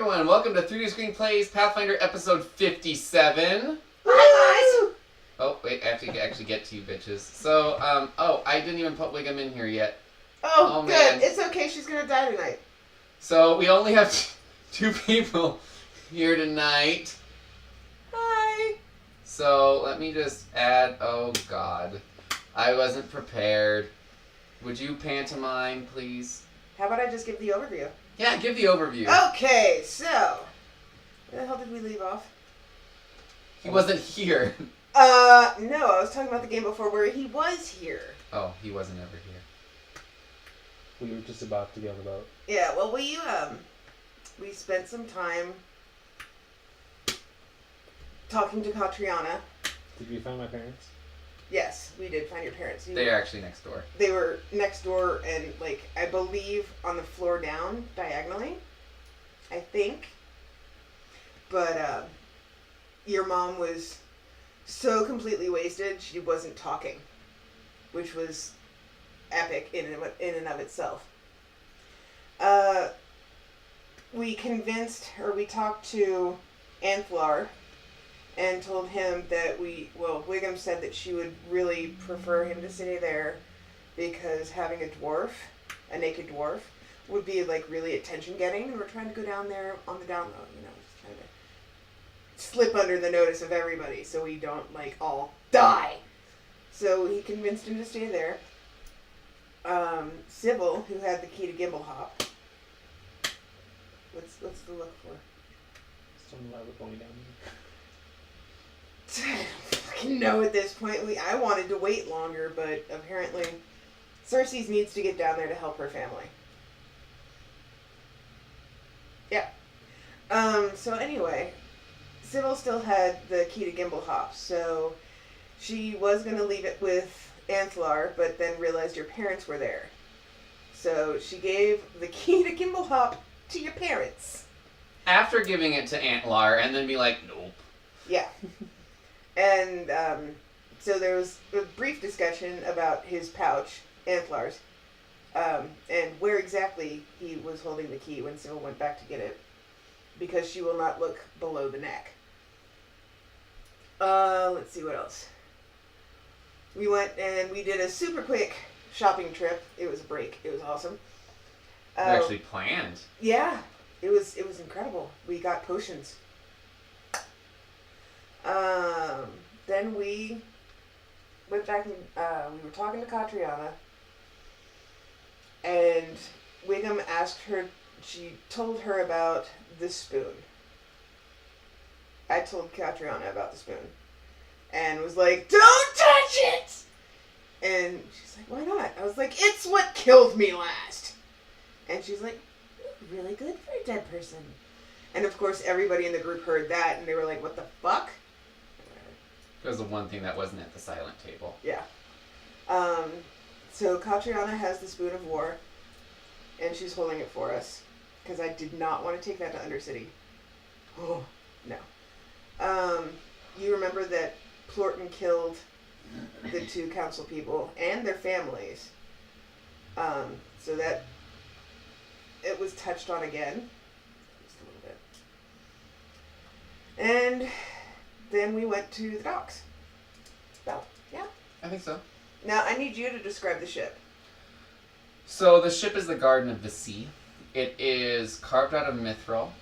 everyone, welcome to 3D Screenplays Pathfinder episode 57. Hi guys! Oh, wait, I have to actually get to you bitches. So, I didn't even put Wiggum in here yet. Oh good. Man. It's okay, she's gonna die tonight. So, we only have two people here tonight. Hi! So, let me just add, oh god. I wasn't prepared. Would you pantomime, please? How about I just give the overview? Yeah, give the overview. Okay, so... Where the hell did we leave off? He wasn't here. No, I was talking about the game before where he was here. Oh, he wasn't ever here. We were just about to get on the boat. Yeah, well we spent some time talking to Catriona. Did we find my parents? Yes, we did find your parents. They are actually next door. They were next door and, like, I believe on the floor down, diagonally. I think. But, your mom was so completely wasted, she wasn't talking. Which was epic in and of itself. We talked to Anthlar and told him that Wiggum said that she would really prefer him to stay there because having a naked dwarf, would be, like, really attention-getting, and we're trying to go down there on the down low, just trying to slip under the notice of everybody so we don't, like, all die. So he convinced him to stay there. Sybil, who had the key to Gimblehop. What's the look for? Some leather going down there. I don't fucking know at this point. I wanted to wait longer, but apparently Cersei's needs to get down there to help her family. Yeah. So anyway, Sybil still had the key to Gimblehop, so she was going to leave it with Anthlar, but then realized your parents were there. So she gave the key to Gimblehop to your parents. After giving it to Antlar and then be like, nope. Yeah. And so there was a brief discussion about his pouch, Antlar's, and where exactly he was holding the key when Sybil went back to get it, because she will not look below the neck. Let's see what else. We went and we did a super quick shopping trip. It was a break. It was awesome. Actually planned. Yeah, it was incredible. We got potions. Then we went back and we were talking to Catriona, and Wiggum asked her, she told her about the spoon. I told Catriona about the spoon, and was like, don't touch it! And she's like, why not? I was like, it's what killed me last. And she's like, really good for a dead person. And of course everybody in the group heard that, and they were like, what the fuck? It was the one thing that wasn't at the silent table. Yeah. So Catriona has the Spoon of War, and she's holding it for us, because I did not want to take that to Undercity. Oh, no. You remember that Plorton killed the two council people and their families. So that it was touched on again. Just a little bit. And then we went to the docks. Well, yeah. I think so. Now, I need you to describe the ship. So, the ship is the Garden of the Sea. It is carved out of mithril.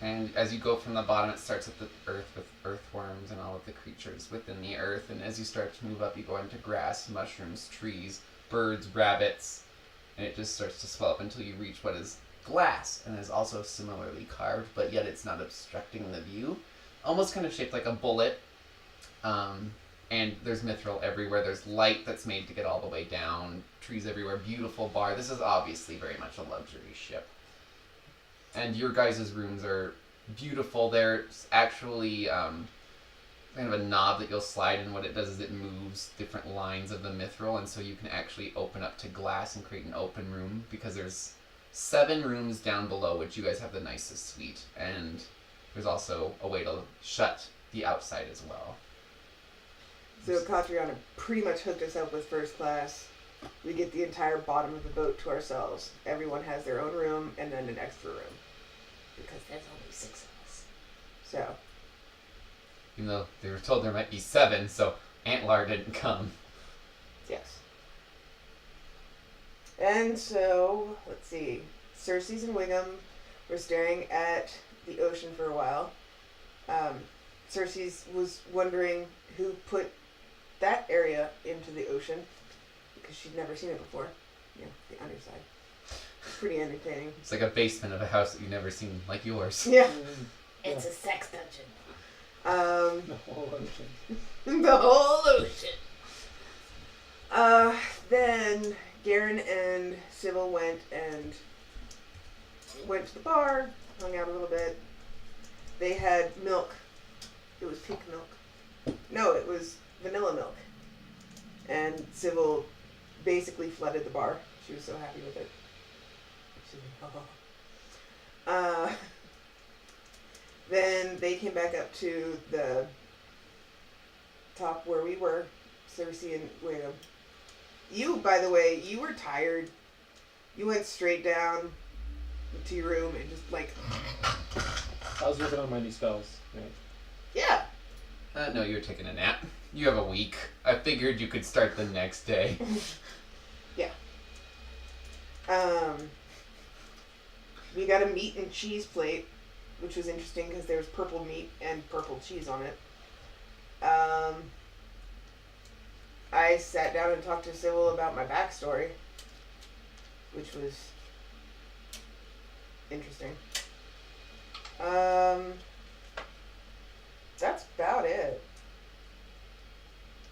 And as you go from the bottom, it starts at the earth with earthworms and all of the creatures within the earth. And as you start to move up, you go into grass, mushrooms, trees, birds, rabbits. And it just starts to swell up until you reach what is glass. And is also similarly carved, but yet it's not obstructing the view. Almost kind of shaped like a bullet. And there's mithril everywhere. There's light that's made to get all the way down. Trees everywhere. Beautiful bar. This is obviously very much a luxury ship. And your guys' rooms are beautiful. There's actually kind of a knob that you'll slide, and what it does is it moves different lines of the mithril, and so you can actually open up to glass and create an open room, because there's 7 rooms down below, which you guys have the nicest suite. And there's also a way to shut the outside as well. So Catriona pretty much hooked us up with first class. We get the entire bottom of the boat to ourselves. Everyone has their own room and then an extra room. Because there's only 6 of us. So, Even though they were told there might be 7, so Antlar didn't come. yes. And so, let's see. Cersei's and Wiggum were staring at the ocean for a while. Cersei's was wondering who put that area into the ocean because she'd never seen it before. You know, the underside. Pretty entertaining. It's like a basement of a house that you've never seen, like yours. Yeah. It's a sex dungeon. The whole ocean. The whole ocean. Then Garen and Sybil went to the bar, hung out a little bit. They had milk. It was pink milk. No, it was vanilla milk. And Sybil basically flooded the bar. She was so happy with it. Then they came back up to the top where we were, Cersei and Wiggum. You, by the way, you were tired. You went straight down to your room and just like... I was working on my new spells. Right? Yeah. No, you were taking a nap. You have a week. I figured you could start the next day. Yeah. We got a meat and cheese plate, which was interesting because there was purple meat and purple cheese on it. I sat down and talked to Sybil about my backstory, which was interesting. That's about it.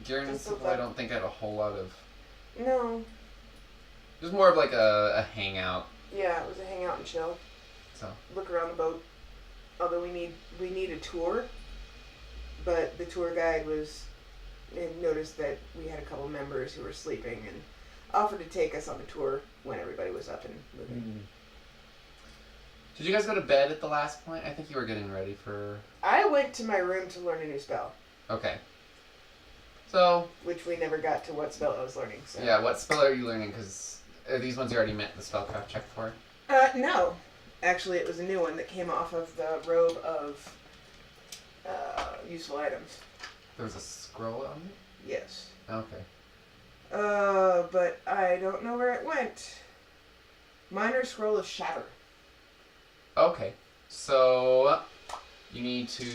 Garen and Just so Sybil, I fun. don't think had a whole lot of... No. It was more of like a hangout. Yeah, it was a hangout and chill. So Look around the boat. Although we need a tour, but the tour guide had noticed that we had a couple members who were sleeping and offered to take us on the tour when everybody was up and moving. Mm-hmm. Did you guys go to bed at the last point? I think you were getting ready for... I went to my room to learn a new spell, Okay. So, which we never got to what spell I was learning. So. yeah, what spell are you learning? Because are these ones you already met the spellcraft check for? No. Actually, it was a new one that came off of the robe of useful items. There was a scroll on it? Yes. Okay. But I don't know where it went. Minor Scroll of Shatter. Okay. So, you need to...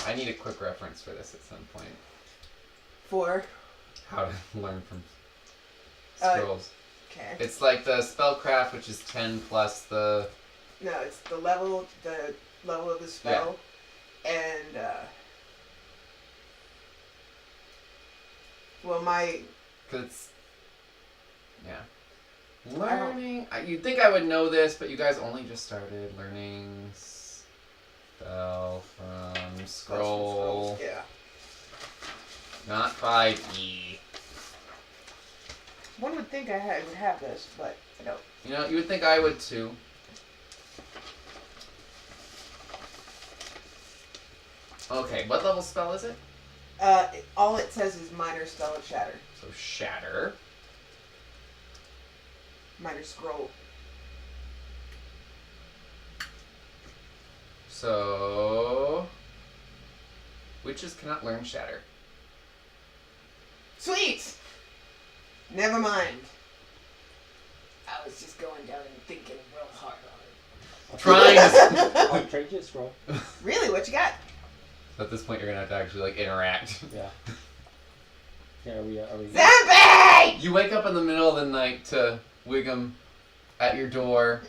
I need a quick reference for this at some point. For? How to learn from scrolls. Okay. It's like the spellcraft, which is 10 plus the... No, it's the level of the spell, and well, my Because it's... Yeah. Learning... You'd think I would know this, but you guys only just started learning spell from scroll. Yeah. Not 5e. One would think I would have this, but I don't. You know, you would think I would too. Okay, what level spell is it? All it says is Minor Spell of Shatter. So shatter. Minor Scroll. So... Witches cannot learn shatter. Sweet! Never mind. I was just going down and thinking real hard on it. Trying to... I'll trade you a scroll. Really? What you got? At this point, you're gonna have to actually, like, interact. Yeah. Yeah, are we... Zombie! You wake up in the middle of the night to Wiggum at your door.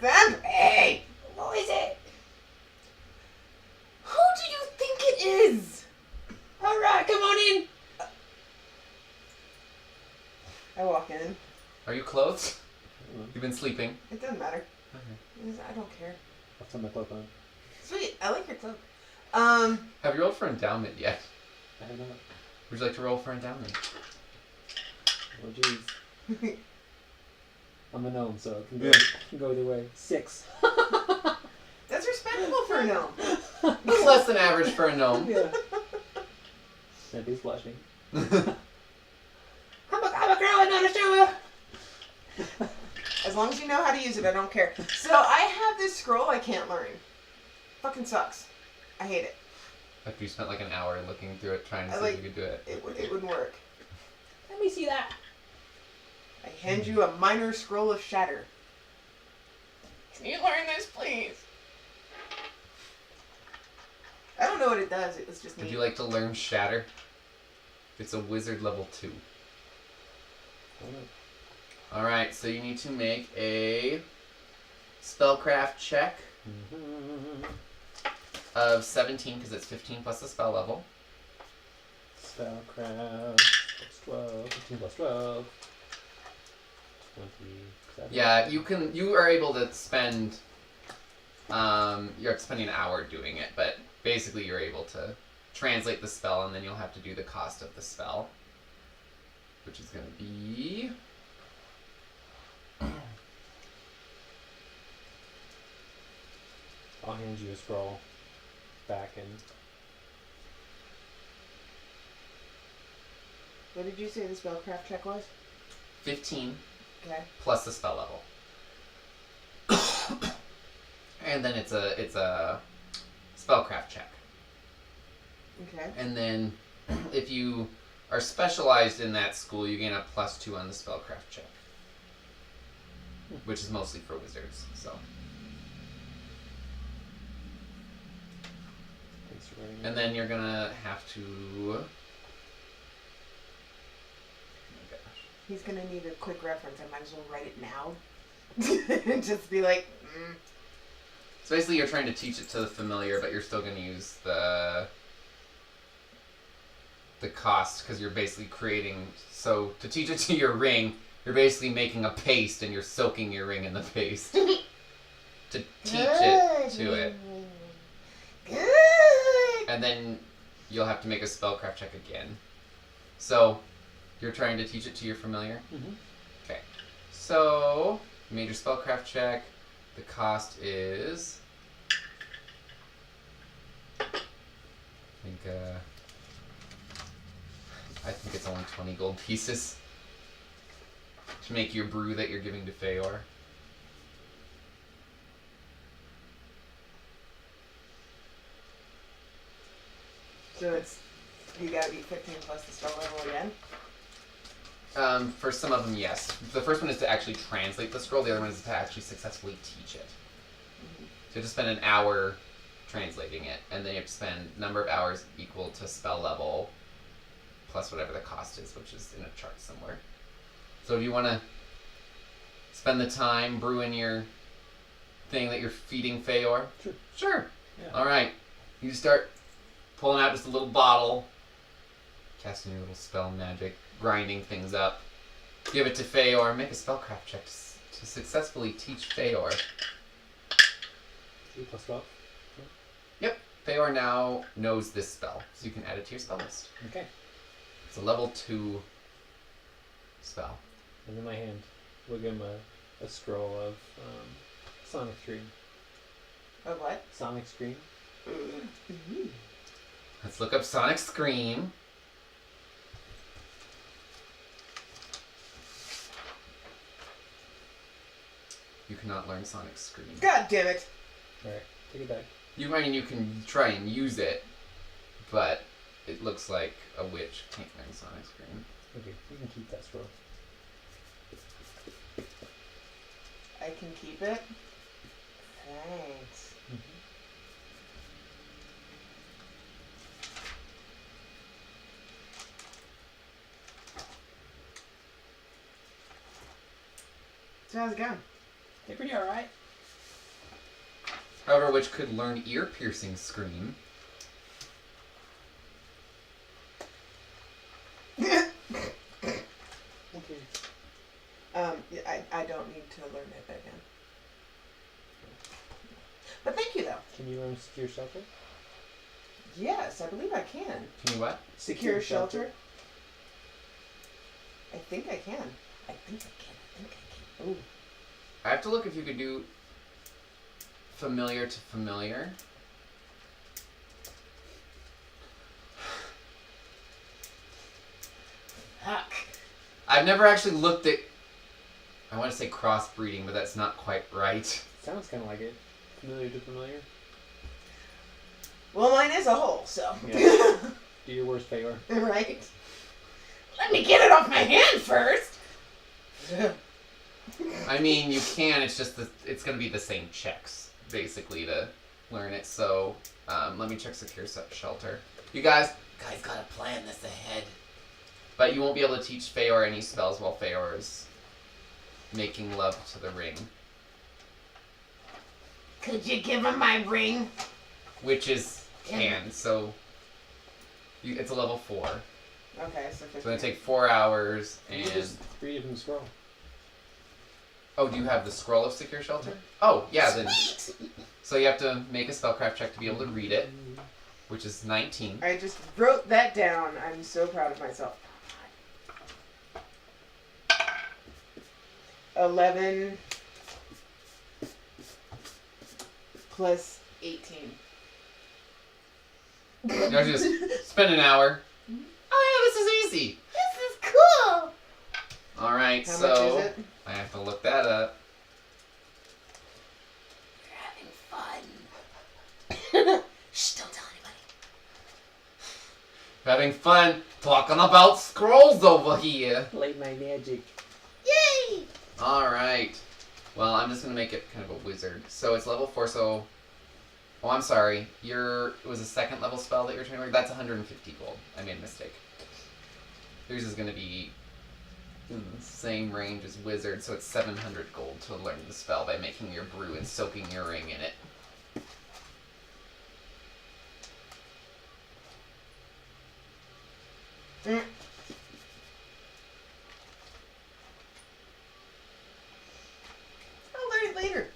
Zombie! What is it? Who do you think it is? Alright, come on in. I walk in. Are you clothed? You've been sleeping. It doesn't matter. Okay. I don't care. I'll turn my cloak on. Sweet. I like your cloak. Have you rolled for endowment yet? I have not. Would you like to roll for endowment? Oh, jeez. I'm a gnome, so it can go, Yeah. can go either way. 6. That's respectable for a gnome. It's less than average for a gnome. Yeah. And he's blushing. I'm a girl and not a shower. As long as you know how to use it, I don't care. So I have this scroll I can't learn. Fucking sucks. I hate it. After you spent like an hour looking through it trying to see if you could do it. It wouldn't work. Let me see that. I hand you a minor scroll of shatter. Can you learn this, please? I don't know what it does. It was just Would neat. you like to learn Shatter? It's a wizard level 2. Alright, so you need to make a spellcraft check of 17 because it's 15 plus the spell level. Spellcraft plus 12, 15 plus 12. 27. Yeah, you are able to spend you're spending an hour doing it, but basically you're able to translate the spell and then you'll have to do the cost of the spell. Which is gonna be I'll hand you a scroll back and What did you say the spellcraft check was? 15 Okay. plus the spell level. And then it's a spellcraft check. Okay. And then if you are specialized in that school, you gain a +2 on the spellcraft check. Which is mostly for wizards, so. thanks for writing And it. then you're gonna have to. Oh my gosh. He's gonna need a quick reference. I might as well write it now. And just be like, So basically, you're trying to teach it to the familiar, but you're still gonna use the cost because you're basically creating. So to teach it to your ring, you're basically making a paste and you're soaking your ring in the paste to teach it to it. Good. And then you'll have to make a spellcraft check again. So you're trying to teach it to your familiar? Mhm. Okay. So you made your spellcraft check. The cost is I think it's only 20 gold pieces to make your brew that you're giving to Feor. So it's you gotta be 15 plus the spell level again. For some of them, yes. The first one is to actually translate the scroll. The other one is to actually successfully teach it. So you have to spend an hour translating it, and then you have to spend number of hours equal to spell level plus whatever the cost is, which is in a chart somewhere. So if you want to spend the time brewing your thing that you're feeding Feor? Sure. Sure. Yeah. All right. You start pulling out just a little bottle, casting your little spell magic, grinding things up. Give it to Feor. Make a spellcraft check to successfully teach Feor. 2 plus 12. Feor now knows this spell, so you can add it to your spell list. Okay. It's a level 2 spell. And in my hand, we'll give him a scroll of Sonic Scream. Of what? Sonic Scream. Let's look up Sonic Scream. You cannot learn Sonic Scream. God damn it! Alright, take it back. I mean, you can try and use it, but it looks like a witch can't learn Sonic Scream. Okay, you can keep that scroll. I can keep it. Thanks. So how's it going? They're pretty alright. However, witch could learn ear-piercing Scream. Okay. Yeah, I don't need to learn it again. But thank you, though. Can you learn Secure Shelter? Yes, I believe I can. Can you what? Secure shelter. I think I can. I think I can. Ooh. I have to look if you could do familiar to familiar. Fuck. I've never actually looked at I want to say crossbreeding, but that's not quite right. Sounds kind of like it. Familiar to familiar. Well, mine is a hole, so. Yeah. Do your worst, Feyor. Right? Let me get it off my hand first. I mean, you can. It's just it's going to be the same checks basically to learn it. So let me check secure shelter. You guys Gotta plan this ahead. but you won't be able to teach Feyor any spells while Feyor is making love to the ring, Could you give him my ring? which is can. So it's a level 4. Okay, so 15. It's going to take 4 hours You and. just read it from the scroll. Oh, do you have the scroll of secure shelter? Oh, yeah. Then. Sweet. So you have to make a spellcraft check to be able to read it, which is 19. I just wrote that down. I'm so proud of myself. 11 plus 18. You know, just spend an hour. Oh yeah, this is easy. This is cool. All right, How so much is it? I have to look that up. We're having fun. Shh, don't tell anybody. Having fun talking about scrolls over here. Late night magic. Yay! All right. Well, I'm just gonna make it kind of a wizard. So it's level 4. So, oh, I'm sorry. It was a second level spell that you're trying to learn. That's 150 gold. I made a mistake. Yours is gonna be in the same range as wizard, so it's 700 gold to learn the spell by making your brew and soaking your ring in it. Mm. I'll learn it later.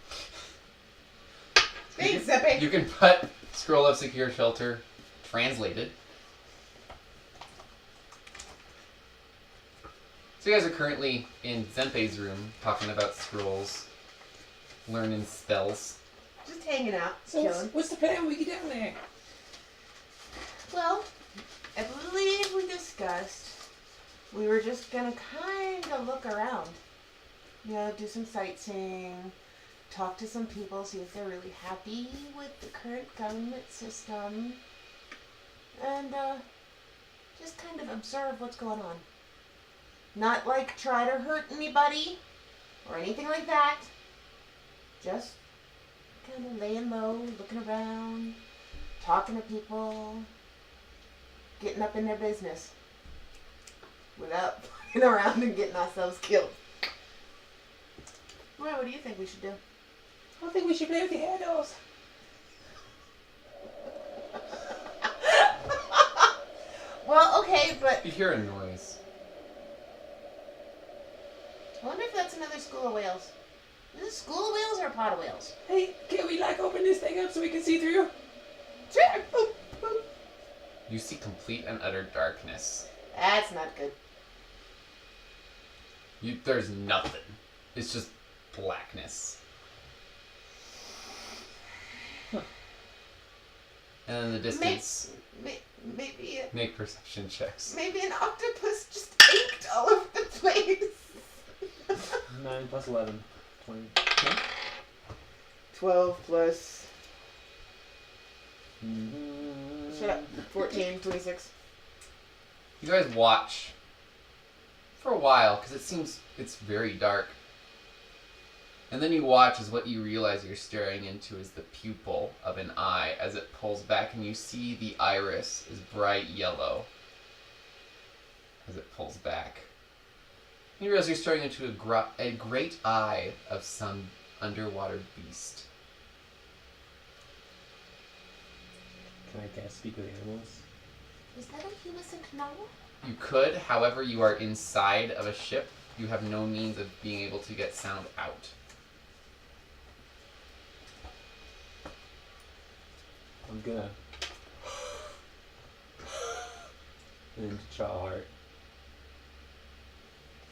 Thanks, Epic. You can put Scroll of Secure Shelter translated. So you guys are currently in Zenpei's room talking about scrolls, learning spells. Just hanging out, So chilling. what's the plan when we get down there? Well, I believe we discussed we were just gonna kind of look around. You know, do some sightseeing, talk to some people, see if they're really happy with the current government system, and just kind of observe what's going on. Not like try to hurt anybody or anything like that. Just kind of laying low, looking around, talking to people, getting up in their business without fucking around and getting ourselves killed. Well, what do you think we should do? I think we should play with the hair dolls. Well, okay, but You hear a noise. I wonder if that's another school of whales. Is it school of whales or a pot of whales? Hey, can we like open this thing up so we can see through? Sure. Boop, boop. You see complete and utter darkness. That's not good. There's nothing. It's just blackness. And in the distance, Maybe make perception checks. maybe an octopus just inked all over the place. 9 plus 11. 20. 12 plus Mm-hmm. shut up. 14, 26. You guys watch for a while because it seems it's very dark. And then you watch as what you realize you're staring into is the pupil of an eye as it pulls back, and you see the iris is bright yellow as it pulls back. And you realize you're staring into a great eye of some underwater beast. Can I cast Speak with Animals? Is that a humescent novel? You could, however, you are inside of a ship. You have no means of being able to get sound out. I'm gonna. And then Chaw Heart.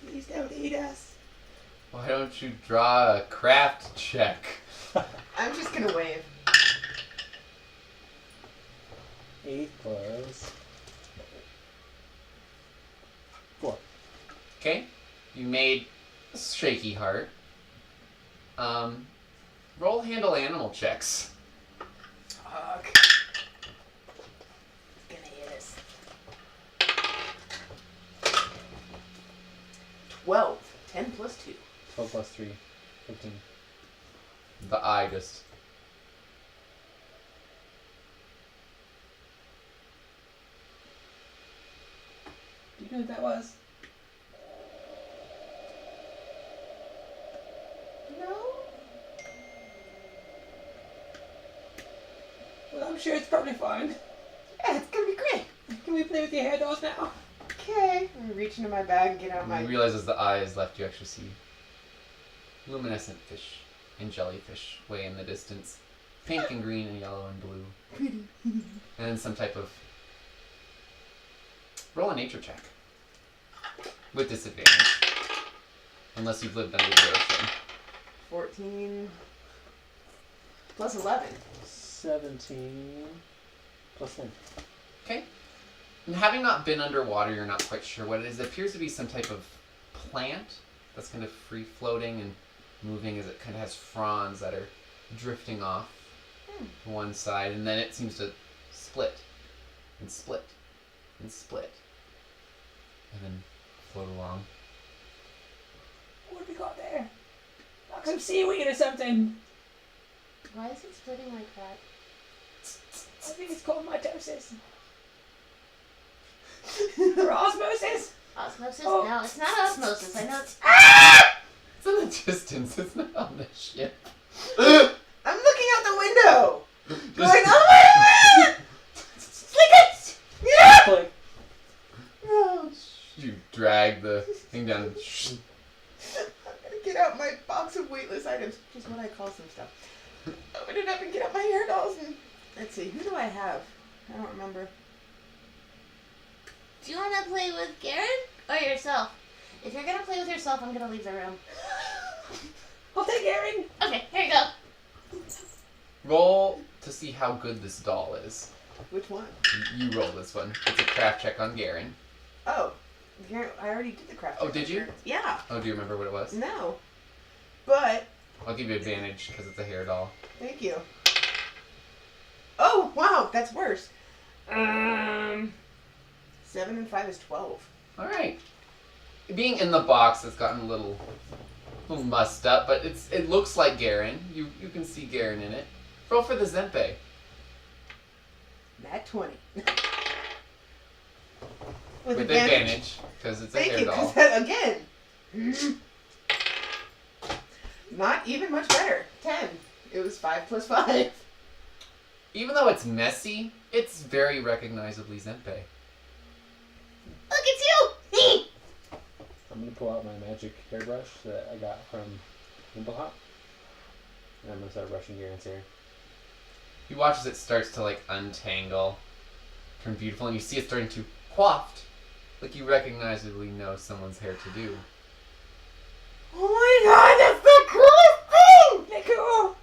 Please don't eat us. Why don't you draw a craft check? I'm just gonna wave. 8 plus 4. Okay? You made shaky heart. Roll handle animal checks. Fuck. Gonna hit us. 12. 10 plus 2. 12 plus 3. 15. The eye just. Do you know what that was? No. Well, I'm sure it's probably fine. Yeah, it's gonna be great. Can we play with your hair dolls now? Okay. I'm reach into my bag and get out my. You realize as the eye is left, you actually see luminescent fish and jellyfish way in the distance. Pink and green and yellow and blue. Pretty. And then some type of... Roll a nature check. With disadvantage. Unless you've lived under the ocean. 14 plus 11. 17 plus 10. Okay. And having not been underwater, you're not quite sure what it is. It appears to be some type of plant that's kind of free floating and moving as it kind of has fronds that are drifting off to one side, and then it seems to split and split and split and then float along. What have we got there? Like some seaweed or something. Why is it splitting like that? I think it's called mitosis. Or osmosis. Osmosis? Oh. No, it's not osmosis. I know it's. It's in the distance, it's not on the ship. I'm looking out the window. Just- Going, oh my god! Slick Yeah! Like, You drag the thing down. I'm gonna get out my box of weightless items, which is what I call some stuff. Open it up and get out my hair dolls and let's see, who do I have? I don't remember. Do you want to play with Garen or yourself? If you're gonna play with yourself, I'm gonna leave the room. I'll take Aaron. Okay, here you go. Roll to see how good this doll is. Which one? You roll this one. It's a craft check on Garen. Oh, I already did the craft. Oh, check did you? on her. Yeah. Oh, do you remember what it was? No. But I'll give you advantage because it's a hair doll. thank you. Oh wow, that's worse. 7 and 5 is 12. All right. Being in the box, it's gotten a little mussed up, but it looks like Garen. You can see Garen in it. Roll for the Zempe. Nat 20. With advantage, because it's a Thank hair you, doll. because that, again, not even much better. 10. It was 5 plus 5. Even though it's messy, it's very recognizably Zempe. Look, it's you! I'm gonna pull out my magic hairbrush that I got from Nimblehop. And I'm gonna start brushing Garen's hair. You watch as it starts to like untangle, turn beautiful, and you see it starting to coiffed, like you recognizably know someone's hair to do. Oh my god, that's the coolest thing! Hey, cool!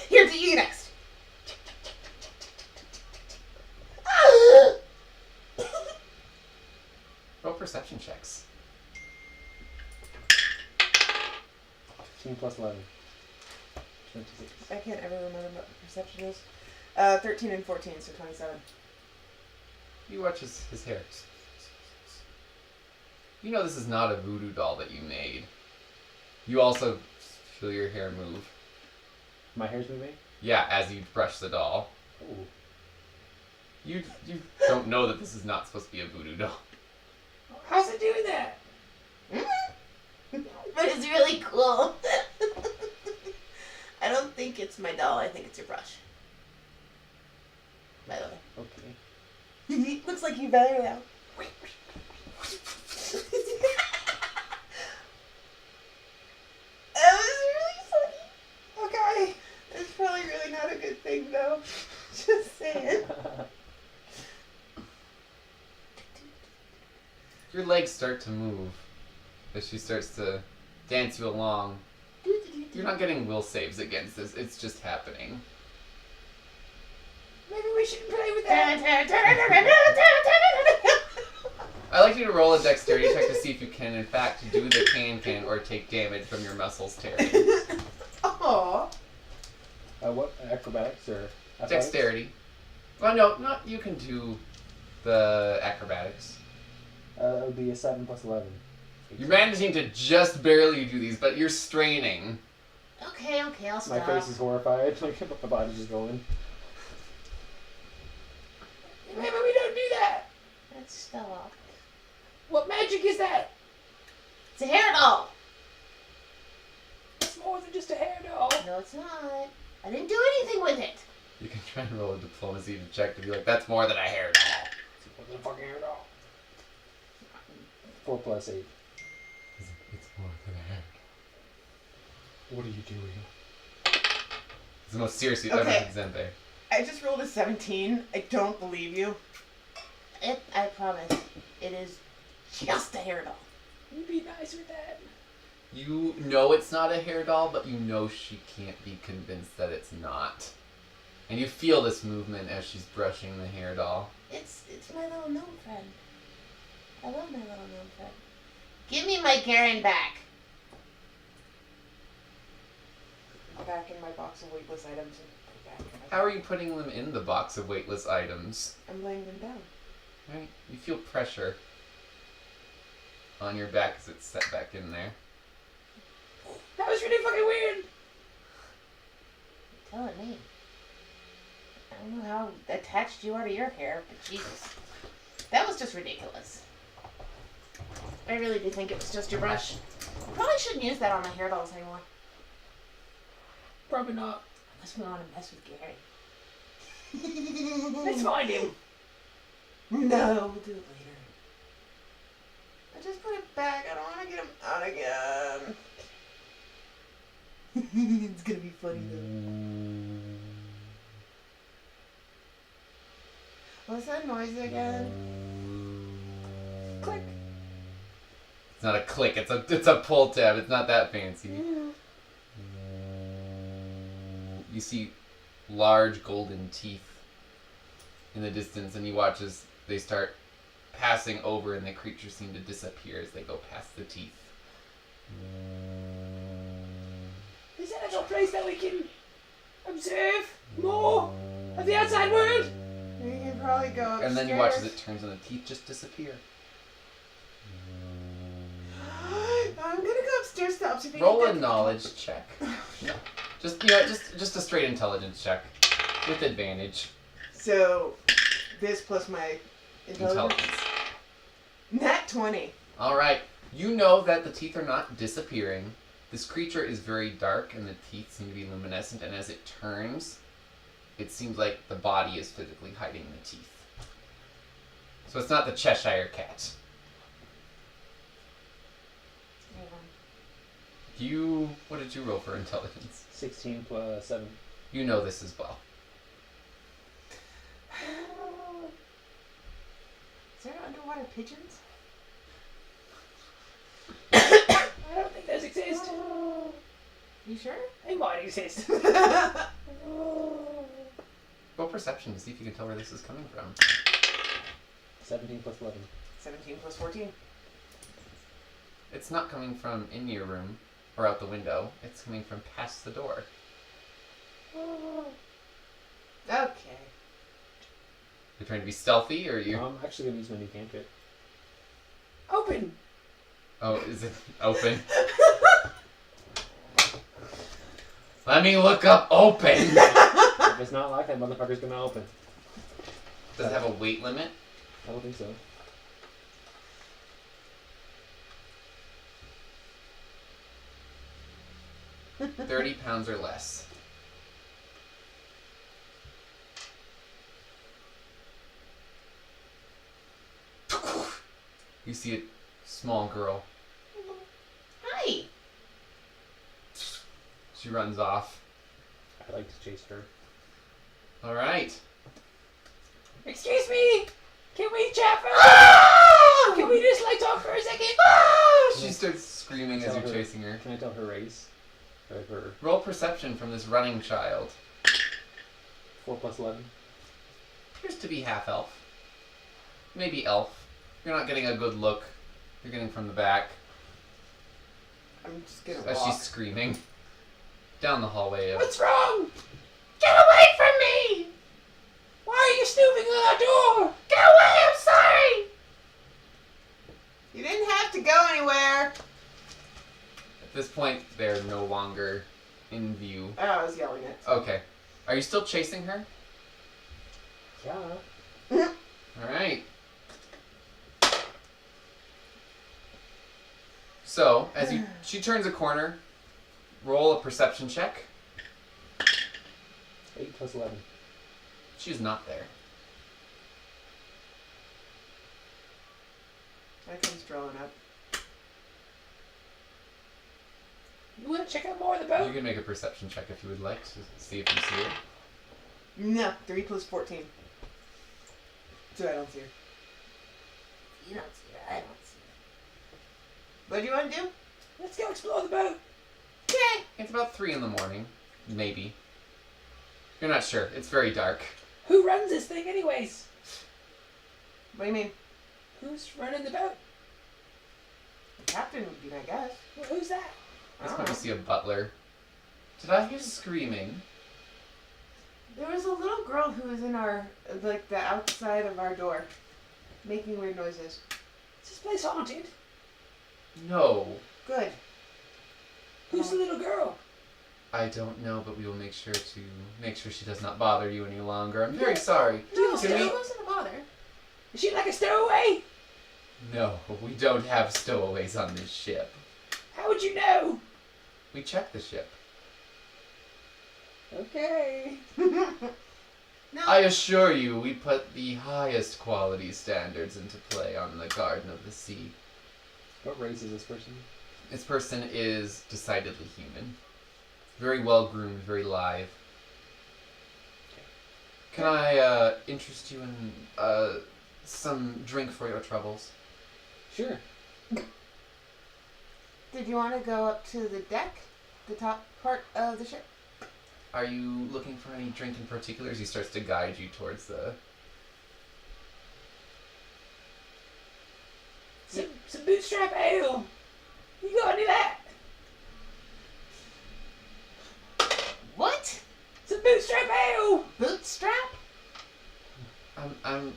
Here, to you next. Roll perception checks. 15 plus 11. 26. I can't ever remember what perception is. 13 and 14, so 27. You watch his hair. You know this is not a voodoo doll that you made. You also feel your hair move. My hair's moving? Yeah, as you brush the doll. Ooh. You don't know that this is not supposed to be a voodoo doll. How's it doing that? But it's really cool. I don't think it's my doll. I think it's your brush. By the way. Okay. Looks like you better now. That was really funny. Okay. It's probably really not a good thing, though. Just saying. Your legs start to move as she starts to dance you along. You're not getting will saves against this. It's just happening. Maybe we should play with that. I like like you to roll a dexterity check to see if you can, in fact, do the can or take damage from your muscles tearing. Aww. What acrobatics or athletics? Dexterity. Well, no, you can do the acrobatics. That would be a 7 plus 11. You're managing to just barely do these, but you're straining. Okay, I'll stop. My face is horrified. Like my body's just going. Maybe we don't do that. Let's stop. What magic is that? It's a hair doll. It's more than just a hair doll. No, it's not. I didn't do anything with it. You can try and roll a diplomacy check to be like, that's more than a hair doll. It's more than a fucking hair doll. 4 plus 8. It's more than a hair doll. What are you doing? It's the most serious you've ever Okay. had Zembe. I just rolled a 17. I don't believe you. I promise. It is just a hair doll. You be nice with that. You know it's not a hair doll, but you know she can't be convinced that it's not. And you feel this movement as she's brushing the hair doll. It's my little gnome friend. I love my little gnome friend. Give me my Garen back. Back in my box of weightless items and put it back in my How are you putting them in the box of weightless items? I'm laying them down. Right? You feel pressure on your back as it's set back in there. That was really fucking weird. You're telling me. I don't know how attached you are to your hair, but Jesus. That was just ridiculous. I really do think it was just your brush. Probably shouldn't use that on my hair dolls anymore. Probably not. Unless we want to mess with Gary. Let's find him. No, we'll do it later. I just put it back. I don't want to get him out again. It's gonna be funny though. What's that noise again? Click. It's not a click, it's a pull tab. It's not that fancy. You see large golden teeth in the distance, and you watch as they start passing over, and the creatures seem to disappear as they go past the teeth. Is there like a place that we can observe more of the outside world? You can probably go upstairs. And then you watch as it turns and the teeth just disappear. I'm gonna go upstairs to the observation Roll a deck. knowledge check. No. Just just a straight intelligence check. With advantage. So, this plus my intelligence. Intelligence. Nat 20. Alright. You know that the teeth are not disappearing. This creature is very dark and the teeth seem to be luminescent, and as it turns, it seems like the body is physically hiding the teeth. So it's not the Cheshire cat. What did you roll for intelligence? 16 plus 7. You know this as well. Is there underwater pigeons? I don't think those exist. You sure? They might exist. Roll perception to see if you can tell where this is coming from. 17 plus 11. 17 plus 14. It's not coming from in your room or out the window. It's coming from past the door. Okay. You're trying to be stealthy, or you? I'm actually going to use my new cantrip. Open. Oh, is it open? Let me look up open. If it's not locked, that motherfucker's going to open. Does it have a weight limit? I don't think so. £30 or less. You see a small girl. Hi. She runs off. I like to chase her. All right. Excuse me. Can we chat for Can we just like talk for a second? She starts screaming as Tell you're her. chasing her. Can I tell her race? Or her Roll perception from this running child. 4 plus 11? Appears to be half elf. Maybe elf. You're not getting a good look. You're getting from the back I'm just gonna as walk. she's screaming down the hallway. What's wrong? Get away from me! Why are you snooping on our door? Get away! I'm sorry! You didn't have to go anywhere. At this point, they're no longer in view. Oh, I was yelling it. Okay. Are you still chasing her? Yeah. Alright. So, as she turns a corner, roll a perception check. 8 plus 11. She's not there. I come strolling up. You want to check out more of the You boat? can make a perception check if you would like to see if you see her. No, 3 plus 14. So I don't see her. You don't see her. I don't see What do you want to do? Let's go explore the boat. her. Okay. It's about 3 in the morning. Maybe. You're not sure. It's very dark. Who runs this thing anyways? What do you mean? Who's running the boat? The captain would be my guess. Well, who's that? I This don't time you know. see a butler. Did I hear screaming? There was a little girl who was in our, like, the outside of our door, making weird noises. Is this place haunted? No. Good. Who's the little girl? I don't know, but we will make sure she does not bother you any longer. I'm very sorry. No, Can it we- wasn't a bother. Is she like a stowaway? No, we don't have stowaways on this ship. How would you know? We check the ship. Okay. No. I assure you, we put the highest quality standards into play on the Garden of the Sea. What race is this person? This person is decidedly human. Very well groomed, very live. Can I interest you in some drink for your troubles? Sure. Did you want to go up to the deck? The top part of the ship? Are you looking for any drink in particular? As he starts to guide you towards the... Some bootstrap ale. You got any of that? What? Some bootstrap ale. Bootstrap? I'm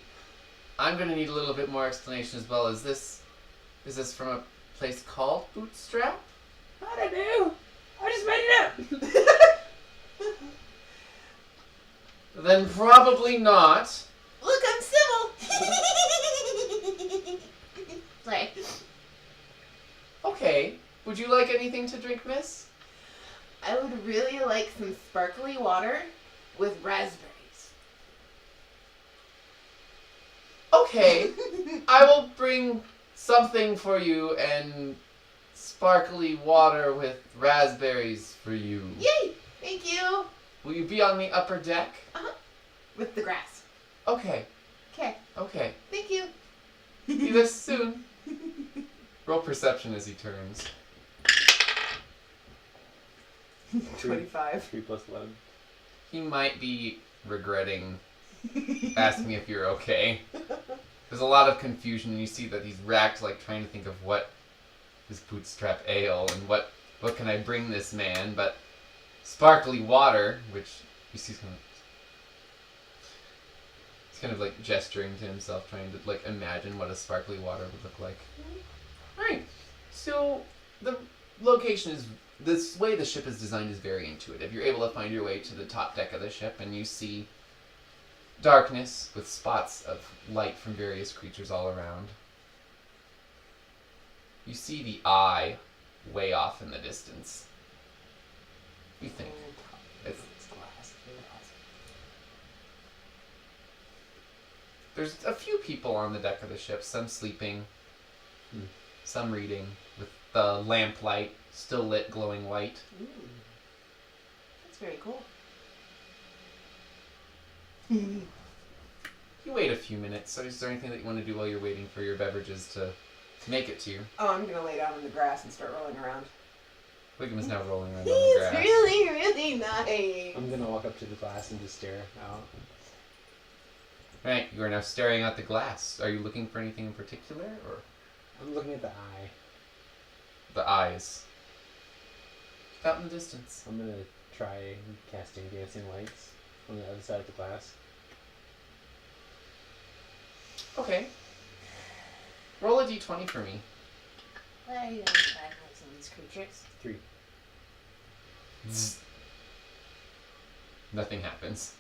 gonna need a little bit more explanation as well. Is this from a place called Bootstrap? I don't know. I just made it up. Then probably not. Look, I'm civil. Sorry. Okay. Would you like anything to drink, miss? I would really like some sparkly water with raspberries. Okay. I will bring something for you and sparkly water with raspberries for you. Yay! Thank you! Will you be on the upper deck? With the grass. Okay. Okay. Okay. Thank you. Be there soon. Roll perception as he turns. 25. 3 plus 11. He might be regretting asking if you're okay. There's a lot of confusion, and you see that he's racked, like trying to think of what is bootstrap ale and what can I bring this man. But sparkly water, which you see, he's kind of like gesturing to himself, trying to like imagine what a sparkly water would look like. All right. So the location is. This way the ship is designed is very intuitive. You're able to find your way to the top deck of the ship, and you see darkness with spots of light from various creatures all around. You see the eye way off in the distance. You think it's glass. There's a few people on the deck of the ship, some sleeping, some reading, with the lamplight still lit, glowing white. Ooh. That's very cool. You wait a few minutes. So is there anything that you want to do while you're waiting for your beverages to make it to you? Oh, I'm gonna lay down in the grass and start rolling around. Wiggum is now rolling around on the He's grass. really, really nice. I'm gonna walk up to the glass and just stare out. Right, you are now staring at the glass. Are you looking for anything in particular, or I'm looking at the eye. the eyes? Out in the distance. I'm gonna try casting dancing lights on the other side of the glass. Okay. Roll a d20 for me. Why are you antagonizing these creatures? 3. Nothing happens.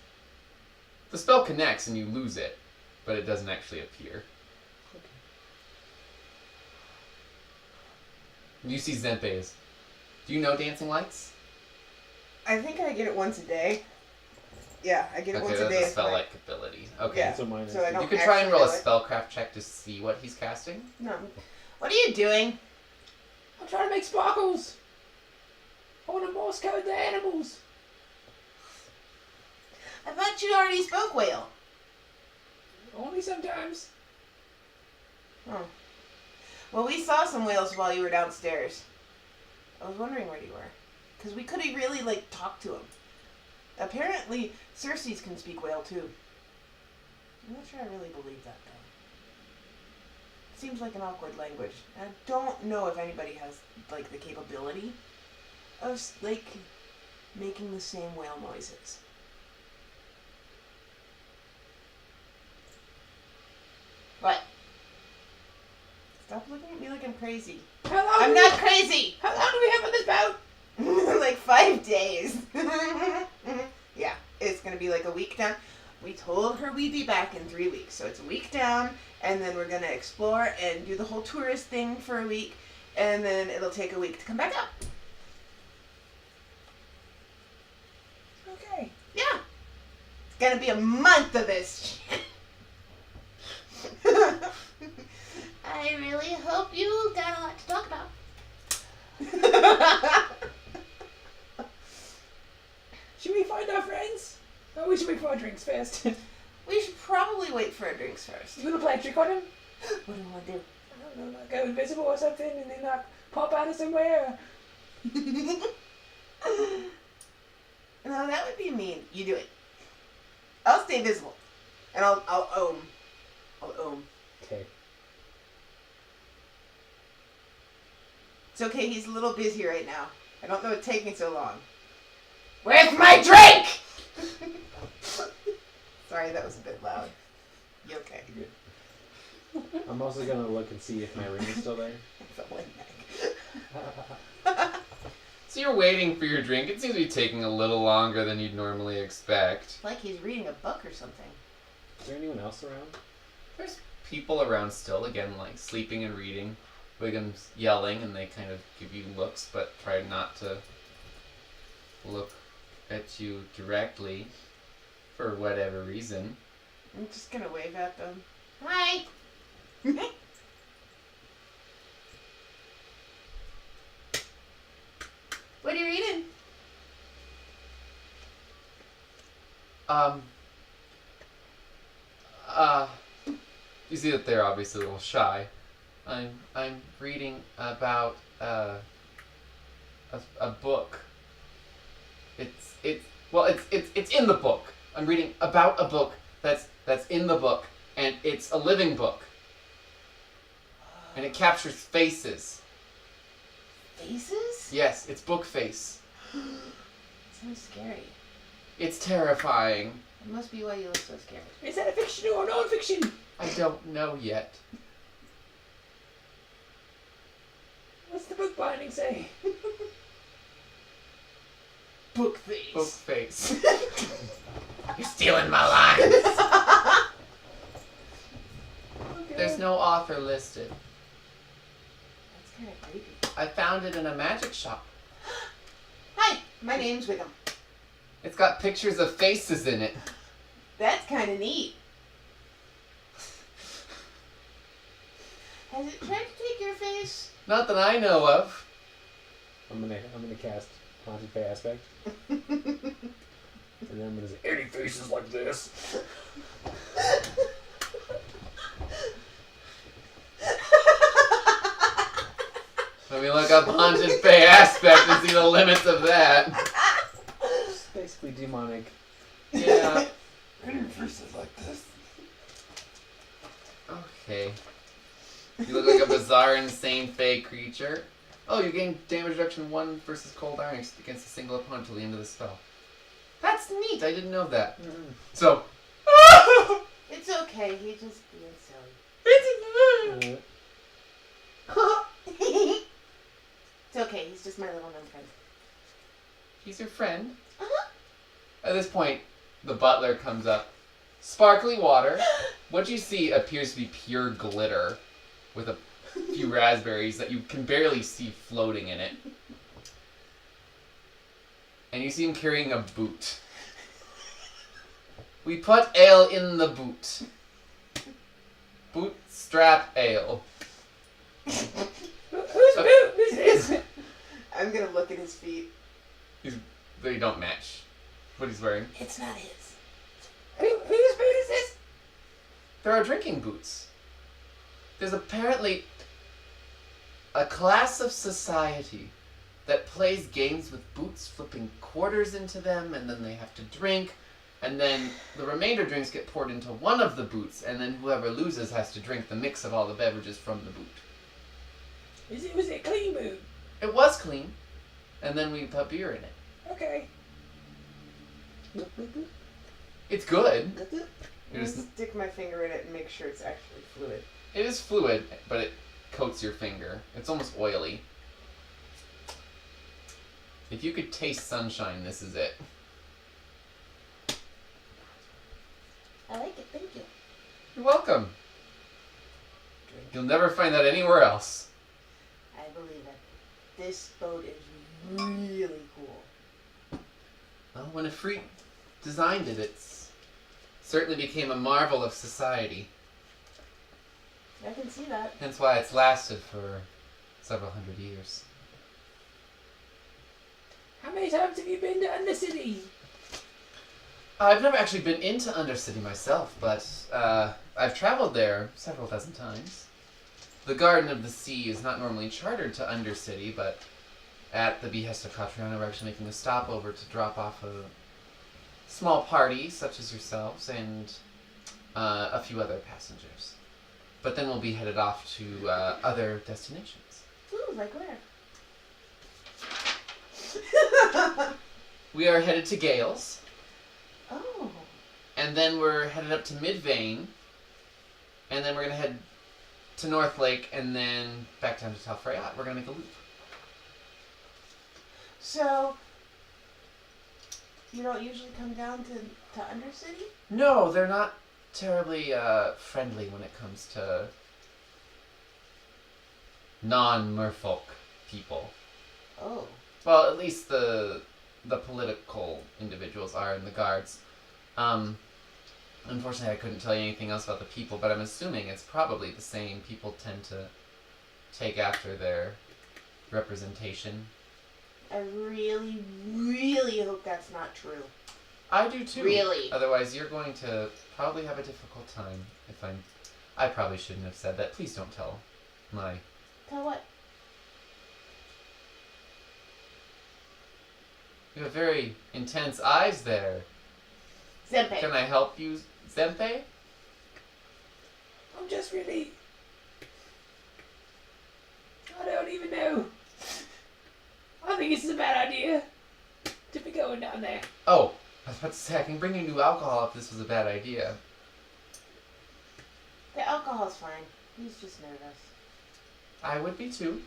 The spell connects and you lose it, but it doesn't actually appear. Okay. You see Zenpe's. Do you know dancing lights? I think I get it once a day. Yeah, I get it once a that's day. a It's my- spell-like ability. Okay. Yeah. So mine is So I don't You could try and roll a actually spellcraft check to see what he's casting. No. What are you doing? I'm trying to make sparkles. I want to Morse code the animals. I thought you already spoke whale. Only sometimes. Oh. Well, we saw some whales while you were downstairs. I was wondering where you were. Because we couldn't really, like, talk to them. Apparently, Circes can speak whale, too. I'm not sure I really believe that, though. Seems like an awkward language. I don't know if anybody has, like, the capability of, like, making the same whale noises. What? Stop looking at me like I'm crazy. How long? I'm not crazy! How long do we have on this boat? Like 5 days. Yeah, it's gonna be like a week down. We told her we'd be back in 3 weeks, so it's a week down, and then we're gonna explore and do the whole tourist thing for a week, and then it'll take a week to come back up. Okay. Yeah. It's gonna be a month of this shit. I really hope you got a lot to talk about. Should we find our friends? Or we should wait for our drinks first. We should probably wait for our drinks first. You wanna play a trick on him? What do you want to do? I don't know, like go invisible or something and then like pop out of somewhere. No, that would be mean. You do it. I'll stay visible. And I'll ohm. I'll ohm. Okay. It's okay, he's a little busy right now. I don't know it's taking so long. Where's my drink? Sorry, that was a bit loud. You okay? Good. I'm also gonna look and see if my ring is still there. I felt like that. So you're waiting for your drink. It seems to be taking a little longer than you'd normally expect. Like he's reading a book or something. Is there anyone else around? There's people around still, again, like sleeping and reading. Wiggum's yelling, and they kind of give you looks, but try not to look at you directly for whatever reason. I'm just gonna wave at them. Hi! What are you reading? You see that they're obviously a little shy. I'm reading about a book. It's in the book. I'm reading about a book that's in the book, and it's a living book. And it captures faces. Faces? Yes, it's book face. Sounds scary. It's terrifying. It must be why you look so scared. Is that a fiction or non-fiction? I don't know yet. What's the book binding say? Book face. Book face. You're stealing my lines. Okay. There's no author listed. That's kind of creepy. I found it in a magic shop. Hi, my name's Wiggum. It's got pictures of faces in it. That's kind of neat. Has it tried to take your face? Not that I know of. I'm gonna cast Haunted Fey Aspect. And then I'm gonna say, any faces like this? Let me look up Haunted Fey Aspect and see the limits of that. It's basically demonic. Yeah. Any faces like this? Okay. You look like a bizarre, insane, fey creature. Oh, you gain damage reduction 1 versus cold iron against a single opponent till the end of the spell. That's neat. I didn't know that. So. It's okay. He just being silly. It's okay. He's just my little gnome friend. He's your friend. Uh-huh. At this point, the butler comes up. Sparkly water. What you see appears to be pure glitter with a few raspberries that you can barely see floating in it. And you see him carrying a boot. We put ale in the boot. Bootstrap ale. Whose boot is this? I'm gonna look at his feet. They don't match what he's wearing. It's not his. Whose boot is this? There are drinking boots. There's apparently a class of society that plays games with boots, flipping quarters into them, and then they have to drink, and then the remainder drinks get poured into one of the boots, and then whoever loses has to drink the mix of all the beverages from the boot. Was it a clean boot? It was clean, and then we put beer in it. Okay. It's good. I'm gonna stick my finger in it and make sure it's actually fluid. It is fluid, but it coats your finger. It's almost oily. If you could taste sunshine, this is it. I like it. Thank you. You're welcome. You'll never find that anywhere else. I believe it. This boat is really cool. Well, when a freak designed it, it's certainly became a marvel of society. I can see that. Hence why it's lasted for several hundred years. How many times have you been to Undercity? I've never actually been into Undercity myself, but I've traveled there several dozen times. The Garden of the Sea is not normally chartered to Undercity, but at the behest of Catriona, we're actually making a stopover to drop off a small party, such as yourselves, and a few other passengers. But then we'll be headed off to other destinations. Ooh, like where? We are headed to Gales, Oh. and then we're headed up to Midvane, and then we're going to head to North Lake, and then back down to Telfreyot. We're going to make a loop. So, you don't usually come down to Undercity? No, they're not terribly friendly when it comes to non-merfolk people. Oh. Well, at least the political individuals are in the guards. Unfortunately, I couldn't tell you anything else about the people, but I'm assuming it's probably the same. People tend to take after their representation. I really, really hope that's not true. I do too. Really? Otherwise, you're going to probably have a difficult time. I probably shouldn't have said that. Please don't tell my. Tell what? You have very intense eyes there. Zempe. Can I help you, Zempe? I'm just really... I don't even know. I think this is a bad idea to be going down there. Oh, I was about to say, I can bring you new alcohol if this was a bad idea. The alcohol's fine. He's just nervous. I would be too.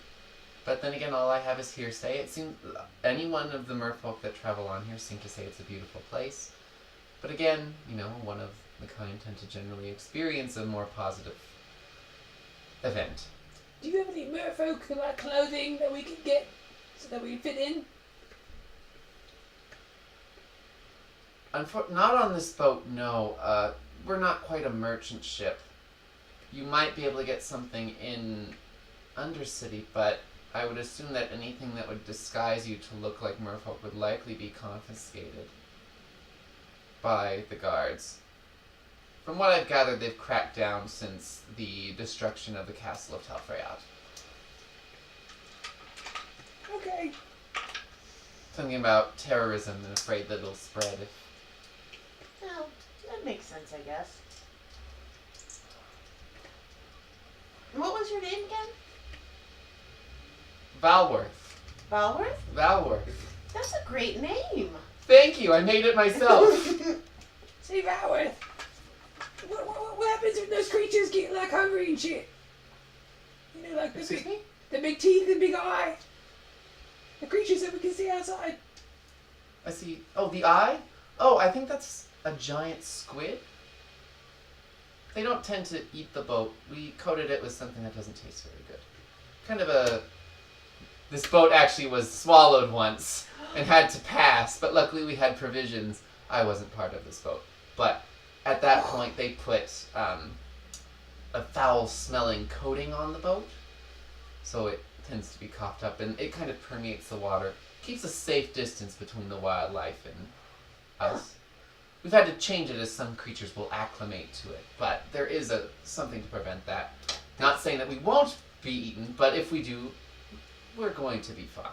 But then again, all I have is hearsay. It seems any one of the merfolk that travel on here seem to say it's a beautiful place. But again, one of the kind tend to generally experience a more positive event. Do you have any merfolk clothing that we can get so that we fit in? Not on this boat, no. We're not quite a merchant ship. You might be able to get something in Undercity, but I would assume that anything that would disguise you to look like merfolk would likely be confiscated by the guards. From what I've gathered, they've cracked down since the destruction of the castle of Telfreyot. Okay. Something about terrorism and afraid that it'll spread if... Well, that makes sense, I guess. your name again? Valworth. Valworth? Valworth. That's a great name. Thank you. I made it myself. Say, Valworth, what happens if those creatures get like hungry and shit? You know, like Excuse me? the big teeth, the big eye. The creatures that we can see outside. I see. Oh, the eye? Oh, I think that's a giant squid. They don't tend to eat the boat. We coated it with something that doesn't taste very good. Kind of a... This boat actually was swallowed once and had to pass, but luckily we had provisions. I wasn't part of this boat. But at that point, they put a foul-smelling coating on the boat, so it tends to be coughed up, and it kind of permeates the water. Keeps a safe distance between the wildlife and us. We've had to change it as some creatures will acclimate to it, but there is something to prevent that. Not saying that we won't be eaten, but if we do, we're going to be fine.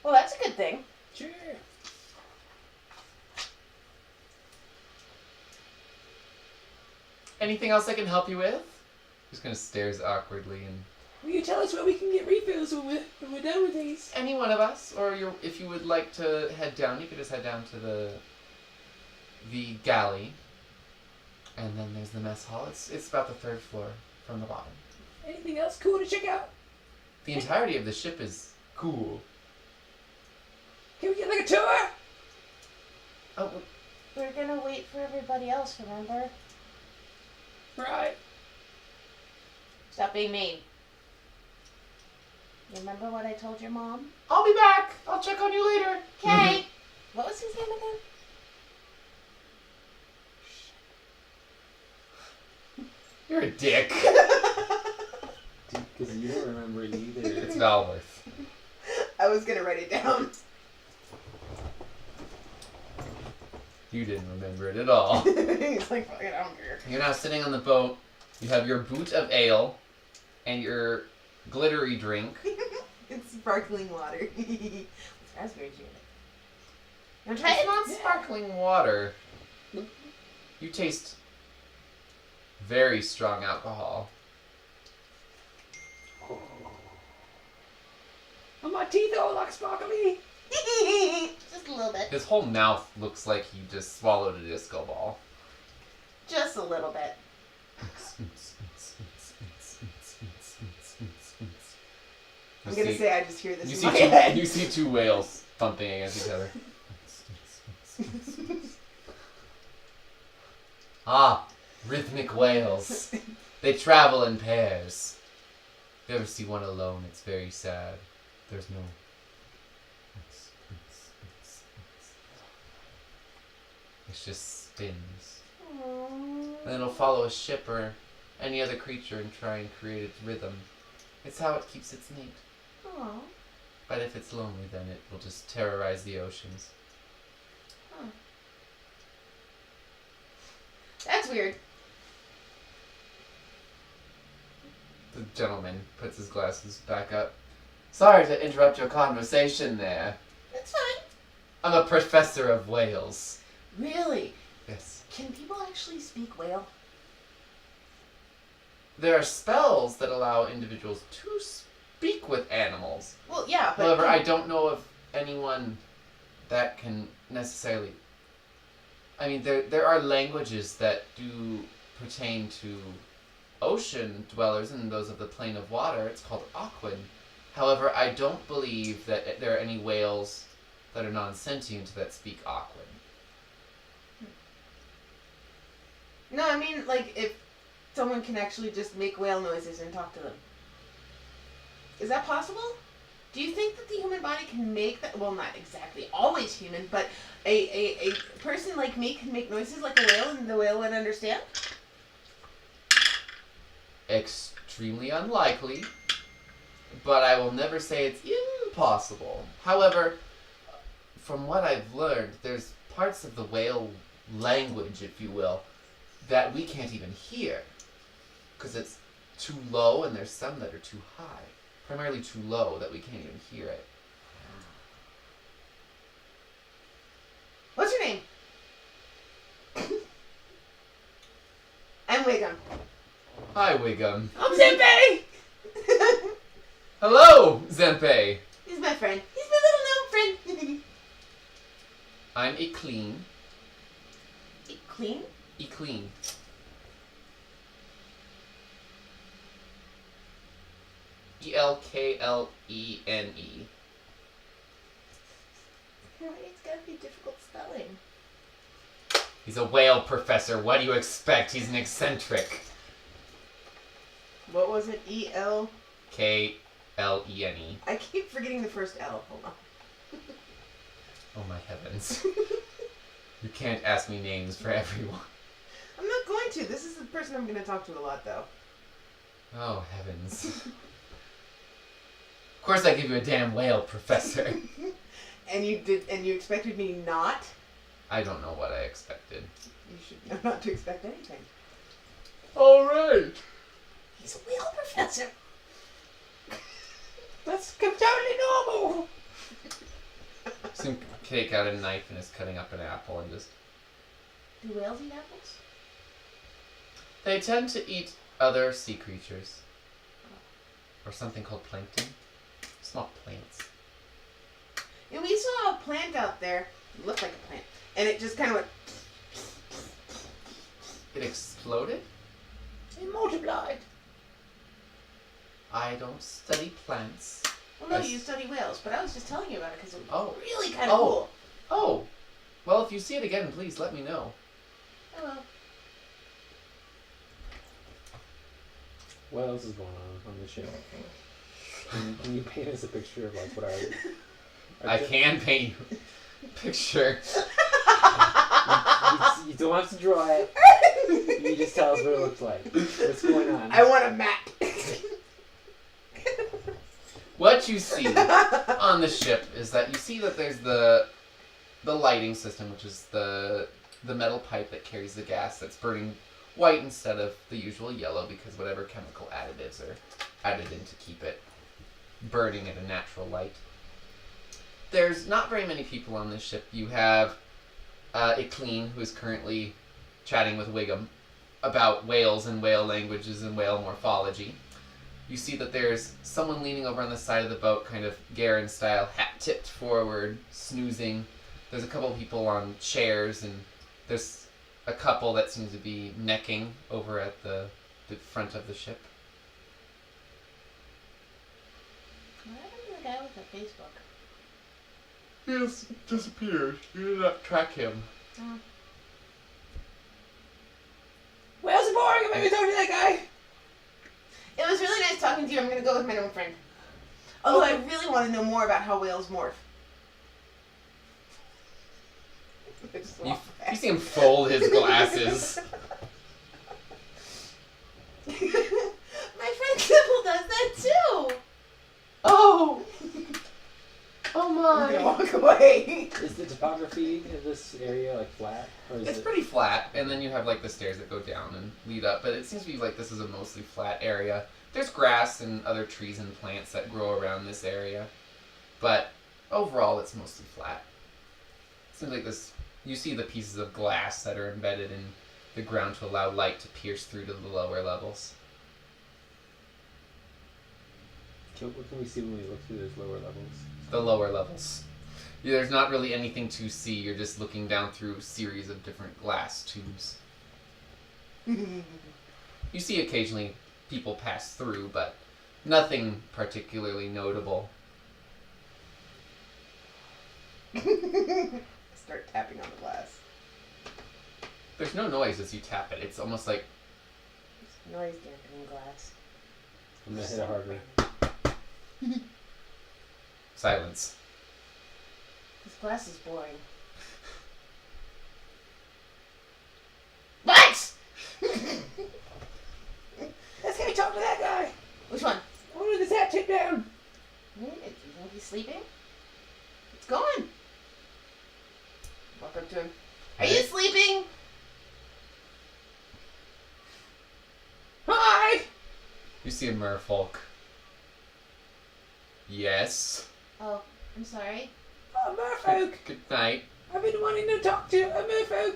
Well, that's a good thing. Sure. Anything else I can help you with? Just kind of stares awkwardly and... Will you tell us where we can get refills when we're done with these? Any one of us, or if you would like to head down, you could just head down to the galley, and then there's the mess hall. It's about the third floor from the bottom. Anything else cool to check out? The entirety of the ship is cool. Can we get like a tour? Oh, We're gonna wait for everybody else, remember? Right. Stop being mean. You remember what I told your mom? I'll be back. I'll check on you later. Okay. What was his name again? You're a dick. Because you don't remember it either. It's Valworth. I was gonna write it down. You didn't remember it at all. He's like, fuck it, I don't care. You're now sitting on the boat. You have your boot of ale and your glittery drink. It's sparkling water. Raspberry juice. You wanna try It's it? not sparkling water. You taste very strong alcohol. Are my teeth all like sparkly? Just a little bit. His whole mouth looks like he just swallowed a disco ball. Just a little bit. I'm gonna say I just hear this You in see my head. you see two whales thumping against each other. Ah, rhythmic whales. They travel in pairs. If you ever see one alone, it's very sad. There's no... It just spins. And then it'll follow a ship or any other creature and try and create its rhythm. It's how it keeps its mate. Aww. But if it's lonely, then it will just terrorize the oceans. Huh. That's weird. The gentleman puts his glasses back up. Sorry to interrupt your conversation there. That's fine. I'm a professor of whales. Really? Yes. Can people actually speak whale? There are spells that allow individuals to speak with animals. Well, yeah, but... However, I don't know of anyone that can necessarily... I mean, there are languages that do pertain to ocean dwellers and those of the plane of water. It's called Aquan. However, I don't believe that there are any whales that are non-sentient that speak Aquan. No, I mean, like, if someone can actually just make whale noises and talk to them. Is that possible? Do you think that the human body can make that? Well, not exactly always human, but a person like me can make noises like a whale and the whale would understand? Extremely unlikely, but I will never say it's impossible. However, from what I've learned, there's parts of the whale language, if you will, that we can't even hear because it's too low, and there's some that are too high. Primarily too low that we can't even hear it. What's your name? I'm Wiggum. Hi, Wiggum. I'm Zempe! Hello, Zempe. He's my friend. He's my little gnome friend. I'm Eclean. Clean? Eclean. Elklene. It's gotta be difficult spelling. He's a whale professor. What do you expect? He's an eccentric. What was it? E-L? Klene. I keep forgetting the first L. Hold on. Oh my heavens. You can't ask me names for everyone. I'm not going to. This is the person I'm going to talk to a lot, though. Oh heavens. Of course I give you a damn whale, professor. And you expected me not? I don't know what I expected. You should know not to expect anything. Alright. He's a whale professor. That's totally normal. Soon take out a knife and is cutting up an apple and just... Do whales eat apples? They tend to eat other sea creatures. Or something called plankton. Small plants. And we saw a plant out there. It looked like a plant. And it just kind of went... It exploded? It multiplied. I don't study plants. Well, no, Yes. you study whales, but I was just telling you about it because it was Oh. really kind of Oh. cool. Oh! Well, if you see it again, please let me know. Oh, well. What else is going on the ship? Can you paint us a picture of like what our I can paint you a picture. You don't have to draw it. You just tell us what it looks like. What's going on? I want a map. What you see on the ship is that you see that there's the lighting system, which is the metal pipe that carries the gas that's burning white instead of the usual yellow because whatever chemical additives are added in to keep it burning at a natural light. There's not very many people on this ship. You have Eclean, who is currently chatting with Wiggum about whales and whale languages and whale morphology. You see that there's someone leaning over on the side of the boat, kind of Garen style, hat tipped forward, snoozing. There's a couple of people on chairs, and there's a couple that seems to be necking over at the front of the ship. What happened to the guy with the Facebook? He has disappeared. You did not track him. Oh. Whales are boring. I'm not gonna talk to that guy. It was really nice talking to you. I'm going to go with my gnome friend. Although I really want to know more about how whales morph. You see him fold his glasses. My friend Sybil does that too. Oh! Oh I'm my! gonna walk away. Is the topography of this area like flat, or is It's it? pretty flat, and then you have like the stairs that go down and lead up, but it seems to be like this is a mostly flat area. There's grass and other trees and plants that grow around this area, but overall it's mostly flat. It seems like this, you see the pieces of glass that are embedded in the ground to allow light to pierce through to the lower levels. What can we see when we look through those lower levels? The lower levels. Yeah, there's not really anything to see, you're just looking down through a series of different glass tubes. You see occasionally people pass through, but nothing particularly notable. Start tapping on the glass. There's no noise as you tap it. It's almost like Noise dampening glass. I'm gonna hit it harder. silence. This glass is boring. What? Let's go talk to that guy. Which one? I wanted this hat tip down. Do you think he's sleeping? It's going. Walk up to him. Are you sleeping? Hi. You see a merfolk. Yes. Oh, I'm sorry. Oh, merfolk. Good night. I've been wanting to talk to a merfolk.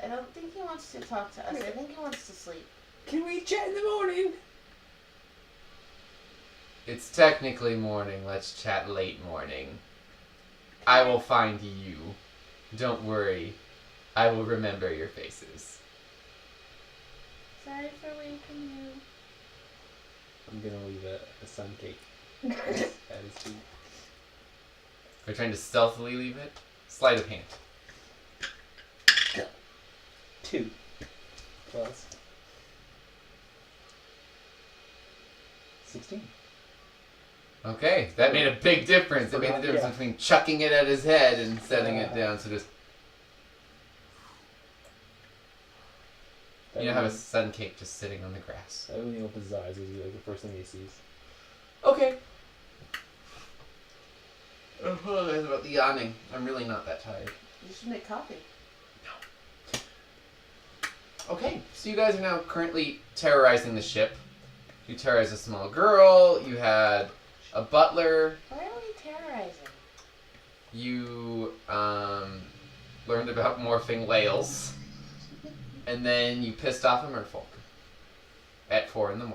I don't think he wants to talk to us. I think he wants to sleep. Can we chat in the morning? It's technically morning. Let's chat late morning. I will find you. Don't worry. I will remember your faces. Sorry for waking you. I'm gonna leave a sun cake at his feet. Are you trying to stealthily leave it? Sleight of hand. 2 plus 16. Okay, that made a big difference. It made the difference between chucking it at his head and setting it down. So just you don't have a sun cake just sitting on the grass. That when he opens his eyes, is like the first thing he sees. Okay. I apologize about the yawning. I'm really not that tired. You should make coffee. Okay, so you guys are now currently terrorizing the ship. You terrorized a small girl. You had a butler. Why are we terrorizing? You learned about morphing whales. And then you pissed off a merfolk at 4 a.m.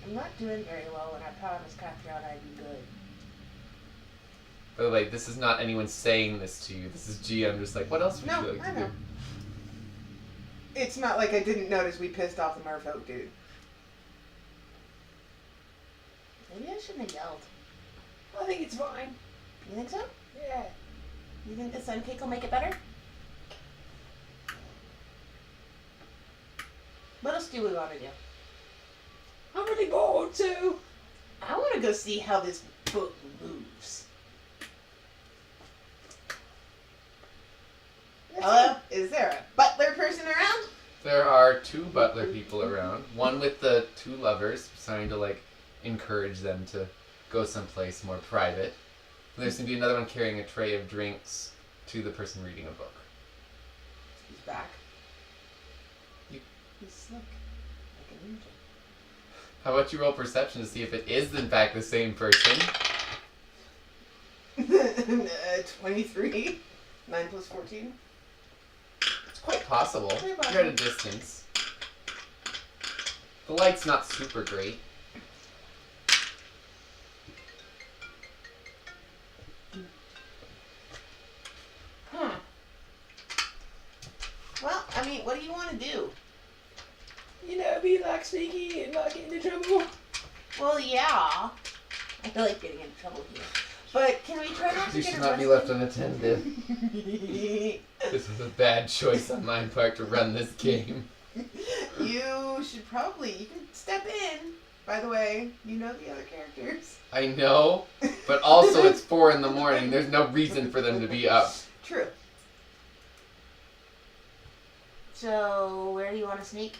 I'm not doing very well, and I promised Catherine I'd be good. By the way, this is not anyone saying this to you. This is GM just like, what else would No, you like I to know. do? It's not like I didn't notice we pissed off the merfolk dude. Maybe I shouldn't have yelled. I think it's fine. You think so? Yeah. You think the sun cake will make it better? What else do we want to do? I'm really bored too. I want to go see how this boat moves. Hello? Is there a butler person around? There are 2 butler people around. One with the 2 lovers, trying to like encourage them to go someplace more private. And there's going to be another one carrying a tray of drinks to the person reading a book. He's back. He's slick. Like a ninja. How about you roll perception to see if it is in fact the same person? 23. 9 plus 14. It's quite possible. Quite possible. You're at a distance. The light's not super great. Well, I mean, what do you want to do? You know, be like sneaky and not get into trouble. Well, yeah. I feel like getting into trouble here. But can we try not to You get should arrested? not be left unattended. This was a bad choice on my part to run this game. You should probably, you can step in. By the way, you know the other characters. I know, but also it's 4 a.m. There's no reason for them to be up. True. So, where do you want to sneak?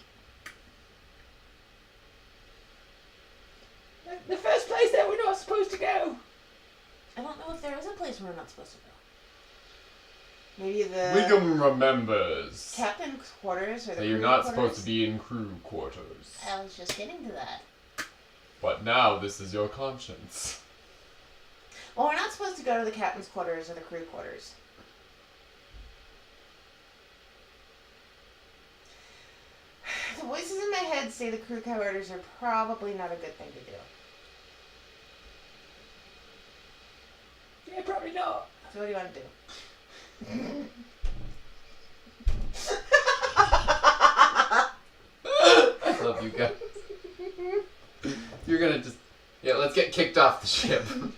The first place that we're not supposed to go. I don't know if there is a place we're not supposed to go. Maybe the Wiggum remembers Captain's quarters or the that you're crew not quarters? supposed to be in crew quarters. I was just getting to that. But now this is your conscience. Well, we're not supposed to go to the captain's quarters or the crew quarters. The voices in my head say the crew quarters are probably not a good thing to do. Yeah, probably not. So what do you want to do? I love you guys. You're gonna just... Yeah, let's get kicked off the ship. Not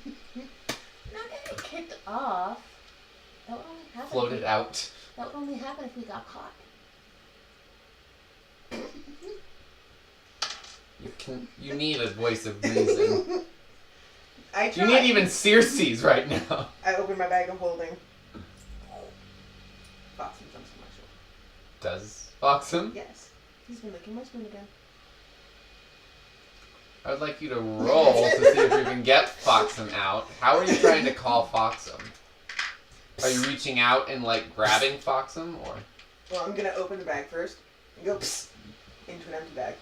getting kicked off. That would only happen. Floated out. That would only happen if we got caught. You need a voice of reason. I You try. need even Circe's right now. I open my bag of holding. Foxy jumps on my shoulder. Does Foxham? Yes. He's been licking my spoon again. I would like you to roll to see if you can get Foxham out. How are you trying to call Foxham? Are you reaching out and like grabbing Foxham, or? Well, I'm gonna open the bag first and go psst into an empty bag.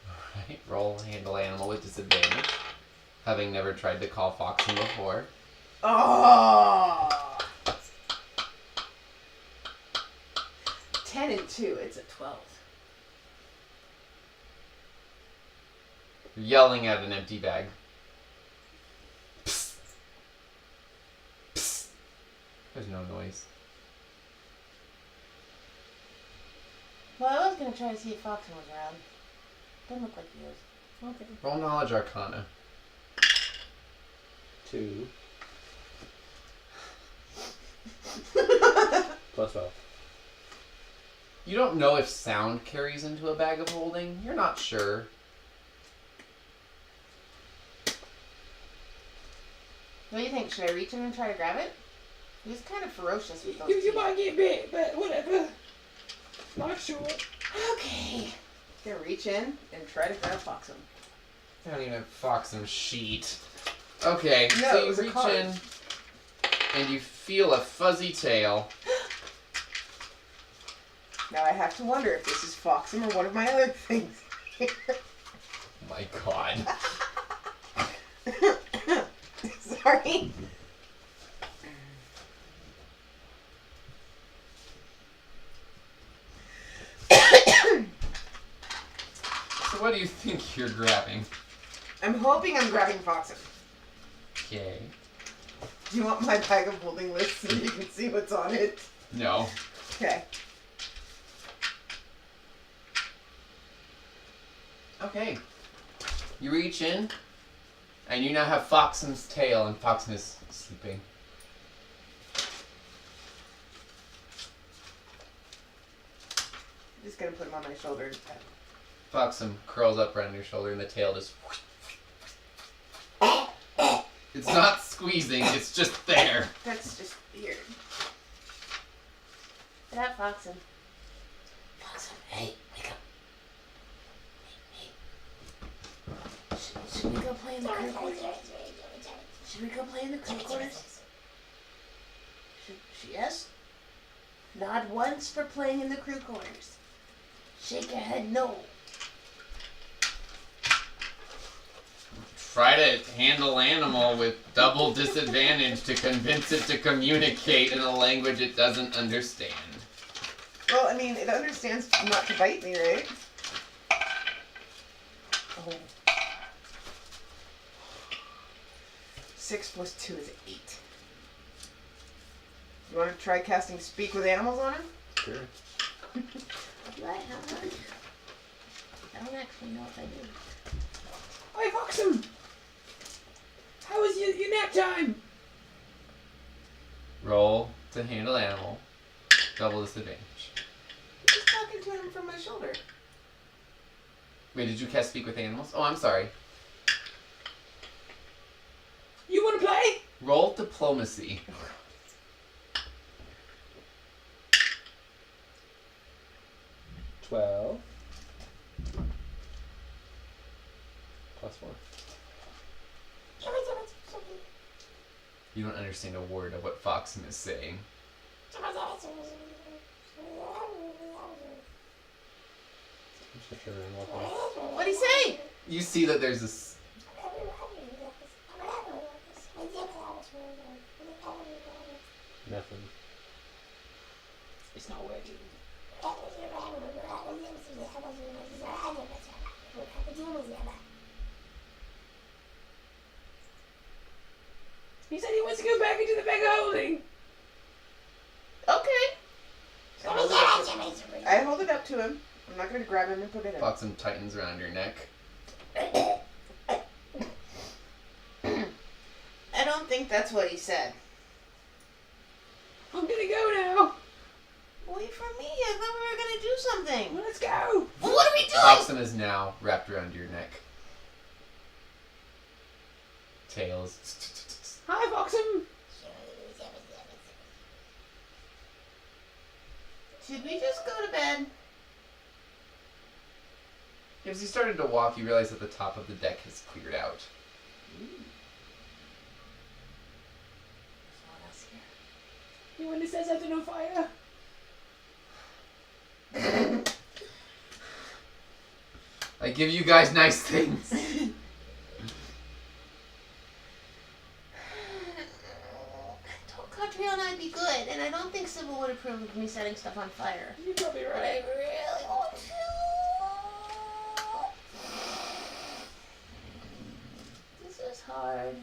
Alright, roll handle animal with disadvantage. Having never tried to call Foxham before. Oh! 10 and 2, it's a 12. You're yelling at an empty bag. Psst. Psst. There's no noise. Well, I was gonna try to see if Foxen was around. Doesn't look like he is. Okay. Roll knowledge arcana. 2 plus 12. You don't know if sound carries into a bag of holding. You're not sure. What do you think? Should I reach in and try to grab it? He's kind of ferocious with those You teeth. might get bit, but whatever. Not sure. Okay. Gonna reach in and try to grab Foxem. I don't even have Foxem sheet. Okay, No, so it you was a reach card. in and you feel a fuzzy tail. Now I have to wonder if this is Foxem or one of my other things. My God. Sorry. So what do you think you're grabbing? I'm hoping I'm grabbing Foxem. Okay. Do you want my bag of holding list so you can see what's on it? No. Okay. Okay. You reach in, and you now have Foxem's tail, and Foxem is sleeping. I'm just gonna put him on my shoulder and pet. Foxem curls up around your shoulder, and the tail just... It's not squeezing, it's just there. That's just weird. Get out, Foxen. Foxen, hey, wake up. Should we go play in the crew quarters? Should we go play in the crew quarters? Yes? Nod once for playing in the crew quarters. Shake your head no. Try to handle animal with double disadvantage to convince it to communicate in a language it doesn't understand. Well, I mean, it understands not to bite me, right? Oh. 6 plus 2 is 8. You want to try casting Speak with Animals on him? Sure. Do I have one? I don't actually know if I do. Hey, Foxem! How was your nap time? Roll to handle animal. Double disadvantage. I'm just talking to him from my shoulder. Wait, did you cast Speak with Animals? Oh, I'm sorry. You want to play? Roll diplomacy. +12 +4. You don't understand a word of what Foxem is saying. I'm just sure I'm walking. What'd he say? You see that there's this... Nothing. It's not working. He said he wants to go back into the bag of holding. Okay. I hold it up to him. I'm not going to grab him and put it in. Foxem tightens around your neck. I don't think that's what he said. I'm gonna go now. Wait for me. I thought we were gonna do something. Well, let's go. Well, what are we doing? Foxem is now wrapped around your neck. Tails. Hi, Foxem. Should we just go to bed? As you started to walk, you realize that the top of the deck has cleared out. You want to set something on fire? I give you guys nice things. approve of me setting stuff on fire. You're probably But I right. really want to. This is hard.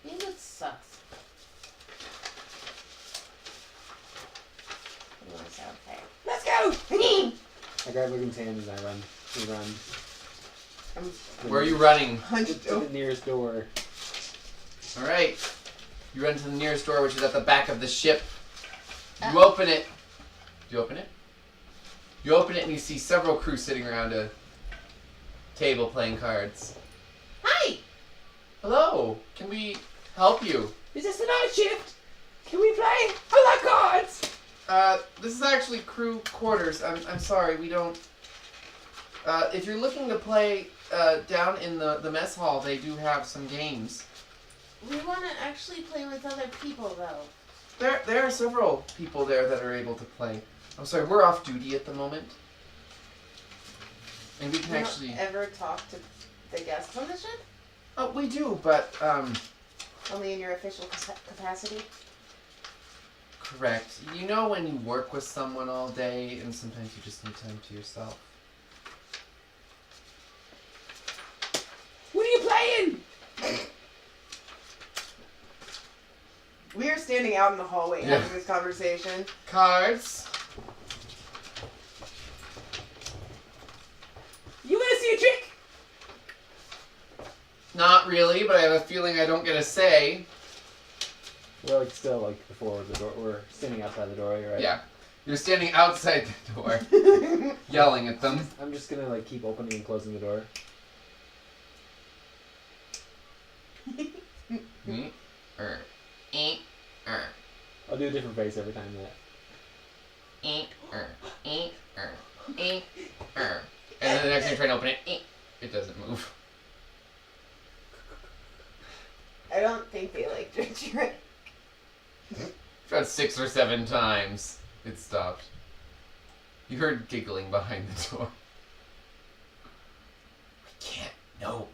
It sucks. You want to sound fair. Let's go! I grab Wiggum's hand and I run. We run. Where are you running? Hunched To the nearest door. Alright. You run to the nearest door, which is at the back of the ship. You open it. Do you open it? You open it and you see several crew sitting around a table playing cards. Hi! Hello. Can we help you? Is this the night shift? Can we play? I like cards! This is actually crew quarters. I'm sorry, we don't... if you're looking to play down in the mess hall, they do have some games. We want to actually play with other people, though. There are several people there that are able to play. I'm sorry, we're off duty at the moment. And we can You actually... don't ever talk to the guests on the ship? Oh, we do, but, Only in your official capacity? correct. You know when you work with someone all day and sometimes you just need time to yourself? What are you playing? We are standing out in the hallway Yeah. having this conversation. Cards. You want to see a trick? Not really, but I have a feeling I don't get a say. We're like still like before the door. We're standing outside the doorway, right? Yeah. You're standing outside the door, yelling at them. I'm just gonna like keep opening and closing the door. I'll do a different face every time that. And then the next time you try to open it, it doesn't move. I don't think they like your trick. About 6 or 7 times, it stopped. You heard giggling behind the door. I can't. No.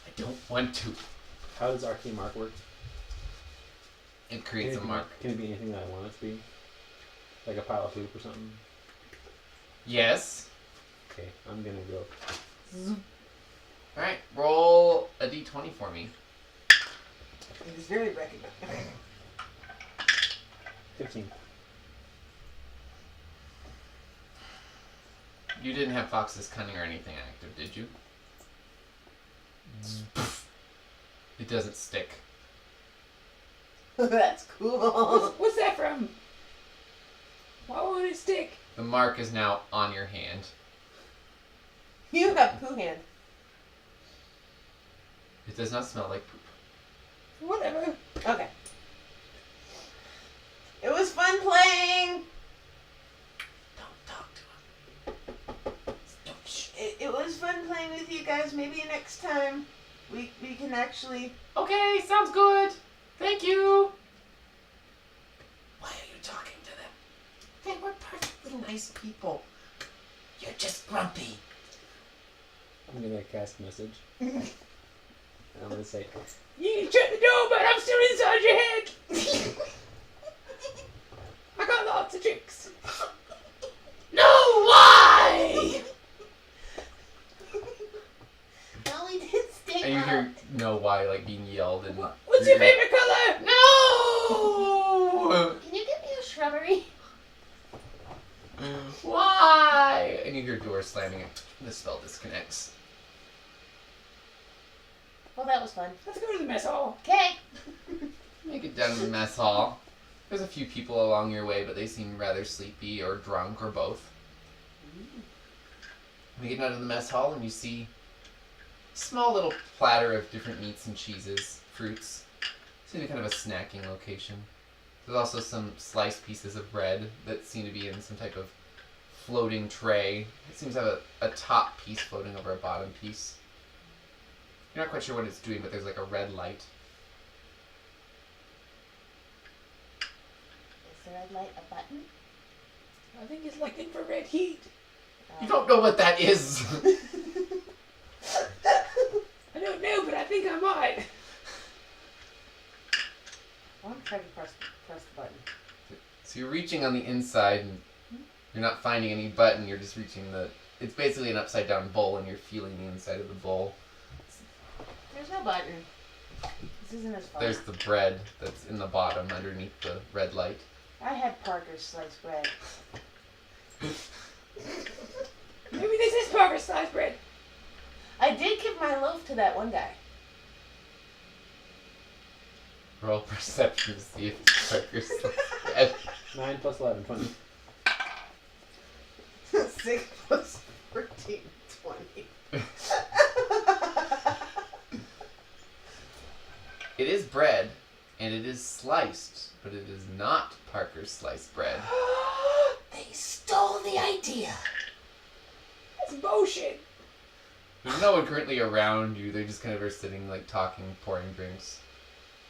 I don't want to. How does Arcane Mark work? It creates a mark. Can it be anything that I want it to be? Like a pile of poop or something? Yes. Okay, I'm gonna go. Alright, roll a d20 for me. It is very recognizable. 15. You didn't have Fox's Cunning or anything active, did you? It doesn't stick. That's cool. What's that from? Why won't it stick? The mark is now on your hand. You got poo hand. It does not smell like poop. Whatever. Okay. It was fun playing. Don't talk to him. It was fun playing with you guys. Maybe next time we can actually. Okay, sounds good. Thank you. Why are you talking to them? They were perfectly nice people. You're just grumpy. I'm gonna cast message. And I'm gonna say, You can shut the door, but I'm still inside your head. I got lots of tricks. No, why? No, we did stay And you up. hear no why like being yelled and What's your favorite color? No. Can you get me a shrubbery? Why? And you hear doors slamming and the spell disconnects. Well, that was fun. Let's go to the mess hall. Okay. Make it down to the mess hall. There's a few people along your way, but they seem rather sleepy or drunk or both. You get down to the mess hall and you see a small little platter of different meats and cheeses, fruits. Seems to be kind of a snacking location. There's also some sliced pieces of bread that seem to be in some type of floating tray. It seems to have a top piece floating over a bottom piece. You're not quite sure what it's doing, but there's like a red light. Is the red light a button? I think it's like infrared heat. You don't know what that is! I don't know, but I think I might. I'm trying to press the button. So So you're reaching on the inside, and you're not finding any button. You're just reaching the. It's basically an upside down bowl, and you're feeling the inside of the bowl. There's no button. This isn't as fun. There's the bread that's in the bottom underneath the red light. I had Parker's sliced bread. Maybe this is Parker's sliced bread. I did give my loaf to that one guy. Roll perception to see if it's Parker's bread. 9 plus 11, 20. 6 plus 14, 20. It is bread, and it is sliced, but it is not Parker's sliced bread. They stole the idea. That's bullshit. There's no one currently around you. They just kind of are sitting, like, talking, pouring drinks.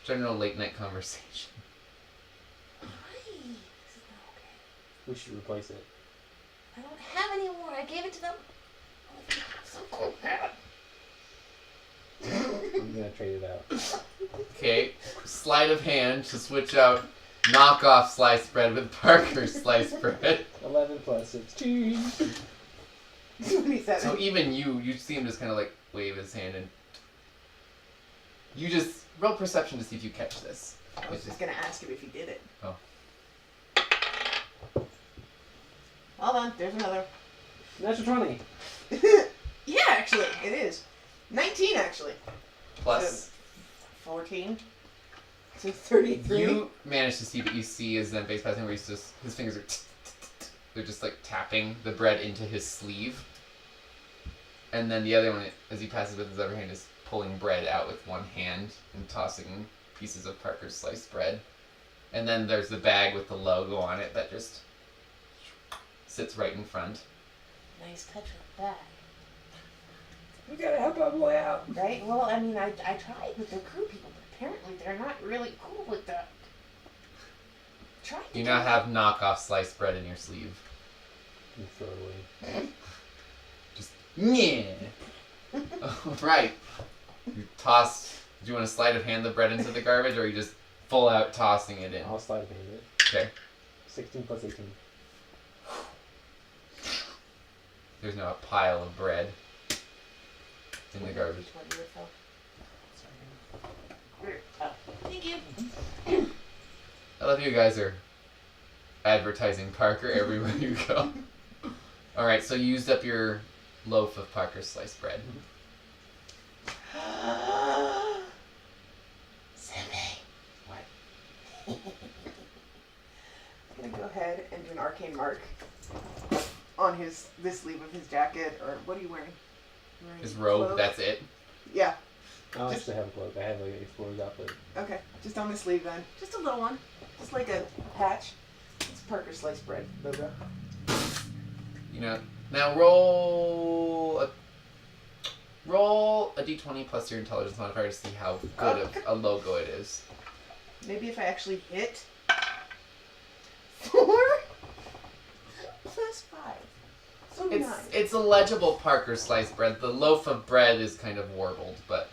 General late night conversation. Why? This is not okay. We should replace it. I don't have any more. I gave it to them. So cool. I'm gonna trade it out. Okay, sleight of hand to switch out knockoff sliced bread with Parker's sliced bread. 11 plus 16. 27. So even you see him just kind of like wave his hand, and you just roll perception to see if you catch this. I was just going to ask him if he did it. Oh. Hold on, there's another. Natural 20. Yeah, actually, it is. 19, actually. Plus, 14. So 33. you manage to see what you see is then base passing where he's just, his fingers are they're just like tapping the bread into his sleeve. And then the other one, as he passes with his other hand, is pulling bread out with one hand and tossing pieces of Parker's sliced bread. And then there's the bag with the logo on it that just sits right in front. Nice touch with that. We gotta help our boy out. Right? Well, I mean, I tried with the crew people, but apparently they're not really cool with that. Tried to You do now it. have knockoff sliced bread in your sleeve. You throw it away. Just, yeah. Right. You toss, do you want to sleight of hand the bread into the garbage, or are you just full out tossing it in? I'll slide of hand it. Okay. 16 plus 18. There's now a pile of bread in the garbage. 20 or so. Sorry. Oh, thank you. I love you guys are advertising Parker everywhere you go. Alright, so you used up your loaf of Parker's sliced bread. Sensei. What? I'm going to go ahead and do an arcane mark on this sleeve of his jacket, or what are you wearing? You wearing His a robe, cloak? that's it. Yeah. I actually have a cloak. I have like an explorer's outfit. Okay, just on the sleeve then. Just a little one. Just like a patch. It's Parker sliced bread logo. You know, now roll a d20 plus your intelligence modifier to see how good of a logo it is. Maybe if I actually hit 4 plus 5. So 9. It's a legible Parker sliced bread. The loaf of bread is kind of warbled, but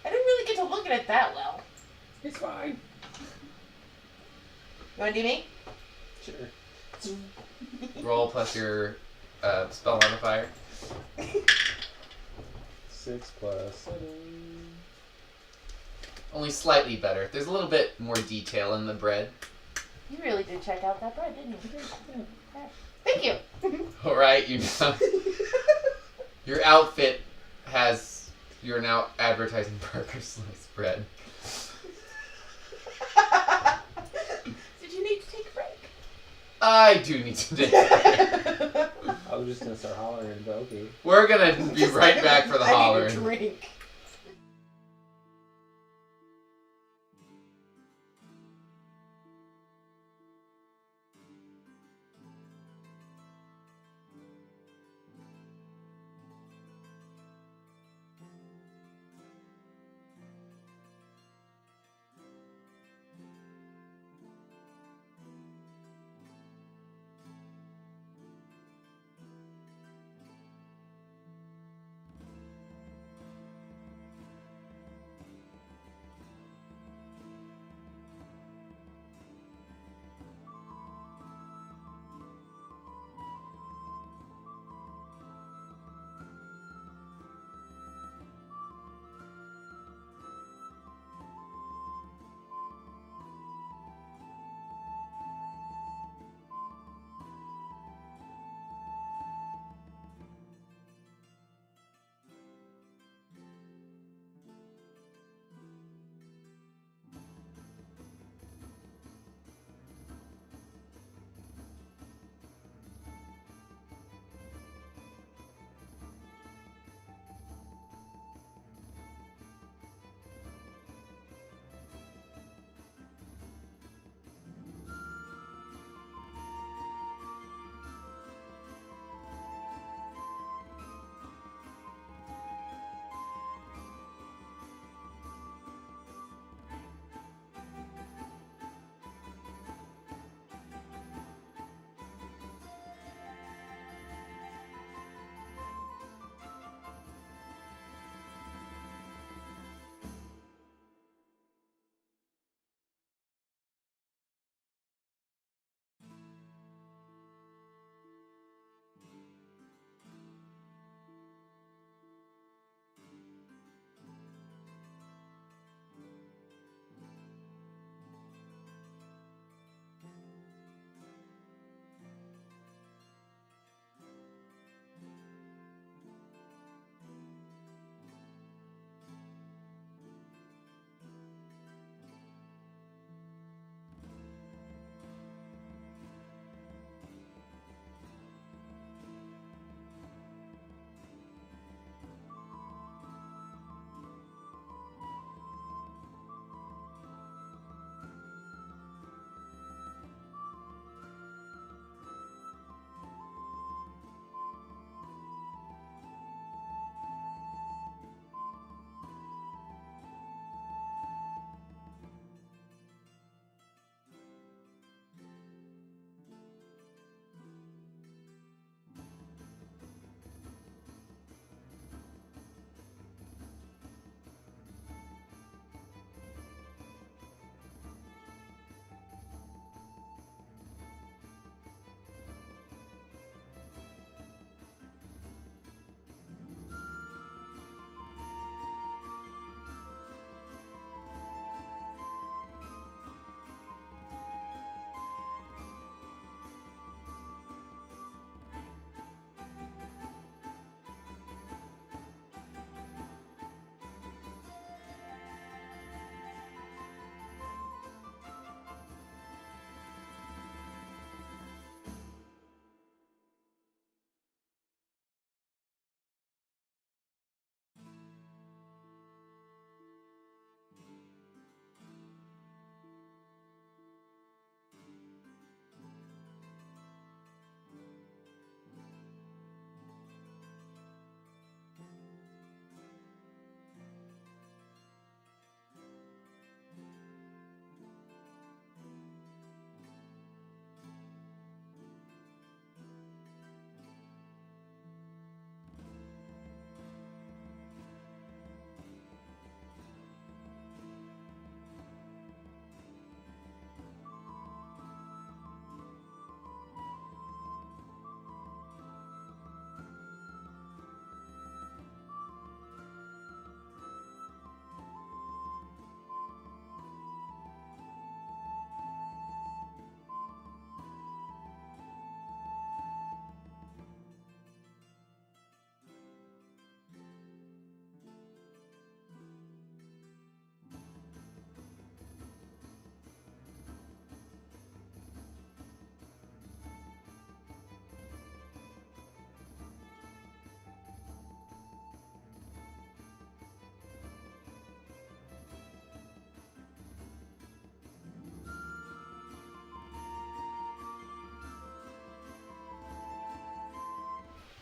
I didn't really get to look at it that well. It's fine. You want to do me? Sure. roll plus your spell modifier. 6 plus 7. Only slightly better. There's a little bit more detail in the bread. You really did check out that bread, didn't you? Thank you. Alright, you know. Your outfit has. You're now advertising Parker sliced bread. Did you need to take a break? I do need to take a break. I was just gonna start hollering, but okay. We're gonna be right back for the I need hollering. a drink.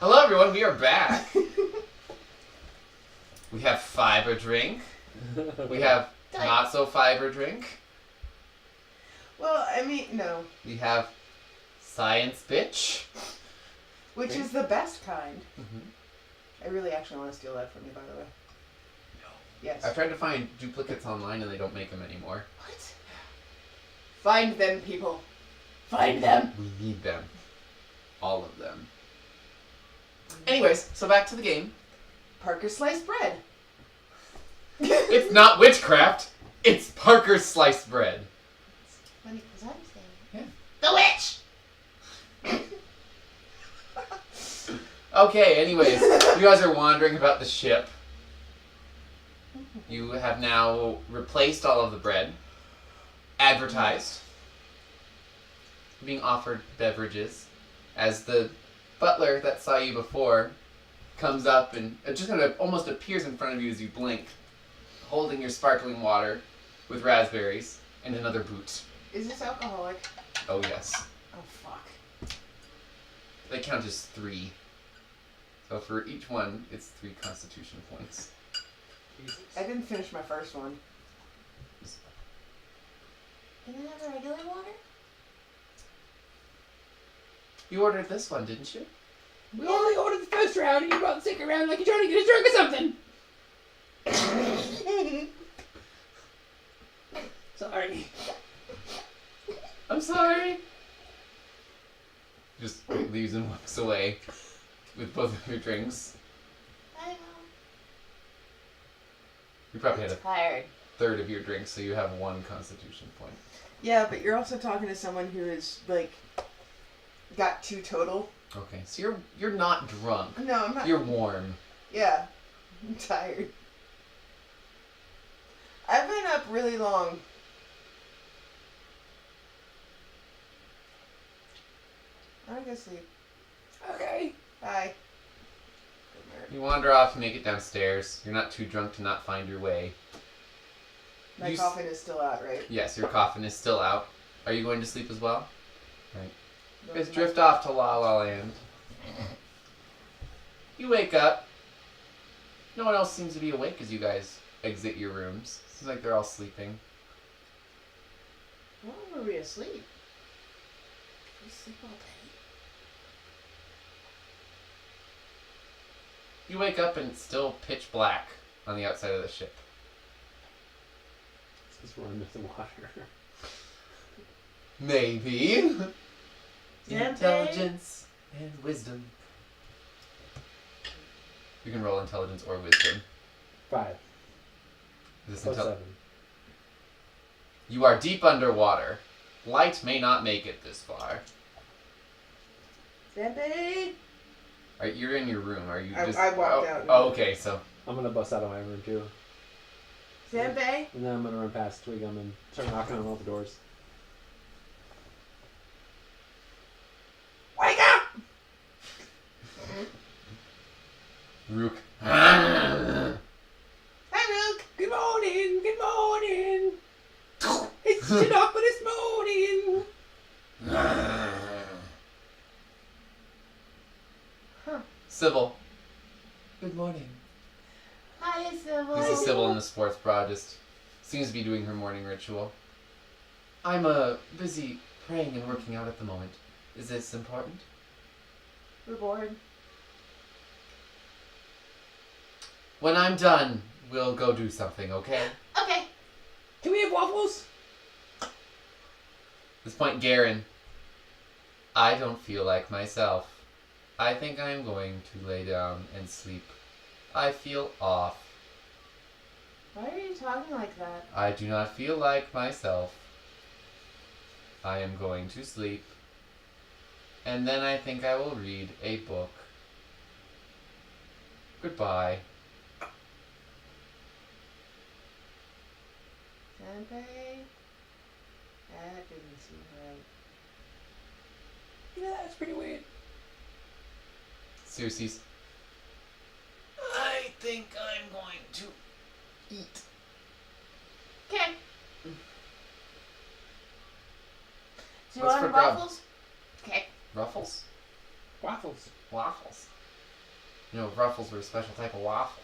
Hello, everyone. We are back. We have fiber drink. We have not so fiber drink. Well, I mean, no. We have science bitch. Which is the best kind. Mm-hmm. I really actually want to steal that from you, by the way. No. Yes. I've tried to find duplicates online and they don't make them anymore. What? Find them, people. Find them. We need them. All of them. Anyways, so back to the game. Parker sliced bread. It's not witchcraft. It's Parker's sliced bread. Funny, because I was saying. Yeah. The witch! Okay, anyways, you guys are wandering about the ship. You have now replaced all of the bread, advertised, being offered beverages, as the butler that saw you before comes up and it just kind of almost appears in front of you as you blink, holding your sparkling water with raspberries and another boot. Is this alcoholic? Oh yes. Oh, fuck. They count as 3. So for each one, it's 3 constitution points. Jesus. I didn't finish my first one. Can I have a regular water? You ordered this one, didn't you? We only ordered the first round and you brought the second round like you're trying to get us drunk or something. Sorry. I'm sorry. Just leaves and walks away with both of your drinks. I know. You probably had a Tired. third of your drinks, so you have 1 constitution point. Yeah, but you're also talking to someone who is, like, got 2 total. Okay, so you're not drunk. No, I'm not. You're warm. Yeah. I'm tired. I've been up really long. I'm gonna go sleep. Okay. Bye. You wander off, you make it downstairs. You're not too drunk to not find your way. My You s- coffin is still out, right? Yes, your coffin is still out. Are you going to sleep as well? Right. You guys Those drift off to La La Land. You wake up. No one else seems to be awake as you guys exit your rooms. Seems like they're all sleeping. Why were we asleep? We sleep all day. You wake up and it's still pitch black on the outside of the ship. It's because we're under the water. Maybe. Tempe. Intelligence and wisdom. You can roll intelligence or wisdom. 5. Is this Plus 7. You are deep underwater. Light may not make it this far. Zampy! Alright, you're in your room. Are you I just... walked out. Oh, okay, so... I'm gonna bust out of my room too. Zampy! And then I'm gonna run past Twigum and start knocking on all the doors. Wake up! Rook. Hi, Rook! Good morning. Good morning. It's shit up this morning. Sybil. Good morning. Hi, Sybil. This is Sybil in the sports bra, just seems to be doing her morning ritual. I'm busy praying and working out at the moment. Is this important? We're bored. When I'm done, we'll go do something, okay? Okay. Can we have waffles? At this point, Garen. I don't feel like myself. I think I'm going to lay down and sleep. I feel off. Why are you talking like that? I do not feel like myself. I am going to sleep. And then I think I will read a book. Goodbye. Senpai? That didn't seem right. Yeah, that's pretty weird. Circe's. I think I'm going to eat. Okay. Do you What's want for grub? waffles? Okay. Ruffles? Waffles. Waffles. You know, Ruffles were a special type of waffle.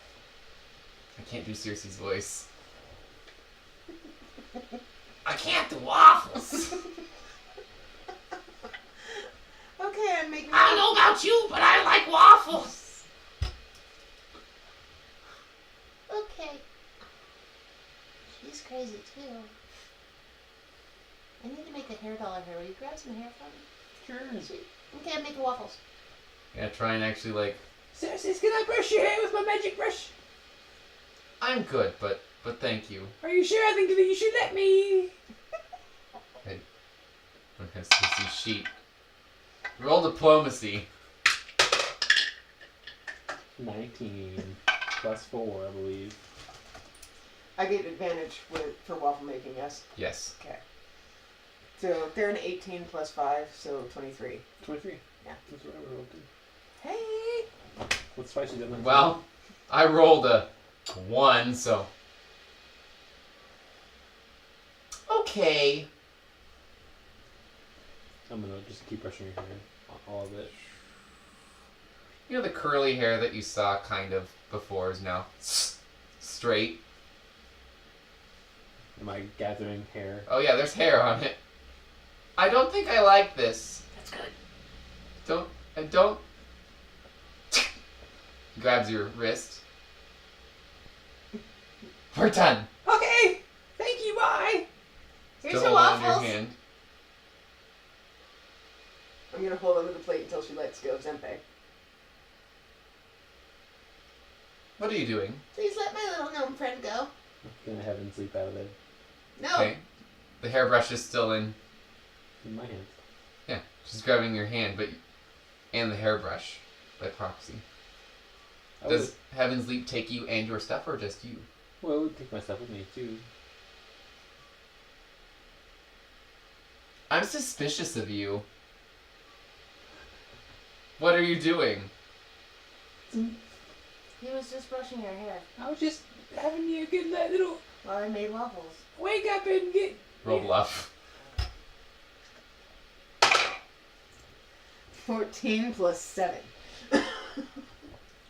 I can't do Circe's voice. I can't do waffles. Okay, I'm making. I don't know about you, but I like waffles. Okay. She's crazy too. I need to make a hair dollar here. Will you grab some hair for me? Sure. Sweet. Okay, I'm making waffles. Yeah, try and actually like. Cersei, can I brush your hair with my magic brush? I'm good, but thank you. Are you sure? I think that you should let me. Okay, Circe's sheet. Roll diplomacy. 19 plus 4, I believe. I get advantage for waffle making, yes? Yes. Okay. So they're an 18 plus 5, so 23. 23. Yeah. That's what I rolled too. Hey! What's spicy than Well, I rolled a 1, so. Okay. I'm gonna just keep brushing your hair. All of it. You know the curly hair that you saw kind of before is now straight. Am I gathering hair? Oh yeah, there's hair on it. I don't think I like this. That's good. Don't. Grabs your wrist. We're done. Okay. Thank you. Bye. Here's Still your holding waffles. your hand. I'm gonna hold onto the plate until she lets go of Zempe. What are you doing? Please let my little gnome friend go. Gonna have him sleep out of bed. No. Okay. The hairbrush is still in. In my hands. Yeah, she's grabbing your hand, and the hairbrush by proxy. Does Heaven's Leap take you and your stuff, or just you? Well, it would take my stuff with me too. I'm suspicious of you. What are you doing? He was just brushing your hair I was just having you a good little while I made waffles. wake up and get. Roll bluff. 14 plus 7.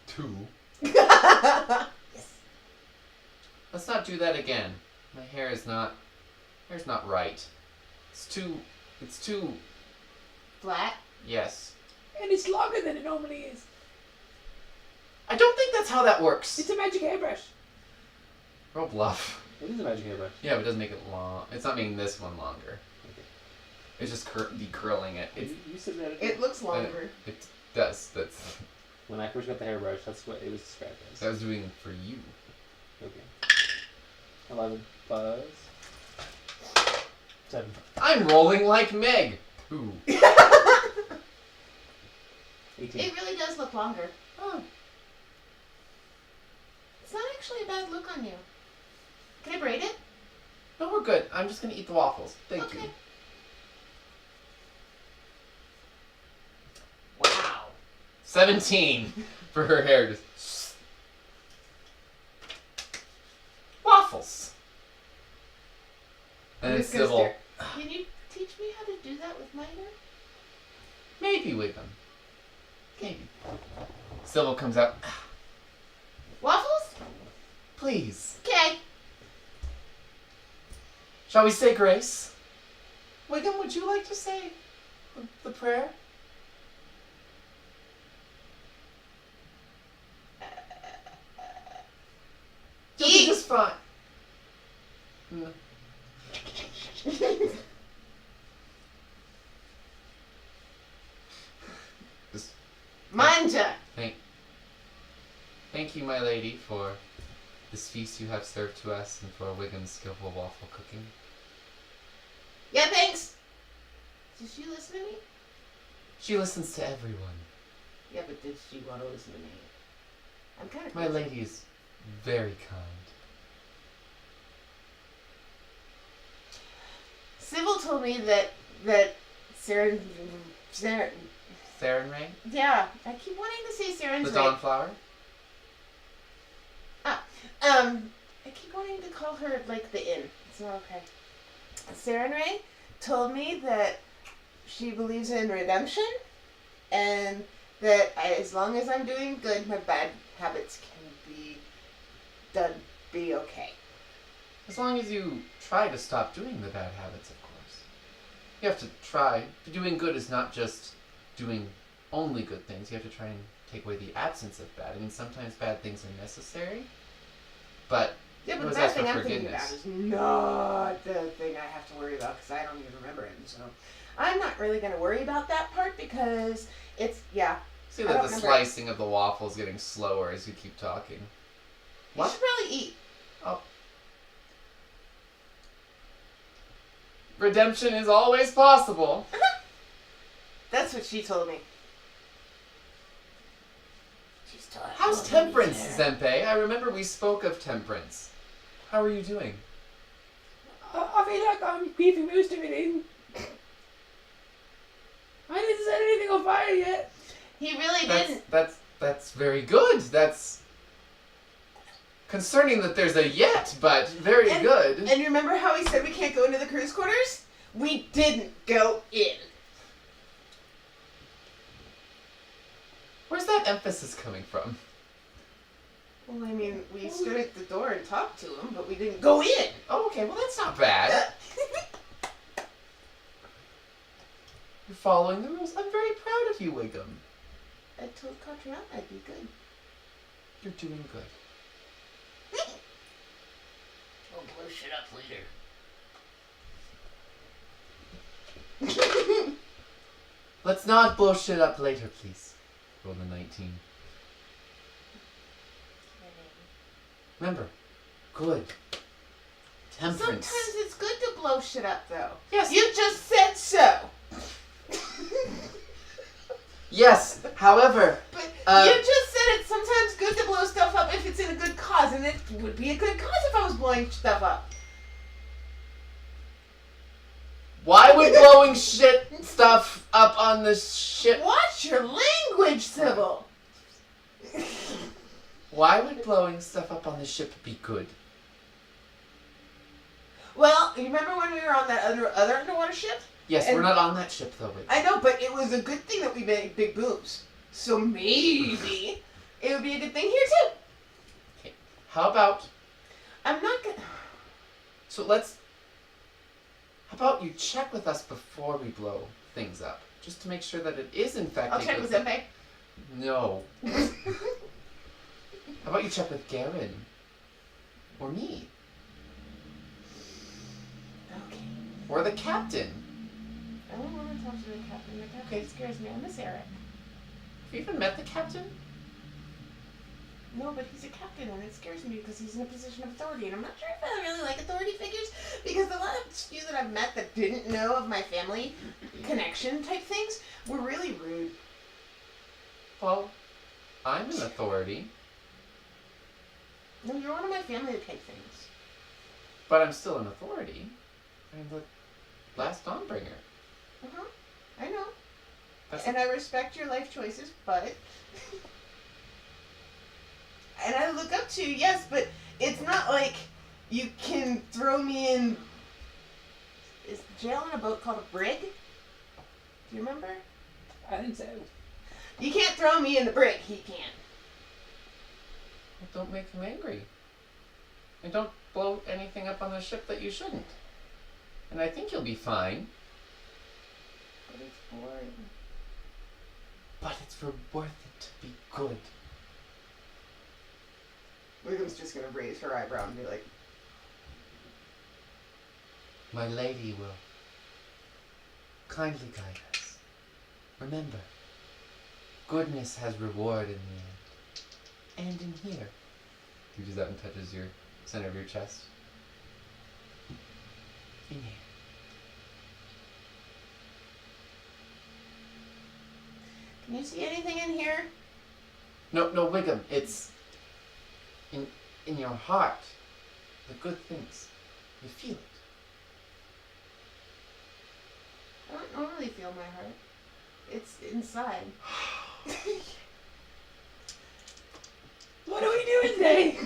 2. Yes. Let's not do that again. My hair's not right. It's too, Flat. yes. And it's longer than it normally is. I don't think that's how that works. It's a magic hairbrush. Roll bluff. It is a magic hairbrush. Yeah, but it doesn't make it long. It's not making this one longer. Okay. It's just decurling it. You said that. It looks longer. It does. That's When I first got the hairbrush, that's what it was described as. I was doing for you. Okay. 11 plus 7. I'm rolling like Meg. 2. 18. It really does look longer. Oh, It's not actually a bad look on you. Can I braid it? no, we're good. I'm just gonna eat the waffles. Thank Okay. you. Wow. 17 for her hair. Just waffles. And I'm it's just gonna civil. stare. Can you teach me how to do that with my hair? Maybe Wiggum. Maybe. Sybil comes out. Waffles? Please. Okay. Shall we say grace? Wiggum, would you like to say the prayer? You'll be Eat. just fine. No. Just Manja. thank you, my lady, for this feast you have served to us and for Wiggum's skillful waffle cooking. Yeah, thanks. Did she listen to me? She listens to everyone. Yeah, but did she want to listen to me? I'm kind of My lady is very kind. Sybil told me that Saren, Theron Ray? yeah, I keep wanting to say Saren's The Dawnflower? I keep wanting to call her like the inn. It's not okay. Saren Ray told me that she believes in redemption and that as long as I'm doing good, my bad habits can be okay. As long as you try to stop doing the bad habits, of course. You have to try. Doing good is not just doing only good things. You have to try and take away the absence of bad. I mean, sometimes bad things are necessary, but Yeah, but it was the bad asked for thing I'm thinking about forgiveness. is not the thing I have to worry about because I don't even remember it. So I'm not really going to worry about that part because it's, yeah. See I that don't the remember. slicing of the waffle is getting slower as you keep talking. You should probably eat. Oh. Redemption is always possible. That's what she told me. She's taught How's well, temperance, there. Senpai? I remember we spoke of temperance. How are you doing? I feel like I'm keeping most of it in. I didn't set anything on fire yet. He really didn't. That's very good. That's concerning that there's a yet, but very good. And remember how he said we can't go into the crew's quarters? We didn't go in. Where's that emphasis coming from? Well, I mean, we stood at the door and talked to him, but we didn't go in. Oh, okay, well that's not bad. You're following the rules. I'm very proud of you, Wiggum. I told Catriona I'd be good. You're doing good. We'll blow shit up later. Let's not blow shit up later, please. Roll the 19. Remember, good. Temperance. Sometimes it's good to blow shit up, though. Yes. You just said so. Yes. However, But you just said it's sometimes good to blow stuff up if it's in a good cause, and it would be a good cause if I was blowing stuff up. why would blowing stuff up on the ship? Watch your language, Sybil. Why would blowing stuff up on the ship be good? Well, you remember when we were on that other underwater ship? Yes, And- we're not on that ship though. Wait. I know, but it was a good thing that we made big booms. So maybe it would be a good thing here too. How about I'm not gonna. so let's. How about you check with us before we blow things up, just to make sure that it is in fact. I'll a check good with thing. Zenpei. No. How about you check with Garen? Or me? Okay. Or the captain? I don't want to talk to the captain. The captain Okay. scares me. I miss Eric. Have you even met the captain? No, but he's a captain, and it scares me because he's in a position of authority, and I'm not sure if I really like authority figures because the last few that I've met that didn't know of my family connection type things were really rude. Well, I'm an authority, No, you're one of my family type things. but I'm still an authority. I'm the last Dawnbringer. I know. That's And I respect your life choices, but. And I look up to you, yes, but it's not like you can throw me in. Is jail on a boat called a brig? Do you remember? I think so. You can't throw me in the brig, he can. Well, don't make him angry. And don't blow anything up on the ship that you shouldn't. And I think you'll be fine. But it's boring. But it's worth it to be good. Wiggum's just gonna raise her eyebrow and be like, My lady will kindly guide us. Remember, goodness has reward in the end. And in here. He reaches out and touches your center of your chest. In here. can you see anything in here? No, Wiggum, it's in your heart. The good things. You feel it. I don't normally feel my heart. It's inside. What are we doing today?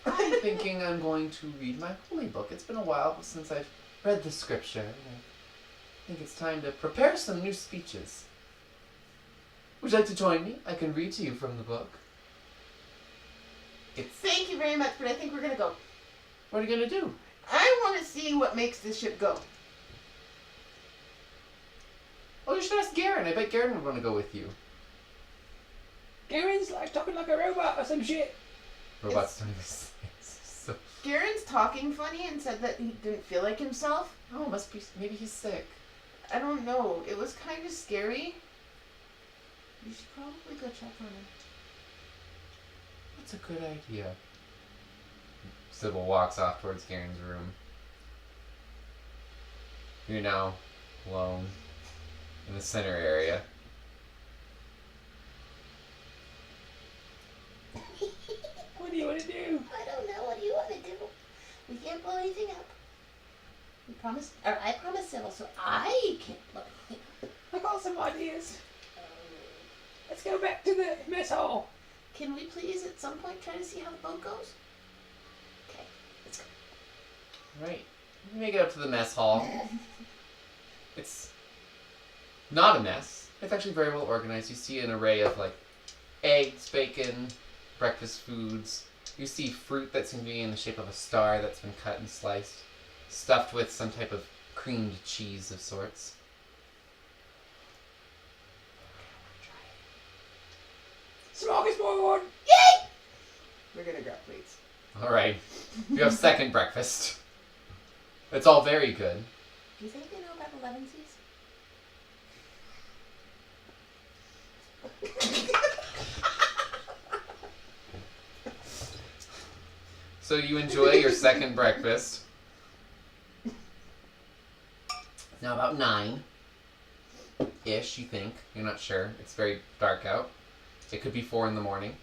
I'm thinking I'm going to read my holy book. It's been a while since I've read the scripture. And I think it's time to prepare some new speeches. Would you like to join me? I can read to you from the book. Thank you very much, but I think we're gonna go. What are you gonna do? I want to see what makes this ship go. Oh, you should ask Garen. I bet Garen would want to go with you. Garen's like talking like a robot or some shit. Robots don't even say so. Garen's talking funny and said that he didn't feel like himself. Oh, must be. Maybe he's sick. I don't know. It was kind of scary. You should probably go check on him. That's a good idea. Sybil walks off towards Garen's room. You're now alone in the center area. What do you want to do? I don't know. What do you want to do? We can't blow anything up. We promised, or I promised Sybil, so I can't blow anything up. I got some ideas. Let's go back to the mess hall. Can we please at some point try to see how the boat goes? Okay, let's go. Right. You make it up to the mess hall. It's not a mess. It's actually very well organized. You see an array of like eggs, bacon, breakfast foods. You see fruit that seems to be in the shape of a star that's been cut and sliced, stuffed with some type of creamed cheese of sorts. Smorgasbord! Yay! We're gonna grab plates. Alright. You have second breakfast. It's all very good. Do you think they know about 11Cs? So you enjoy your second breakfast. Now about 9-ish, you think. You're not sure. It's very dark out. It could be 4 in the morning.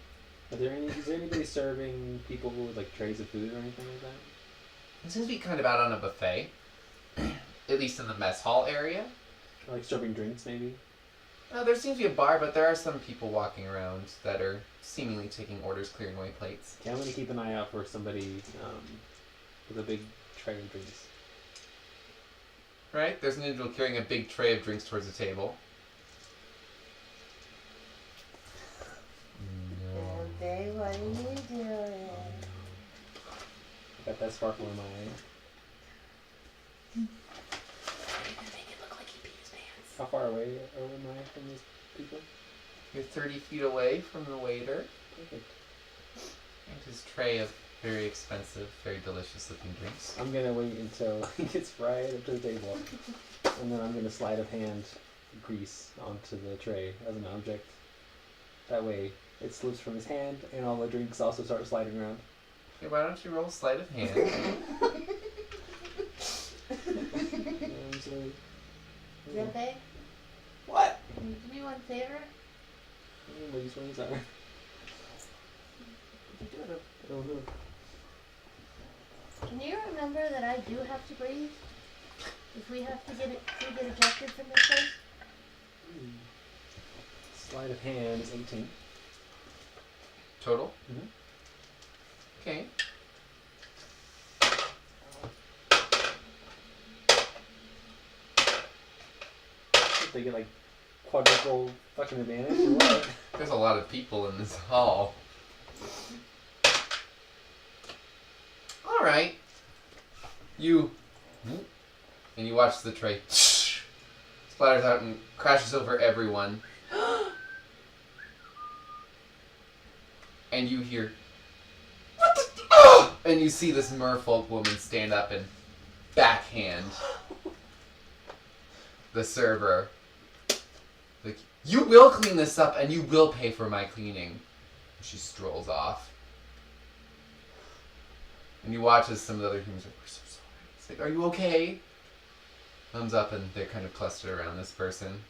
Is there anybody serving people with like trays of food or anything like that? It seems to be kind of out on a buffet. At least in the mess hall area. Or like serving drinks maybe? There seems to be a bar, but there are some people walking around that are seemingly taking orders, clearing away plates. Okay, I'm gonna keep an eye out for somebody with a big tray of drinks. Right? There's an individual carrying a big tray of drinks towards the table. Dante, what are you doing? Got that sparkle in my eye. Make it look like he peed his pants. How far away am I from these people? You're 30 feet away from the waiter. Perfect. And his tray of very expensive, very delicious looking drinks. I'm gonna wait until he gets right up to the table, and then I'm gonna slide of hand grease onto the tray as an object. That way, it slips from his hand, and all the drinks also start sliding around. Okay, why don't you roll sleight of hand? Dante, What? can you do me one favor? What these ones are? What you do? I don't know. Can you remember that I do have to breathe? If we have to get ejected from this place? Sleight of hand is 18. Total? Mhm. Okay. They get like quadruple fucking advantage or what? There's a lot of people in this hall. Alright. And you watch the tray splatters out and crashes over everyone. And you hear, "What the and you see this merfolk woman stand up and backhand the server. Like, you will clean this up and you will pay for my cleaning. She strolls off. And you watch as some of the other humans are like, we're so sorry. It's like, are you okay? Thumbs up, and they're kind of clustered around this person.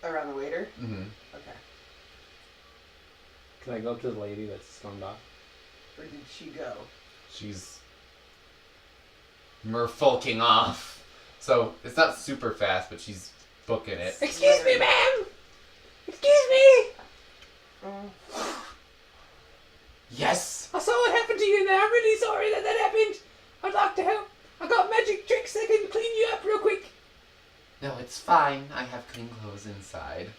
Around the waiter? Mm-hmm. Okay. Can I go up to the lady that's stormed off? Where did she go? She's merfolking off. So it's not super fast, but she's booking it. Excuse me, ma'am! Excuse me! Yes! I saw what happened to you and I'm really sorry that happened. I'd like to help. I got magic tricks that can clean you up real quick. No, it's fine. I have clean clothes inside.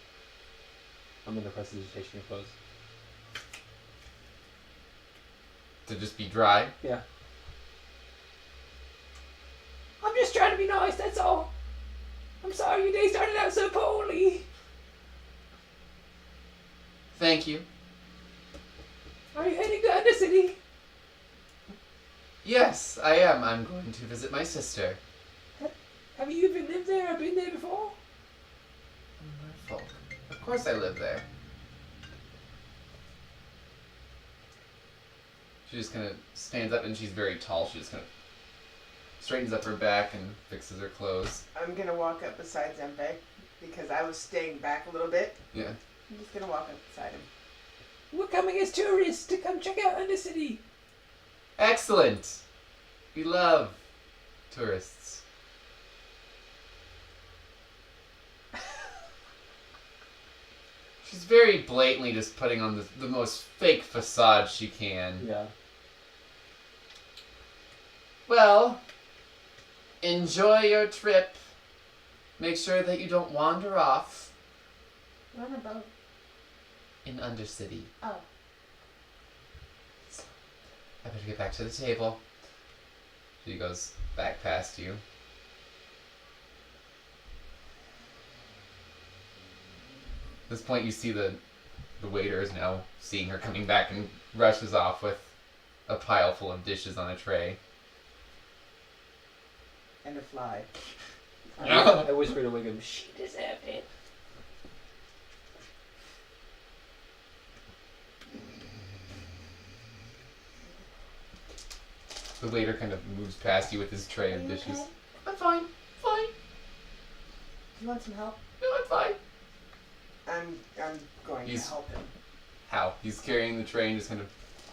I'm gonna prestidigitation your clothes. To just be dry? Yeah. I'm just trying to be nice, that's all. I'm sorry your day started out so poorly. Thank you. Are you heading to Undercity? Yes, I am. I'm going to visit my sister. Have you even lived there or been there before? Norfolk. Of course I live there. She just kind of stands up, and she's very tall. She just kind of straightens up her back and fixes her clothes. I'm gonna walk up beside Zempe because I was staying back a little bit. Yeah. I'm just gonna walk up beside him. We're coming as tourists to come check out Undercity. Excellent! We love tourists. She's very blatantly just putting on the most fake facade she can. Yeah. Well, enjoy your trip. Make sure that you don't wander off We're on a boat. in Undercity. Oh. I better get back to the table. She goes back past you. At this point, you see the waiter is now seeing her coming back and rushes off with a pile full of dishes on a tray. And a fly. I whisper to Wiggum, shh. She deserved it. The waiter kind of moves past you with his tray Are of you dishes. okay? I'm fine. Fine. Do you want some help? No, I'm fine. I'm going He's- to help him. How? He's carrying the tray and just kind of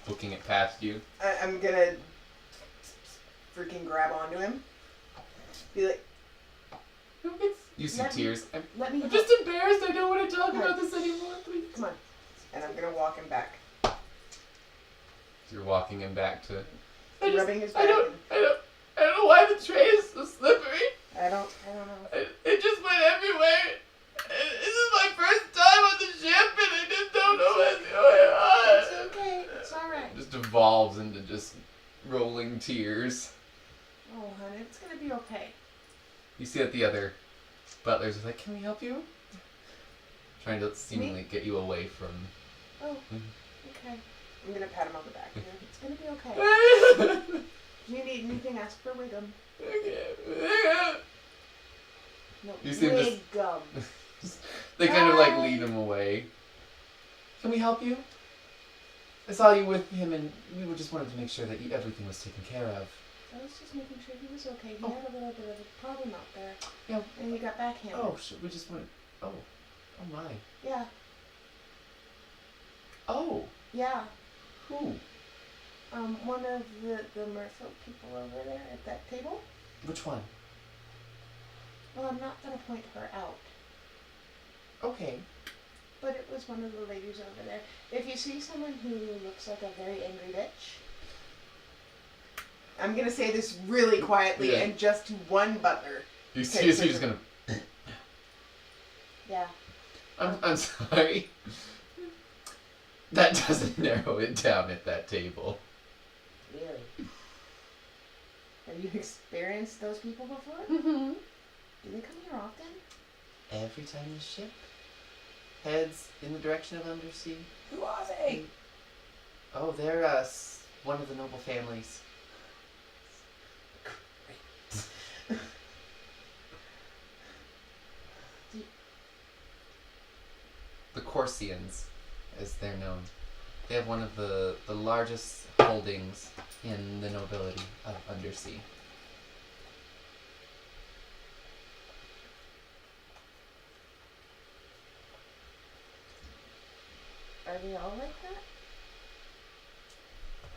booking it past you. I'm gonna freaking grab onto him. Be like, You see Let me- tears. I'm let me I'm help. just embarrassed. I don't want to talk Come about on. this anymore, please. Come on. And I'm gonna walk him back. You're walking him back to. Rubbing his back. I don't know why the tray is so slippery. I don't know. It just went everywhere. This is my first time on the ship, and I just don't know what's going on. It's okay. It's alright. It just devolves into just rolling tears. Oh, honey, it's gonna be okay. You see that the other butlers are like, "Can we help you?" Trying to seemingly get you away from. Oh, okay. I'm gonna pat him on the back. It's gonna be okay. Okay. If you need anything, ask for Wiggum. No, You seem to- Wiggum. They kind of like Bye. lead him away. Can we help you? I saw you with him, and we just wanted to make sure that everything was taken care of. I was just making sure he was okay. He Oh. had a little bit of a problem out there. Yeah. And he got backhanded. Oh, we just wanted. Oh my. Yeah. Oh, Yeah. who? One of the merfolk people over there at that table. Which one? Well, I'm not gonna point her out, Okay. but it was one of the ladies over there. If you see someone who looks like a very angry bitch, I'm gonna say this really quietly Yeah. and just to one butler. You Okay, see, so you're just gonna. yeah. I'm sorry. That doesn't narrow it down at that table. Really? Have you experienced those people before? Mm-hmm. Do they come here often? Every time the ship heads in the direction of Undersea. Who are they? Oh, they're one of the noble families. The Corsians, as they're known. They have one of the largest holdings in the nobility of Undersea. Are they all like that?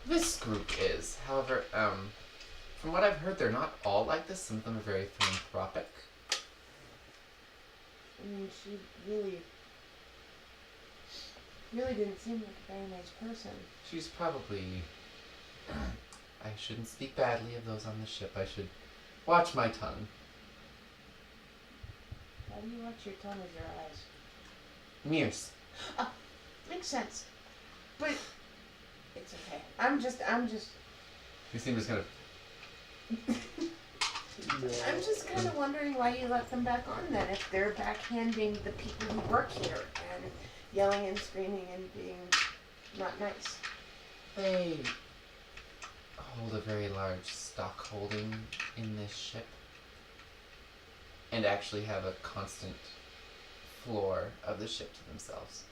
This group is, however, from what I've heard, they're not all like this. Some of them are very philanthropic. I mean, she really didn't seem like a very nice person. She's probably... I shouldn't speak badly of those on the ship. I should watch my tongue. Why do you watch your tongue with your eyes? Mears. Makes sense. But it's okay. I'm just You seem just kind of. I'm just kind of wondering why you let them back on then, if they're backhanding the people who work here and yelling and screaming and being not nice. They hold a very large stock holding in this ship and actually have a constant floor of the ship to themselves.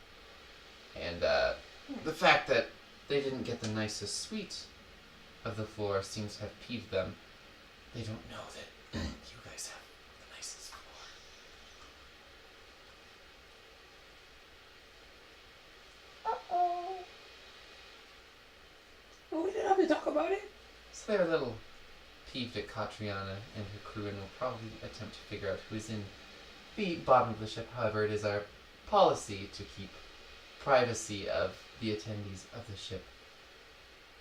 And the fact that they didn't get the nicest suite of the floor seems to have peeved them. They don't know that you guys have the nicest floor. Uh-oh. Well, we didn't have to talk about it. So they're a little peeved at Katriana and her crew and will probably attempt to figure out who is in the bottom of the ship. However, it is our policy to keep privacy of the attendees of the ship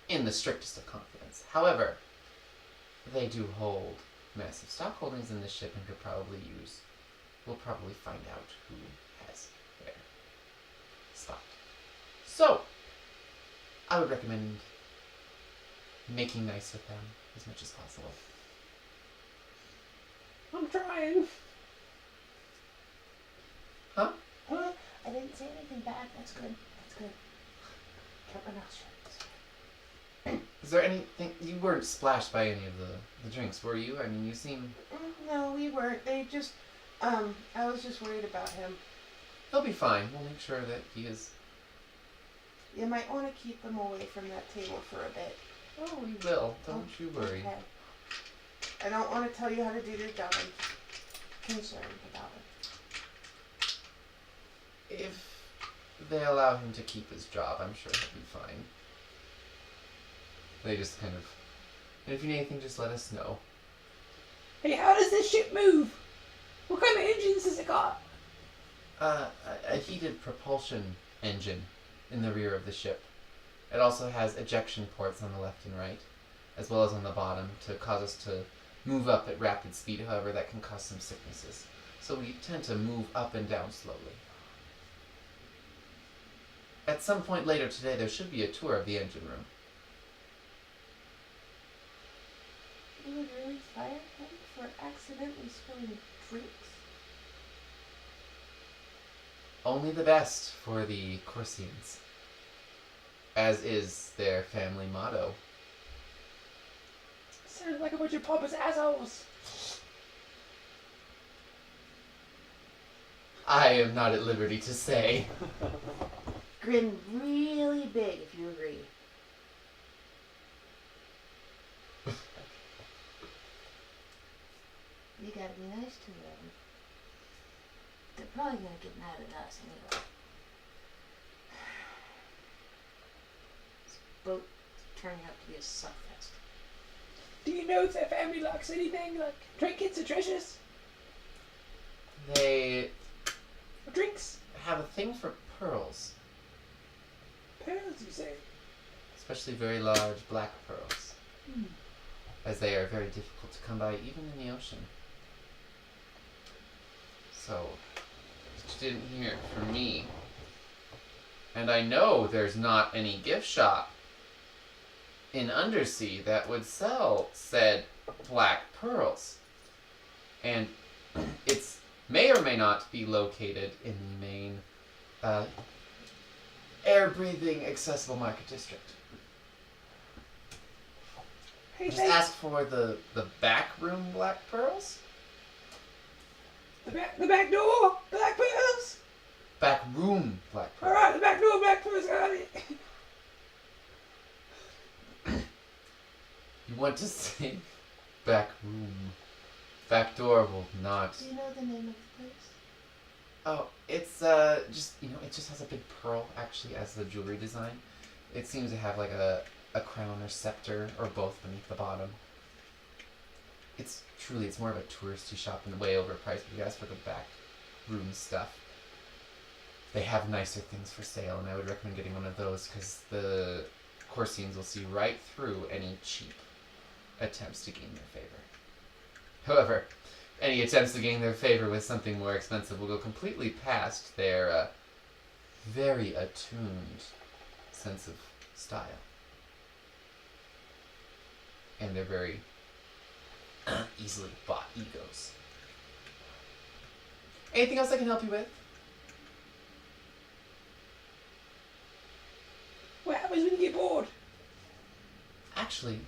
in the strictest of confidence. However, they do hold massive stock holdings in this ship and we'll probably find out who has their stock. So, I would recommend making nice with them as much as possible. I'm trying. Huh? Huh? I didn't say anything bad. That's good. That's good. Kept my mouth shut. Is there anything... You weren't splashed by any of the drinks, were you? I mean, you seem... No, we weren't. They just, I was just worried about him. He'll be fine. We'll make sure that he is... You might want to keep him away from that table for a bit. Oh, we will. Don't you worry. Okay. I don't want to tell you how to do your job. I'm just concerned about it. If they allow him to keep his job, I'm sure he'll be fine. They just kind of... And if you need anything, just let us know. Hey, how does this ship move? What kind of engines has it got? A heated propulsion engine in the rear of the ship. It also has ejection ports on the left and right, as well as on the bottom, to cause us to move up at rapid speed. However, that can cause some sicknesses. So we tend to move up and down slowly. At some point later today, there should be a tour of the engine room. You would really fire him for accidentally spilling drinks? Only the best for the Corsians, as is their family motto. Sounds like a bunch of pompous assholes. I am not at liberty to say. Grin really big if you agree. You gotta be nice to them. They're probably gonna get mad at us anyway. This boat turning out to be a suckfest. Do you know if their family lacks anything like trinkets or treasures? They Or drinks? have a thing for pearls, Pearls, you say? especially very large black pearls, as they are very difficult to come by even in the ocean. So, you didn't hear it from me. And I know there's not any gift shop in Undersea that would sell said black pearls. And it's may or may not be located in the main air-breathing accessible market district. Hey, Just ask for the back room black pearls. the back door, black pearls. Back room black pearls. All right, the back door, black pearls. Got it. You want to say back room. Back door will not. Do you know the name of the place? Oh, it's just it just has a big pearl actually as the jewelry design. It seems to have like a crown or scepter or both beneath the bottom. It's more of a touristy shop and way overpriced. But you ask for the back room stuff. They have nicer things for sale, and I would recommend getting one of those because the Corsians will see right through any cheap attempts to gain their favor. However, any attempts to gain their favor with something more expensive will go completely past their very attuned sense of style. And they're very easily bought egos. Anything else I can help you with? What happens when you get bored? Actually,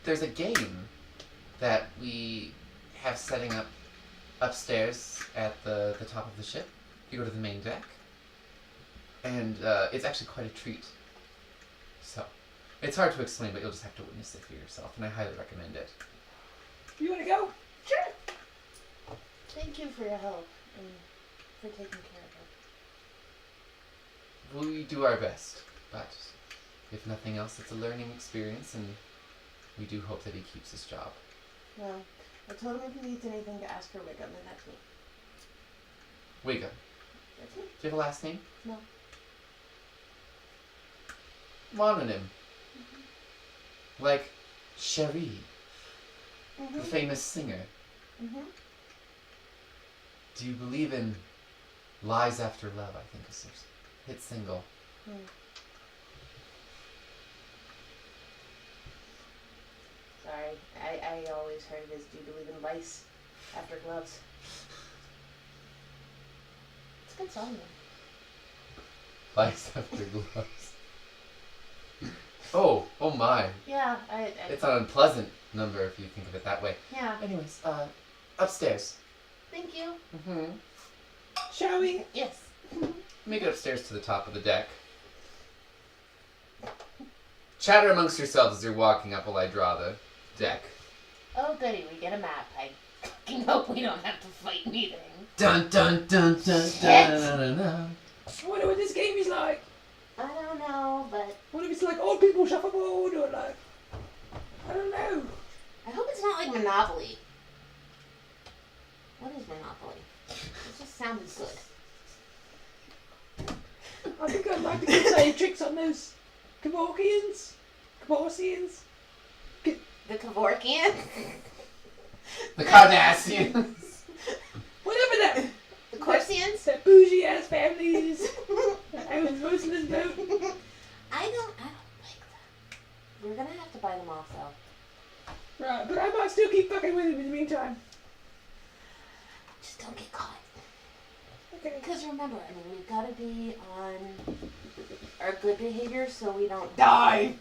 there's a game that we have setting up upstairs at the top of the ship. You go to the main deck. And it's actually quite a treat. So, it's hard to explain, but you'll just have to witness it for yourself, and I highly recommend it. You want to go? Sure. Thank you for your help and for taking care of her. We do our best, but if nothing else, it's a learning experience, and we do hope that he keeps his job. Well, I told him if he needs anything to ask for Wiggum, and that's me. Wiga. That's me? Do you have a last name? No. Mononym. Like Cherie, the famous singer. Mm-hmm. Do you believe in Lies After Love, I think is his hit single. Sorry, I always heard it as, do you believe in lice after gloves? It's a good song though. Lies After Gloves. Oh my. Yeah, It's an unpleasant number if you think of it that way. Yeah. Anyways, upstairs. Thank you. Mm-hmm. Shall we? Yes. Make it upstairs to the top of the deck. Chatter amongst yourselves as you're walking up while I draw the deck. Oh goody, we get a map. I fucking hope we don't have to fight anything. Dun dun dun dun dun dun dun. I wonder what this game is like. I don't know, but What if it's like old people shuffleboard or like, I don't know. I hope it's not like Monopoly. What is Monopoly? It just sounded good. I think I'd like to get say tricks on those Kevorkians. The Kevorkian? The Cardassians. Whatever that. The Corsians? That bougie ass families. I was Muslim boat. I don't like that. We're gonna have to buy them off though. Right, but I might still keep fucking with him in the meantime. Just don't get caught. Okay. Because remember, I mean, we've got to be on our good behavior so we don't die.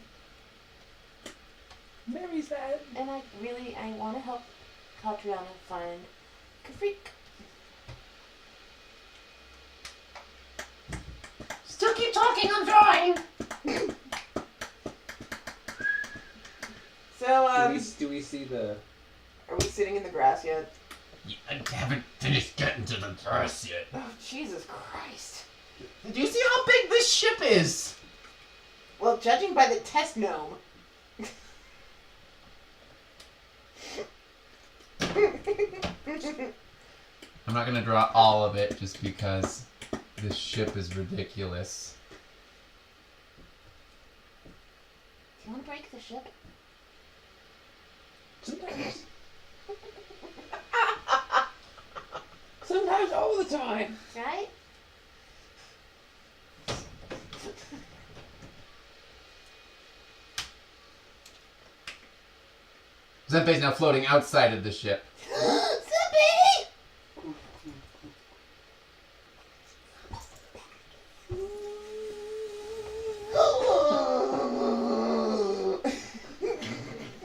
Mary's bad. And I want to help Catriona find Kafrik. Still keep talking, I'm drawing! So, Do we see the? are we sitting in the grass yet? I haven't finished getting to the grass yet. Oh, Jesus Christ. Did you see how big this ship is? Well, judging by the test gnome. I'm not gonna draw all of it just because this ship is ridiculous. Do you want to break the ship? Sometimes. Sometimes all the time. Right? Zenpei's now floating outside of the ship. Zippy!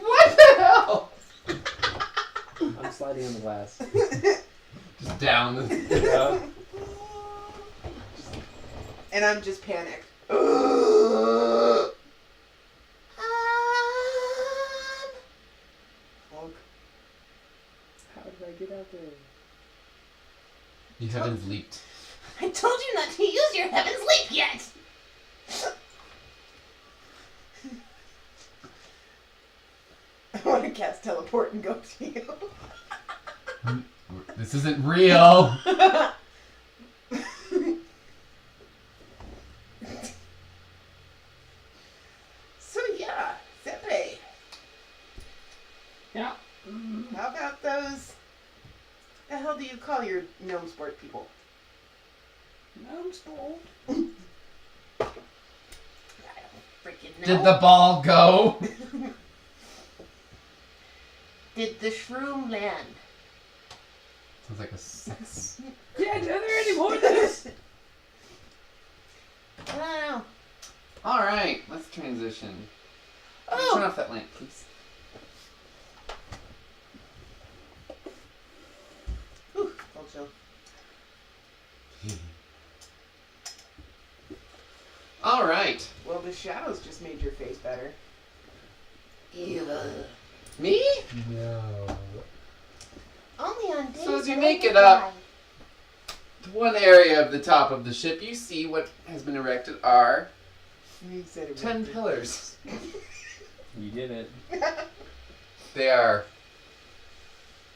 What the hell? I'm sliding on the glass. Just down. Yeah. And I'm just panicked. How did I get out there? You haven't leaped. I told you not to use your Heaven's Leap yet! I want to cast teleport and go to you. This isn't real. So yeah, Zepe. Yeah. How about those? The hell do you call your gnome sport people? I'm spoiled. I don't freaking know. Did the ball go? Did the shroom land? Sounds like a sex. Yeah, are there any more of those? I don't know. Alright, let's transition. Oh! Turn off that lamp, please. Ooh, cold chill. Alright. Well, the shadows just made your face better. Ew. Me? No. Only on days So as you when make I it up- fly. One area of the top of the ship, you see what has been erected are You said it 10 was- pillars. You did it. They are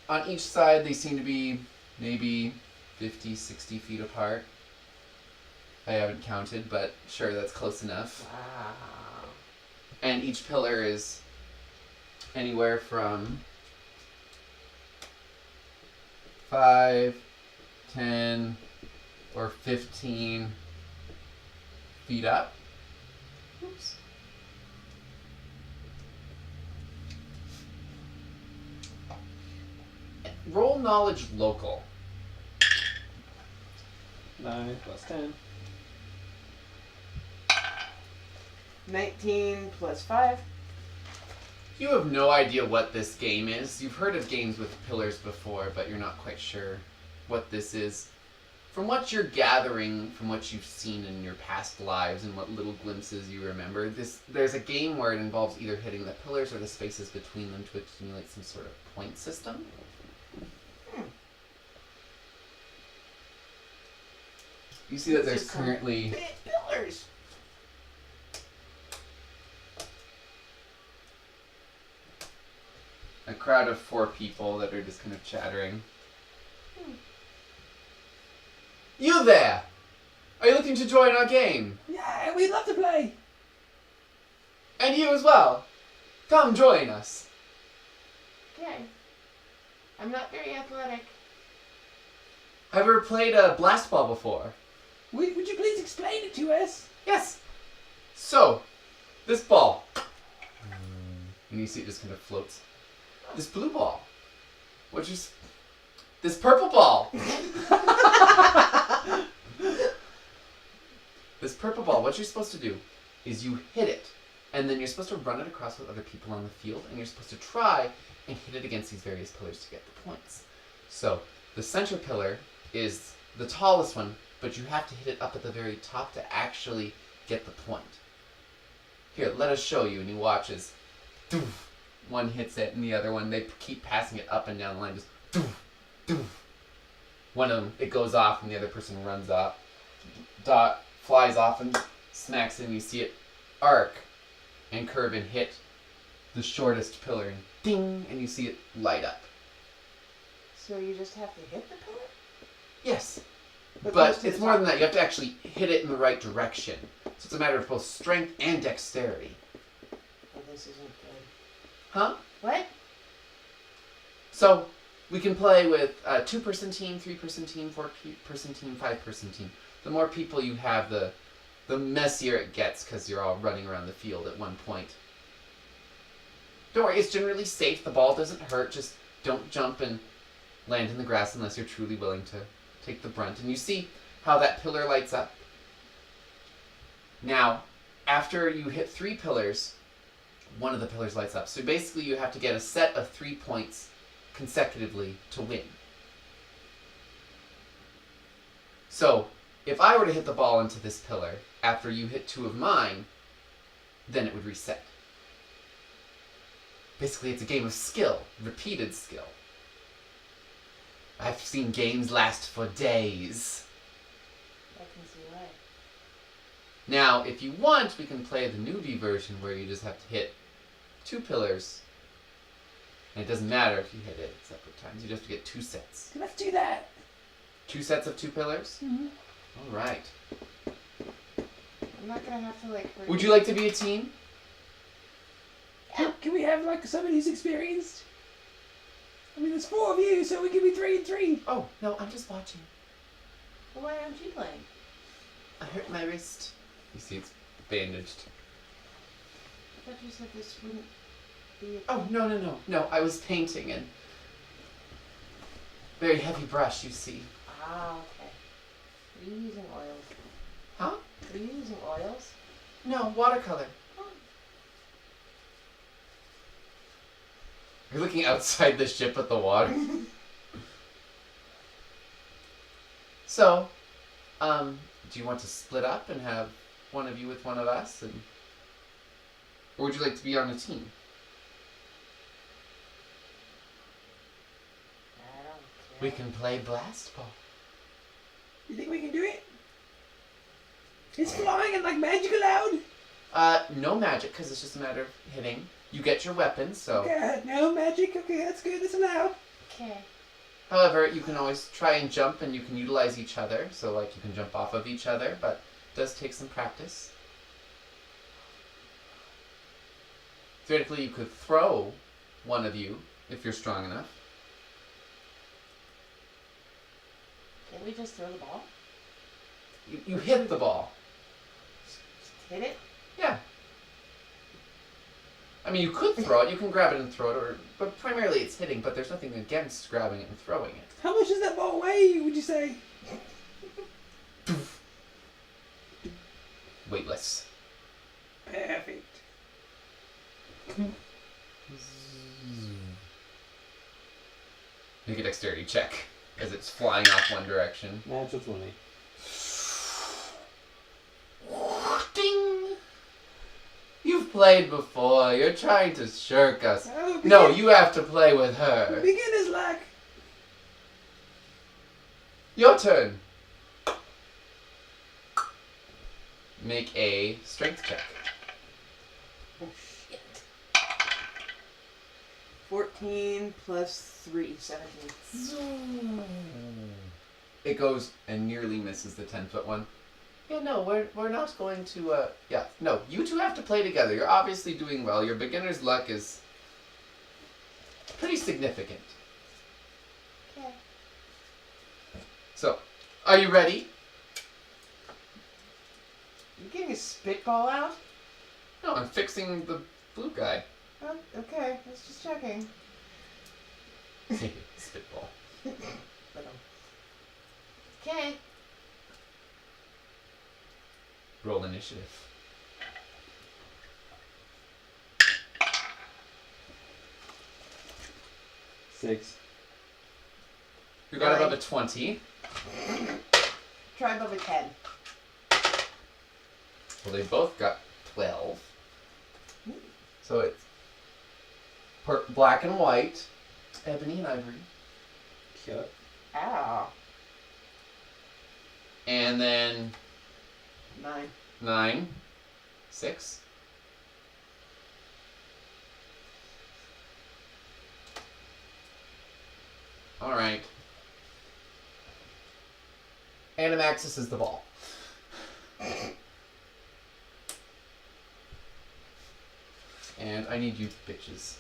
on each side, they seem to be maybe 50, 60 feet apart. I haven't counted, but sure, that's close enough. Wow. And each pillar is anywhere from 5, 10, or 15 feet up. Oops. Roll knowledge local. 9 plus 10. 19 plus 5. You have no idea what this game is. You've heard of games with pillars before, but you're not quite sure what this is. From what you're gathering, from what you've seen in your past lives and what little glimpses you remember, there's a game where it involves either hitting the pillars or the spaces between them to accumulate some sort of point system. You see that there's Just some currently big pillars. a crowd of 4 people that are just kind of chattering. You there! Are you looking to join our game? Yeah, we'd love to play. And you as well. Come join us. Okay. I'm not very athletic. Have you ever played a blast ball before? Would you please explain it to us? Yes. So, this ball. And you see it just kind of floats. This blue ball. Which is this purple ball. This purple ball, what you're supposed to do is you hit it, and then you're supposed to run it across with other people on the field, and you're supposed to try and hit it against these various pillars to get the points. So, the center pillar is the tallest one, but you have to hit it up at the very top to actually get the point. Here, let us show you, and you watch as doof, one hits it, and the other one, they keep passing it up and down the line, just doof, doof. One of them, it goes off, and the other person runs up. Dot flies off and smacks it, and you see it arc and curve and hit the shortest pillar, and ding, and you see it light up. So you just have to hit the pillar? Yes, But but close to it's the more top. than that. You have to actually hit it in the right direction. So it's a matter of both strength and dexterity. Oh, this isn't good. Huh? What? So we can play with a 2-person team, 3-person team, 4-person team, 5-person team. The more people you have, the messier it gets because you're all running around the field at one point. Don't worry, it's generally safe. The ball doesn't hurt. Just don't jump and land in the grass unless you're truly willing to take the brunt. And you see how that pillar lights up. Now, after you hit 3 pillars, one of the pillars lights up. So basically you have to get a set of 3 points consecutively to win. So, if I were to hit the ball into this pillar after you hit 2 of mine, then it would reset. Basically, it's a game of skill, repeated skill. I've seen games last for days. I can see why. Now, if you want, we can play the newbie version where you just have to hit 2 pillars. And it doesn't matter if you hit it at separate times. You just have to get 2 sets. Let's do that. 2 sets of 2 pillars? Mm-hmm. All right. I'm not gonna have to hurt Would you like to be a team? Can we have somebody who's experienced? I mean, there's 4 of you, so we can be 3 and 3. Oh, no, I'm just watching. Well, why aren't you playing? I hurt my wrist. You see it's bandaged. I thought you said this wouldn't be. Oh, no. I was painting and... Very heavy brush, you see. Ah, okay. Are you using oils? Huh? Are you using oils? No, watercolor. Oh. You're looking outside the ship at the water. So, do you want to split up and have one of you with one of us? Or would you like to be on a team? I don't care. We can play blast ball. You think we can do it? It's flying and like magic allowed? No magic, because it's just a matter of hitting. You get your weapons, so... Okay, no magic. Okay, that's good. That's allowed. Okay. However, you can always try and jump, and you can utilize each other. So, like, you can jump off of each other, but it does take some practice. Theoretically, you could throw one of you, if you're strong enough. Can we just throw the ball? You hit the ball. Just hit it? Yeah. I mean, you could throw it. You can grab it and throw it, but primarily it's hitting, but there's nothing against grabbing it and throwing it. How much does that ball weigh, would you say? Weightless. Perfect. Make a dexterity check as it's flying off one direction. Natural 20. Ding! You've played before. You're trying to shirk us. Oh, No, you have to play with her. Beginner's luck. Your turn. Make a strength check. Oh, shit. 14 plus 3, 17. It goes and nearly misses the 10-foot one. Yeah, no, we're not going to, no, you two have to play together. You're obviously doing well. Your beginner's luck is pretty significant. Okay. So, are you ready? You getting a spitball out? No, I'm fixing the blue guy. Oh, okay, I was just checking. Spitball. Okay. Roll initiative. Six. You got 9. above a 20. Try above a 10. Well, they both got 12. So it's black and white, ebony and ivory. Cute. Ow. And then 9. 9, 6. All right. Animaxis is the ball. And I need you bitches.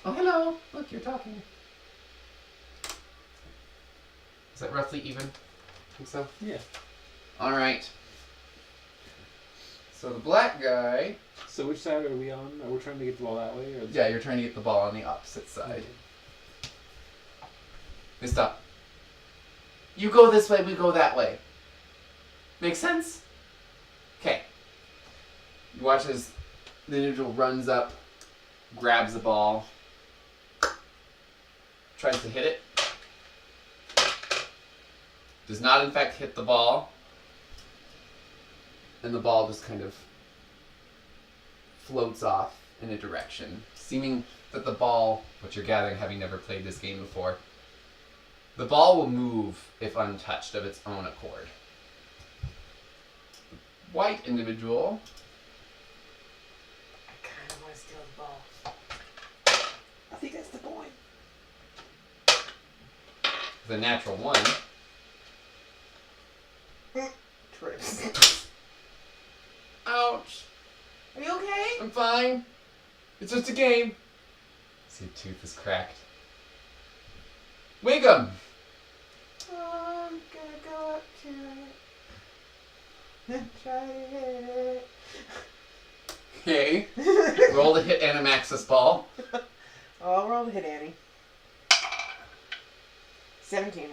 Oh, hello. Look, you're talking. Is that roughly even? Think so? Yeah. All right. So the black guy. So which side are we on? Are we trying to get the ball that way? Or Yeah, you're trying to get the ball on the opposite side. They stop. You go this way, we go that way. Make sense? Okay. You watch as the individual runs up, grabs the ball, tries to hit it. Does not, in fact, hit the ball. And the ball just kind of floats off in a direction, seeming that the ball, what you're gathering having never played this game before, the ball will move if untouched of its own accord. The white individual, I kind of want to steal the ball. I think that's the point. the natural 1, Trips. ouch, Are you okay? I'm fine, it's just a game. See, a tooth is cracked. Wiggum! Oh, I'm gonna go up to it. Try to hit Okay. it. Roll to hit Animaxis ball. I'll roll to hit Annie. 17.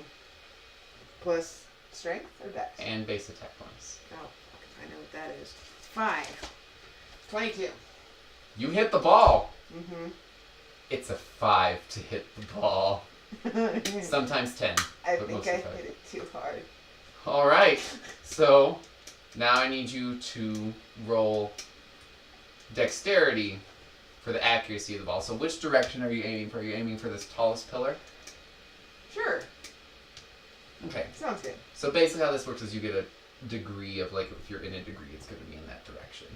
Plus strength or dex? And base attack bonus. Oh, I know what that is. 5. 22. You hit the ball. Mm-hmm. It's a 5 to hit the ball. Sometimes 10. I but think mostly I 5. hit it too hard. Alright. So, now I need you to roll dexterity for the accuracy of the ball. So which direction are you aiming for? Are you aiming for this tallest pillar? Sure. Okay. Sounds good. So basically how this works is you get a degree of, like, if you're in a degree, it's going to be in that direction.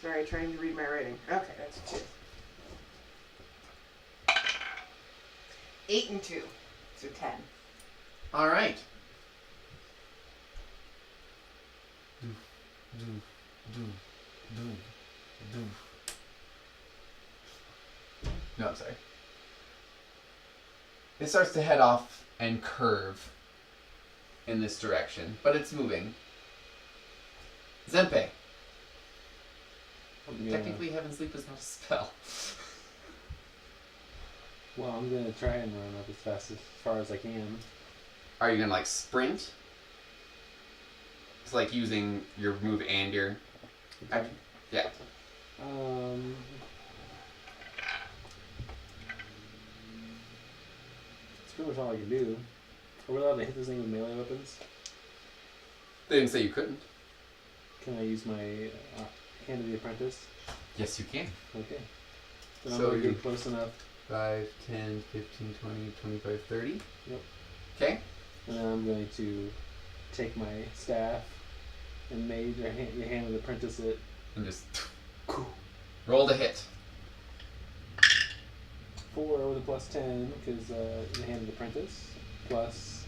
Sorry, trying to read my writing. Okay, that's 2. 8 and 2. So 10. Alright. No, I'm sorry. It starts to head off and curve in this direction, but it's moving. Zempe. Yeah. Technically, Heaven Sleep is not a spell. Well, I'm gonna try and run up as far as I can. Are you gonna like sprint? It's like using your move and your action. Yeah. It's pretty much all I can do. Are we allowed to hit this thing with melee weapons? They didn't say you couldn't. Can I use my Hand of the Apprentice? Yes, you can. Okay. Then I'm So going to you- get close enough. 5, 10, 15, 20, 25, 30. Yep. Okay. And then I'm going to take my staff and mage or Hand of the Apprentice it. And just roll to hit. 4 with a plus 10 because the Hand of the Apprentice plus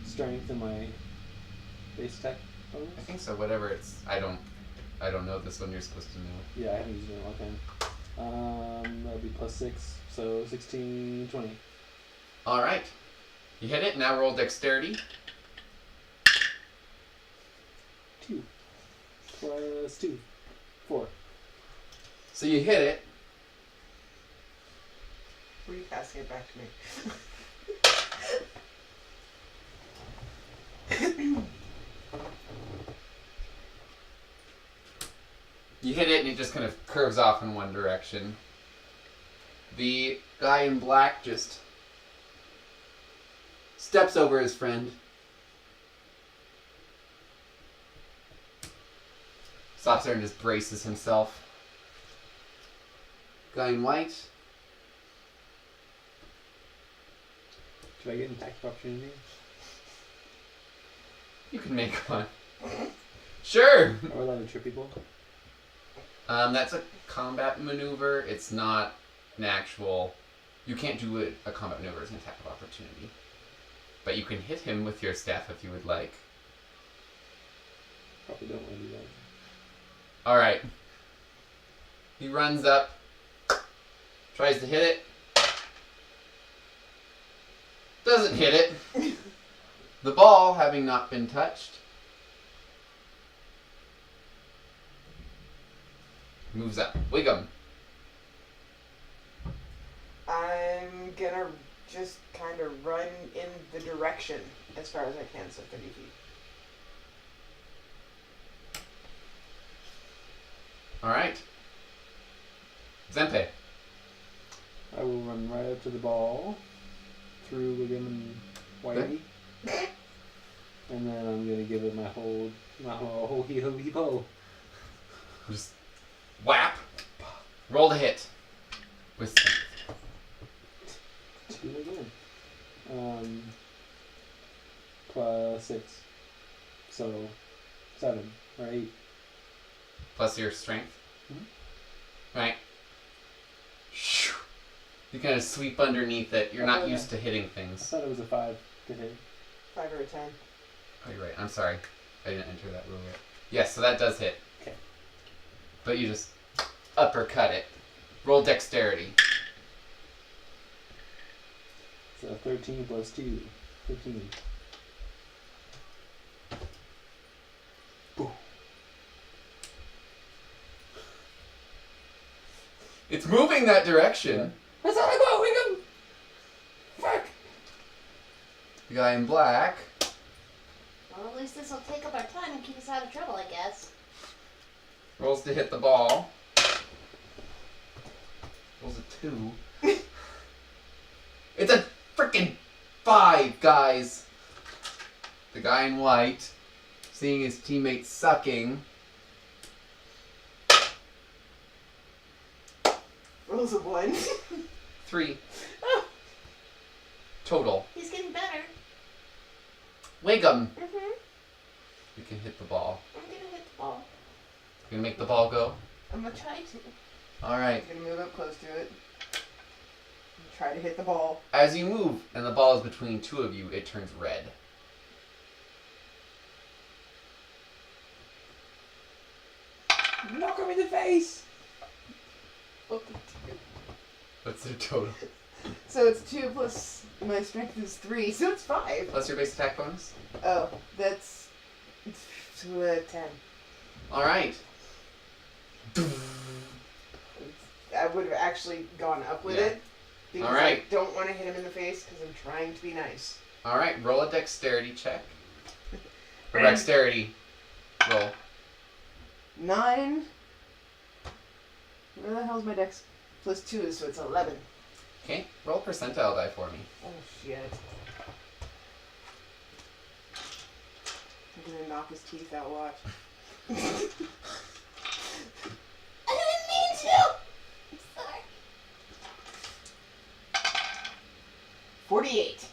strength and my base attack bonus. I think so. Whatever it's. I don't know this one. You're supposed to know. Yeah, I haven't used it in a long time. That'll be plus 6, so 16, 20. All right. You hit it. Now roll dexterity. 2 plus 2, 4. So you hit it. Will you passing it back to me? You hit it, and it just kind of curves off in one direction. The guy in black just steps over his friend. Stops there and just braces himself. Guy in white. Should I get an attack of opportunity? You can make one. Sure. Are we allowed to trip people? That's a combat maneuver. It's not an actual. You can't do a combat maneuver as an attack of opportunity. But you can hit him with your staff if you would like. Probably don't want to do that. Alright. He runs up, tries to hit it. Doesn't hit it. The ball, having not been touched, moves up. Wiggum. I'm gonna just kind of run in the direction as far as I can, so 30 feet. Alright. Zempe. I will run right up to the ball, through Wiggum and Whitey. And then I'm gonna give it my whole hee ho hee ho. Just whap. Roll to hit. With strength. 2 again. Plus 6. So 7 or 8. Plus your strength. Mhm. Right. You kind of sweep underneath it. You're not Okay. used to hitting I things. thought it was a 5 to hit. 5 or a 10. Oh, you're right. I'm sorry. I didn't enter that rule yet. Yes, so that does hit. Okay. But you just uppercut it. Roll dexterity. So 13 plus 2, 15. It's moving that direction. That's all I got, Wiggum! Fuck! The guy in black. Well, at least this will take up our time and keep us out of trouble, I guess. Rolls to hit the ball. Rolls a 2. It's a freaking 5, guys. The guy in white, seeing his teammates sucking. Rolls a 1. 3. Total. He's getting better. Wiggum. Mm-hmm. You can hit the ball. I'm gonna hit the ball. You gonna make the ball go? I'm gonna try to. Alright. I'm gonna move up close to it. And try to hit the ball. As you move and the ball is between two of you, it turns red. Knock him in the face! What's their total? So it's 2 plus my strength is 3, so it's 5. Plus your base attack bonus? Oh, that's 10. Alright. I would have actually gone up with Yeah. it. Because Alright. I don't want to hit him in the face because I'm trying to be nice. Alright, roll a dexterity check. Or dexterity roll. 9. Where the hell's my dex? Plus 2, so it's 11. Okay, roll a percentile die for me. Oh shit. I'm gonna knock his teeth out, watch. I didn't mean to! I'm sorry. 48.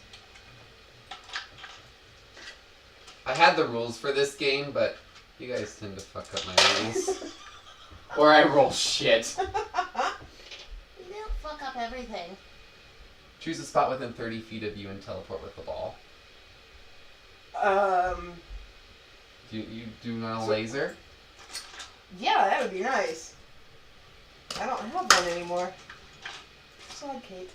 I had the rules for this game, but you guys tend to fuck up my rules. Or I roll shit. You don't fuck up everything. Choose a spot within 30 feet of you and teleport with the ball. Do you do want a laser? Yeah, that would be nice. I don't have one anymore. Sad Kate.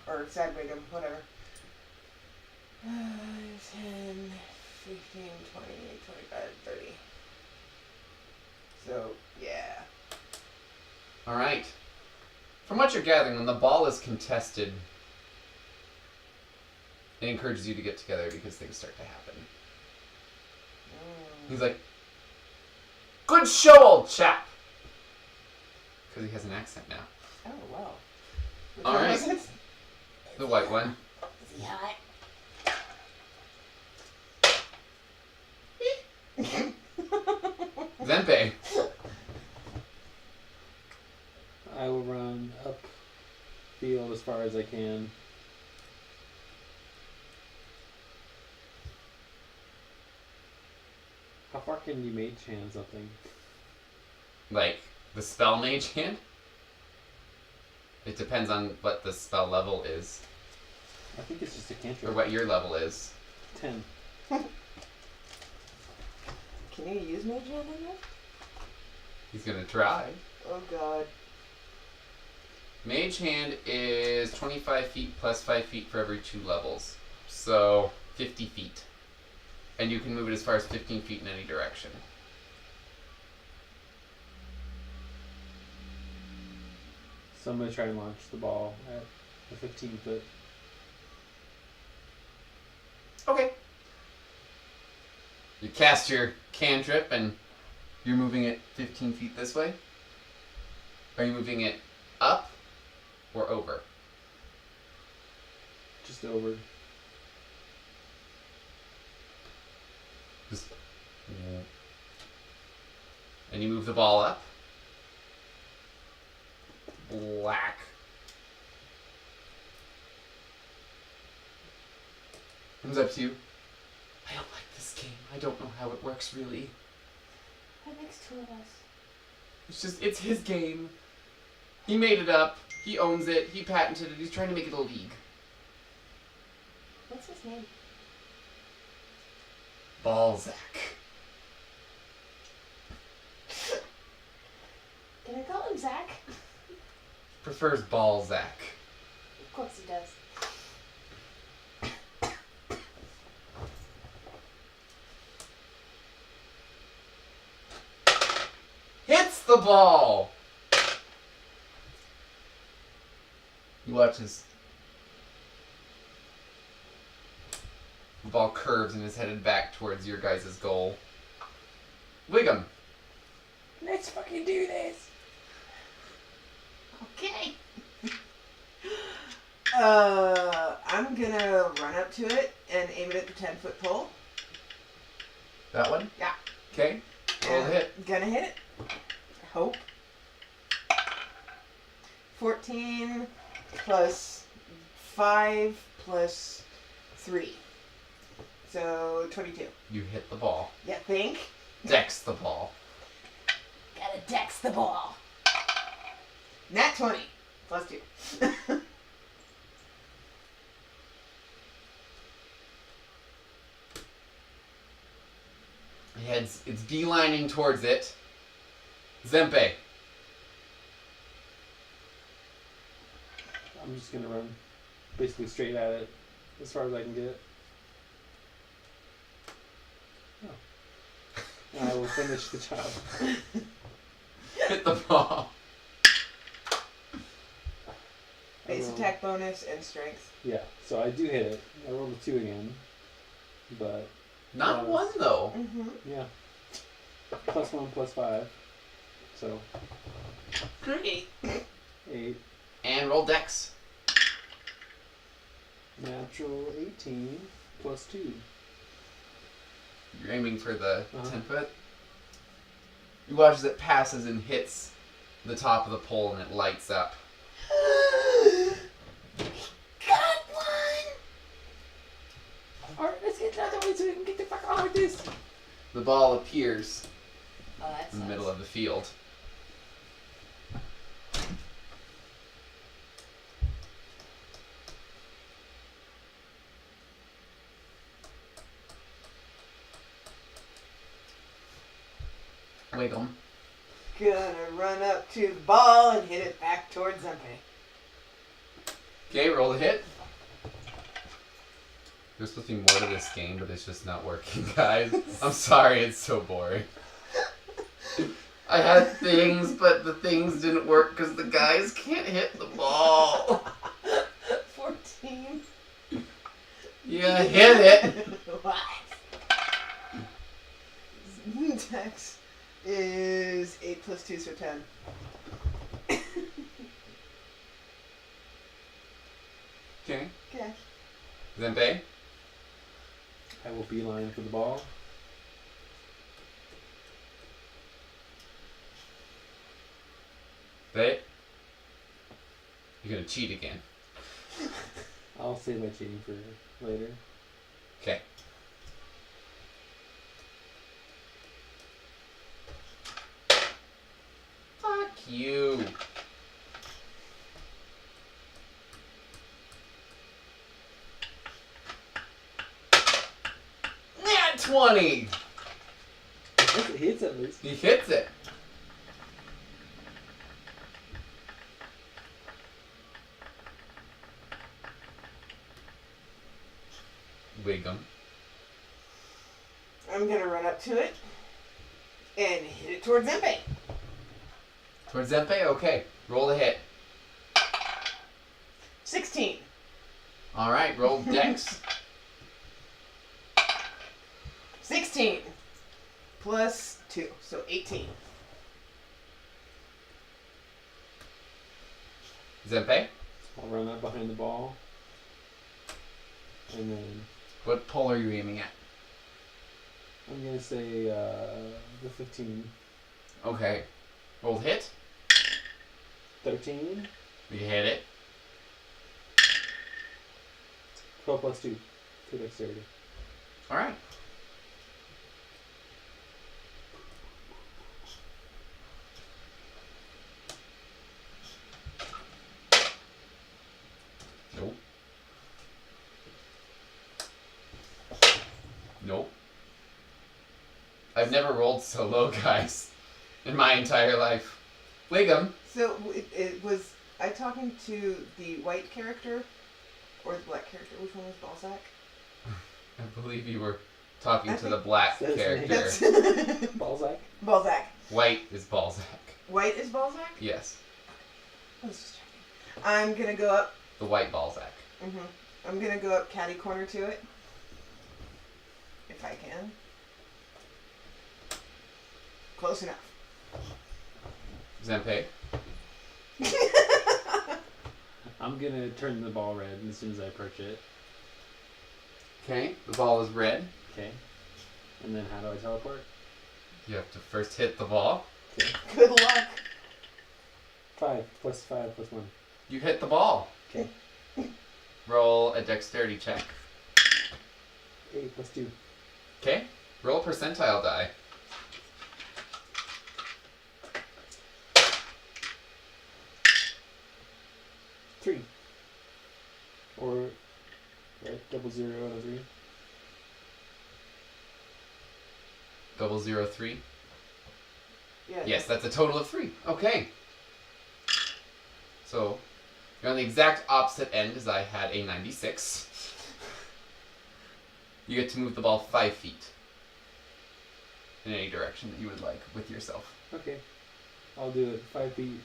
Or sad Wiggum, whatever. 10, 15, 20, 25, 30. So, yeah. Alright. From what you're gathering, when the ball is contested, it encourages you to get together because things start to happen. He's like, good show, old chap! Because he has an accent now. Oh, wow. Which All one right. was it? The white one. Is he hot? Zenpei. I will run up field as far as I can. How far can you mage hand something? Like, the spell mage hand? It depends on what the spell level is, I think it's just a or cantrip. what your level is. 10. Can you use Mage Hand in there? He's gonna try. Oh, God. Mage hand is 25 feet plus 5 feet for every 2 levels. So, 50 feet. And you can move it as far as 15 feet in any direction. So I'm going to try and launch the ball at the 15 foot. Okay. You cast your cantrip and you're moving it 15 feet this way? Are you moving it up or over? Just over. Just. And you move the ball up. Black. Comes up to you. I don't like this game. I don't know how it works really. That makes 2 of us. It's his game. He made it up. He owns it. He patented it. He's trying to make it a league. What's his name? Balzac. Can I call him Zach? Prefers Balzac. Of course he does. Hits the ball! watch as the ball curves and is headed back towards your guys' goal. Wiggum. Let's fucking do this. Okay. I'm gonna run up to it and aim it at the 10-foot pole. That one? Yeah. Okay. Roll the hit. Gonna hit it. Hope. 14 plus 5 plus 3. So 22. You hit the ball. Yeah, think. Dex the ball. Gotta dex the ball. Nat 20 plus 2. It's beelining towards it. Zempe. I'm just gonna run basically straight at it as far as I can get. Oh. And I will finish the job. Hit the ball. Base attack bonus and strength. Yeah, so I do hit it. I rolled a 2 again. But Not one though. Mm-hmm. yeah. +1 +5. So Great. 8. And roll Dex. Natural 18 +2. You're aiming for the Uh-huh. 10 foot. You watch as it passes and hits the top of the pole and it lights up. Got one! Alright, let's get another one so we can get the fuck on with this. The ball appears Oh, that's in the middle of the field. Wiggle. Gonna run up to the ball and hit it back towards Zempe. Okay, roll the hit. There's supposed to be more to this game, but it's just not working, guys. I'm sorry, it's so boring. I had things, but the things didn't work because the guys can't hit the ball. 14. Yeah, hit it. What? Dex is 8 plus 2, so 10. Okay. Okay. Zempe. I will beeline for the ball. Right? You're gonna cheat again. I'll save my cheating for later. Okay. Fuck you. Nat 20! It hits at least. He hits it. Wiggum. I'm gonna run up to it and hit it towards Zempe. Towards Zempe? Okay. Roll the hit. 16. Alright, roll Dex. 16 plus 2, so 18. Zempe? I'll run up behind the ball. And then What pole are you aiming at? I'm going to say the 15. Okay. Roll the hit. 13. You hit it. 12 plus 2. 2 dexterity. Alright. Nope. Nope. I've never rolled so low, guys, in my entire life. Wiggum. So it was I talking to the white character or the black character? Which one was Balzac? I believe you were talking I to the think black that's character. That's Balzac? Balzac. White is Balzac. White is Balzac? Yes. I was just checking. I'm gonna go up the white Balzac. I'm gonna go up catty corner to it. If I can. Close enough. Zempe. I'm gonna turn the ball red as soon as I approach it. Okay, the ball is red. Okay. And then how do I teleport? You have to first hit the ball. Okay. Good luck. 5 plus 5 plus 1. You hit the ball. Okay. Roll a dexterity check. 8 plus 2. Okay, roll a percentile die. Three. Or right, double 0 and a 3. 003. Yeah. Yes, that's a total of 3. Okay. So, you're on the exact opposite end as I had a 96. You get to move the ball 5 feet. In any direction that you would like with yourself. Okay. I'll do it 5 feet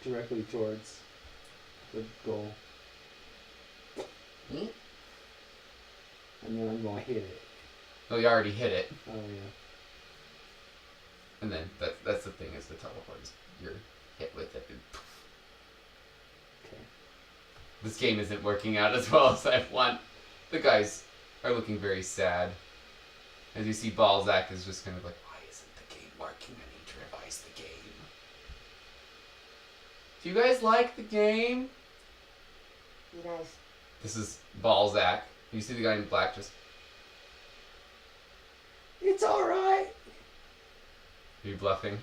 directly towards the goal. Hmm? And then I'm going to hit it. No, you already hit it. Oh, yeah. And then that's the thing is the teleport is you're hit with it. And poof. Okay. This game isn't working out as well as I want. The guys are looking very sad. As you see, Balzac is just kind of like, why isn't the game working? I need to revise the game. Do you guys like the game? Be nice. This is Balzac. You see the guy in black just, It's alright. are you bluffing?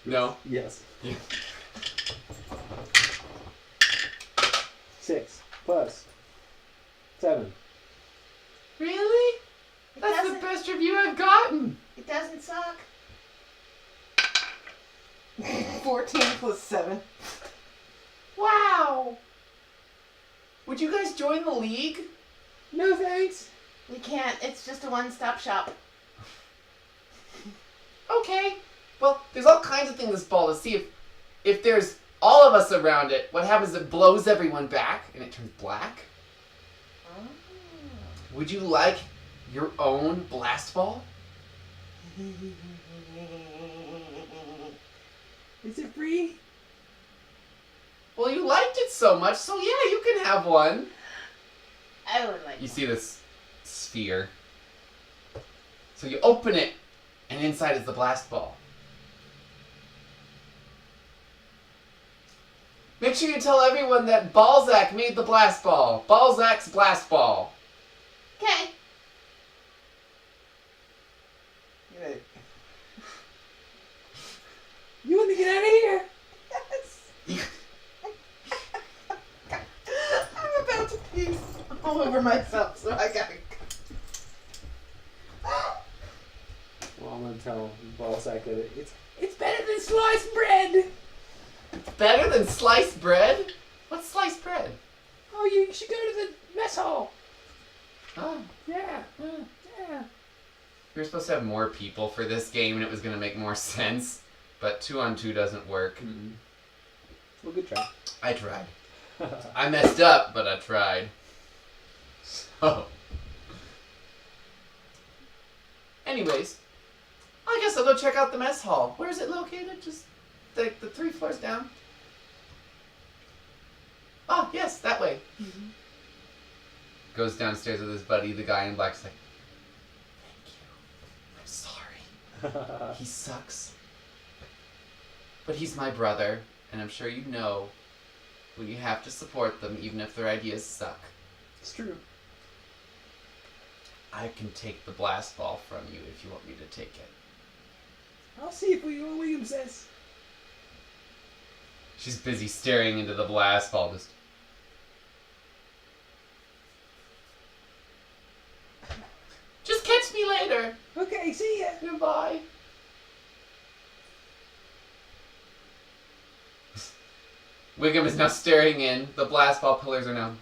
No? Yes. Yeah. 6 plus 7. Really? It That's the doesn't. best review I've gotten. It doesn't suck. 14 plus 7. Wow. Would you guys join the league? No thanks. We can't. It's just a one-stop shop. Okay. Well, there's all kinds of things in this ball to see if there's all of us around it, what happens is it blows everyone back and it turns black. Oh. Would you like your own blast ball? Is it free? Well, you liked it so much, so yeah, you can have one. I would like You one. see this sphere. So you open it, and inside is the blast ball. Make sure you tell everyone that Balzac made the blast ball. Balzac's blast ball. Okay. Good. You want to get out of here? Yes. I'm about to pee all over myself, so I gotta Well, I'm going to tell Balzac that It's better than sliced bread. Better than sliced bread? What's sliced bread? Oh, you should go to the mess hall. Oh, Yeah. yeah. We were supposed to have more people for this game, and it was going to make more sense. But 2-on-2 doesn't work. well, good try. I tried. I messed up, but I tried. So. Anyways, I guess I'll go check out the mess hall. Where is it located? Just the 3 floors down. Oh, yes, that way. Goes downstairs with his buddy, the guy in black's like, thank you. I'm sorry. He sucks. But he's my brother, and I'm sure you know when you have to support them even if their ideas suck. It's true. I can take the blast ball from you if you want me to take it. I'll see if William says. She's busy staring into the blast ball, just... Just catch me later! Okay, see ya. Goodbye. Wiggum is now staring in. The blast ball pillars are now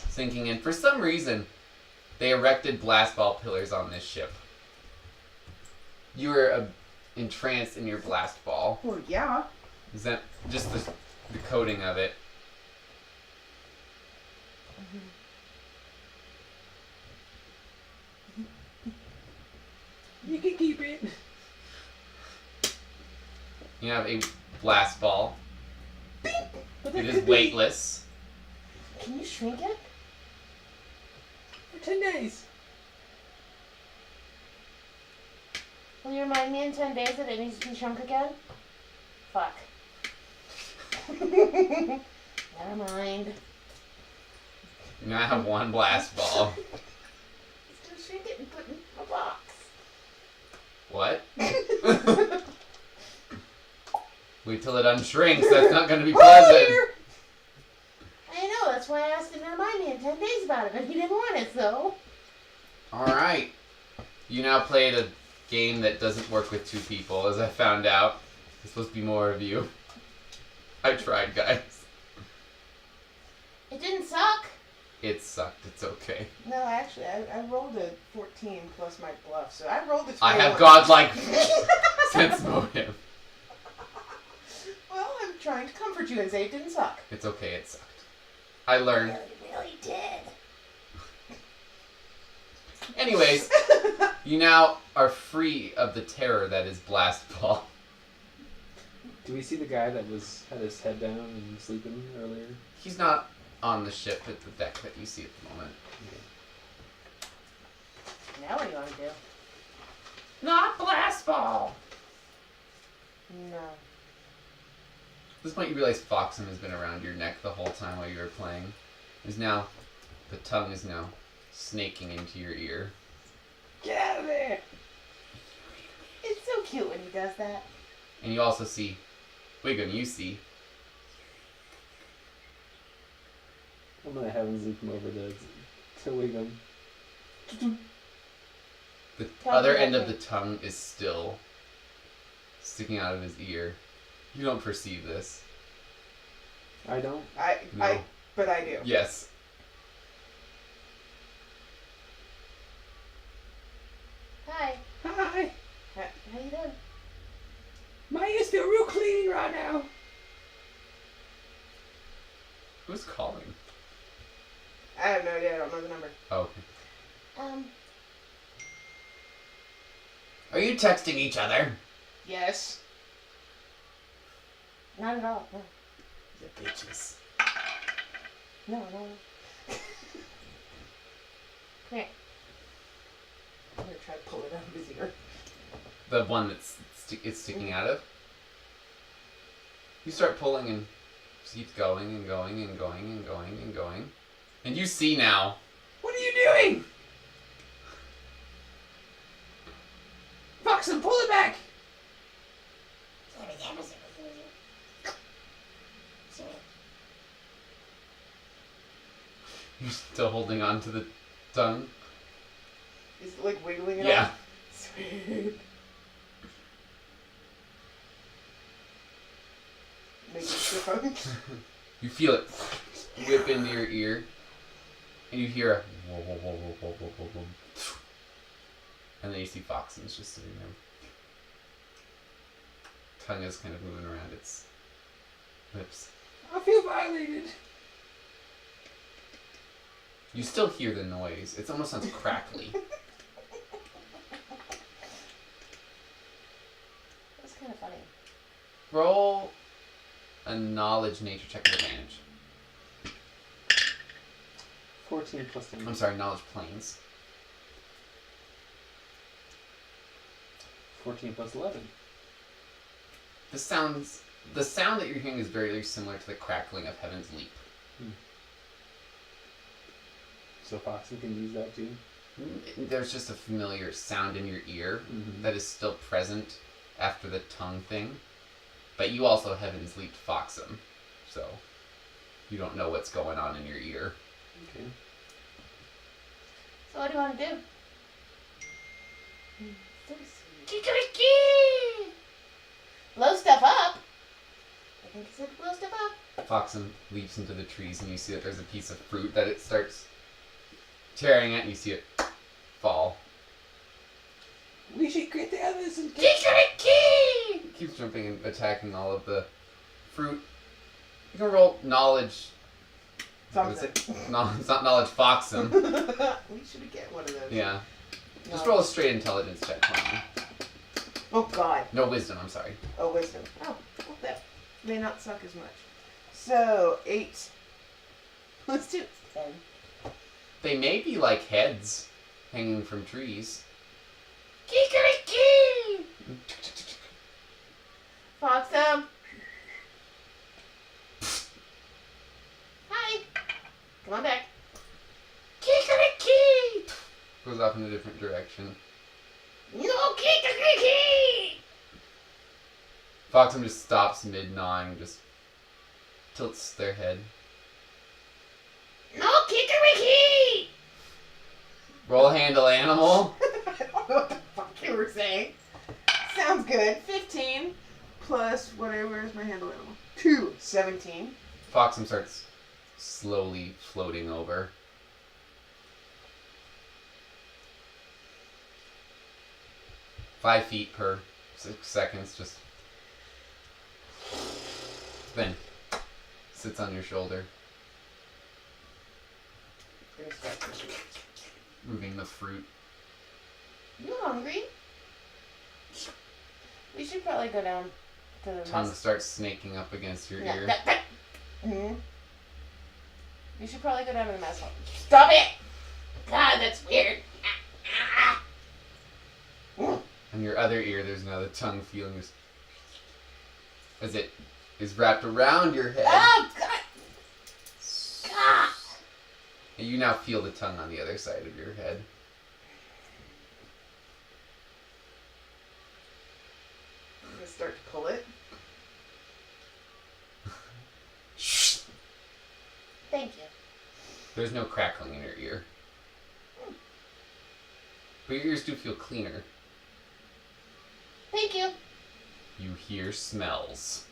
sinking in. For some reason, they erected blast ball pillars on this ship. You were entranced in your blast ball. Well, yeah. Is that just the coating of it? You can keep it. You have a blast ball. But It is weightless. Can you shrink it? For 10 days. Will you remind me in 10 days that it needs to be shrunk again? Fuck. Never mind. You now have one blast ball. Just gonna shrink it and put it in a box. What? Wait till it unshrinks. That's not going to be pleasant. I know, that's why I asked him to remind me in 10 days about it, but he didn't want it, so. Alright. You now played a game that doesn't work with two people, as I found out. There's supposed to be more of you. I tried, guys. It didn't suck. It sucked. It's okay. No, actually, I rolled a 14 plus my bluff, so I rolled a 21. I have godlike sense motive. Well, I'm trying to comfort you and say it didn't suck. It's okay. It sucked. I learned. It really did. Anyways, you now are free of the terror that is blast ball. Do we see the guy that had his head down and sleeping earlier? He's not on the ship at the deck that you see at the moment. Now what do you want to do? Not blast ball. No. At this point, you realize Foxham has been around your neck the whole time while you were playing. The tongue is now snaking into your ear. Get out of there. It's so cute when he does that. And you also see, Wiggum, you see, I'm gonna have him leap him over to Wiggum. the Tell other me end that of the tongue is still sticking out of his ear. You don't perceive this. I don't. No. But I do. Yes. Hi. Hi. How you doing? My ears feel real clean right now. Who's calling? I have no idea. I don't know the number. Oh. Are you texting each other? Yes. Not at all. No. You bitches. No. Come here. I'm gonna try to pull it out of his ear. The one that's it's sticking out of? You start pulling and it keeps going and going and going and going and going. And you see now. What are you doing? Foxen, pull it back. You're still holding on to the tongue? Is it like wiggling it Yeah. off? Sweet. Make it stiff. You feel it whip into your ear. And you hear a whoa, whoa, whoa, whoa, whoa, whoa, whoa, whoa. And then you see Foxen's just sitting there. Tongue is kind of moving around its lips. I feel violated. You still hear the noise. It almost sounds crackly. That's kind of funny. Roll a knowledge nature check with advantage. 14 plus 10. I'm sorry, knowledge planes. 14 plus 11. The sound that you're hearing is very similar to the crackling of Heaven's Leap. So Foxen can use that too? There's just a familiar sound in your ear that is still present after the tongue thing. But you also Heaven's Leaped Foxem, so you don't know what's going on in your ear. Okay. So what do you want to do? So sweet. Blow stuff up. I think he said blow stuff up. Foxem leaps into the trees and you see that there's a piece of fruit that it starts tearing at and you see it fall. We should get the others and Kikariki! keeps jumping and attacking all of the fruit. You can roll knowledge. What is it? No, it's not knowledge. Foxum. We should get one of those. Yeah. Just No. roll a straight intelligence check for me. Oh God. No wisdom. I'm sorry. Oh, wisdom. Oh, well, that may not suck as much. So 8. Let's do 10. They may be like heads hanging from trees. Kikeriki! Foxum. Hi. Come on back. Kikeriki! Goes off in a different direction. No kikeriki! Foxum just stops mid-gnawing, just tilts their head. No kikeriki! Roll handle animal. I don't know what the fuck you were saying. Sounds good. 15 plus where's my handle animal? 2. 17. Foxum starts slowly floating over. Five feet per 6 seconds, just then sits on your shoulder, Gonna start. moving the fruit. You hungry? We should probably go down to the Tongue starts snaking up against your ear. Hmm. We should probably go down to the mess hall. Stop it! God, that's weird. On your other ear, there's another tongue feeling just as it is wrapped around your head. Oh, God! God! And you now feel the tongue on the other side of your head. I'm gonna start to pull it. Thank you. There's no crackling in your ear. But your ears do feel cleaner. Thank you. You hear smells.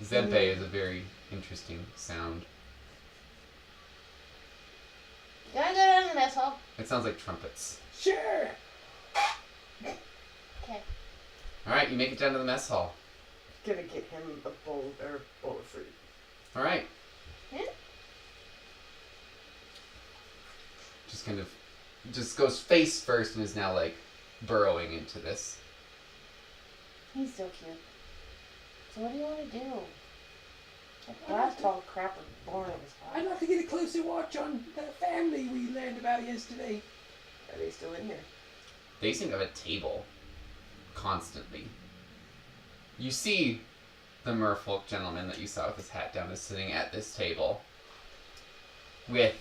Zempe is a very interesting sound. Can I go down to the mess hall? It sounds like trumpets. Sure. Okay. Alright, you make it down to the mess hall. Gonna get him a bowl of fruit. Alright. Yeah. Just goes face first and is now like burrowing into this. He's so cute. So what do you want to do? That last all crap was boring as I'd fuck. like to get a closer watch on that family we learned about yesterday. Are they still in here? They seem to have a table constantly. You see the merfolk gentleman that you saw with his hat down is sitting at this table with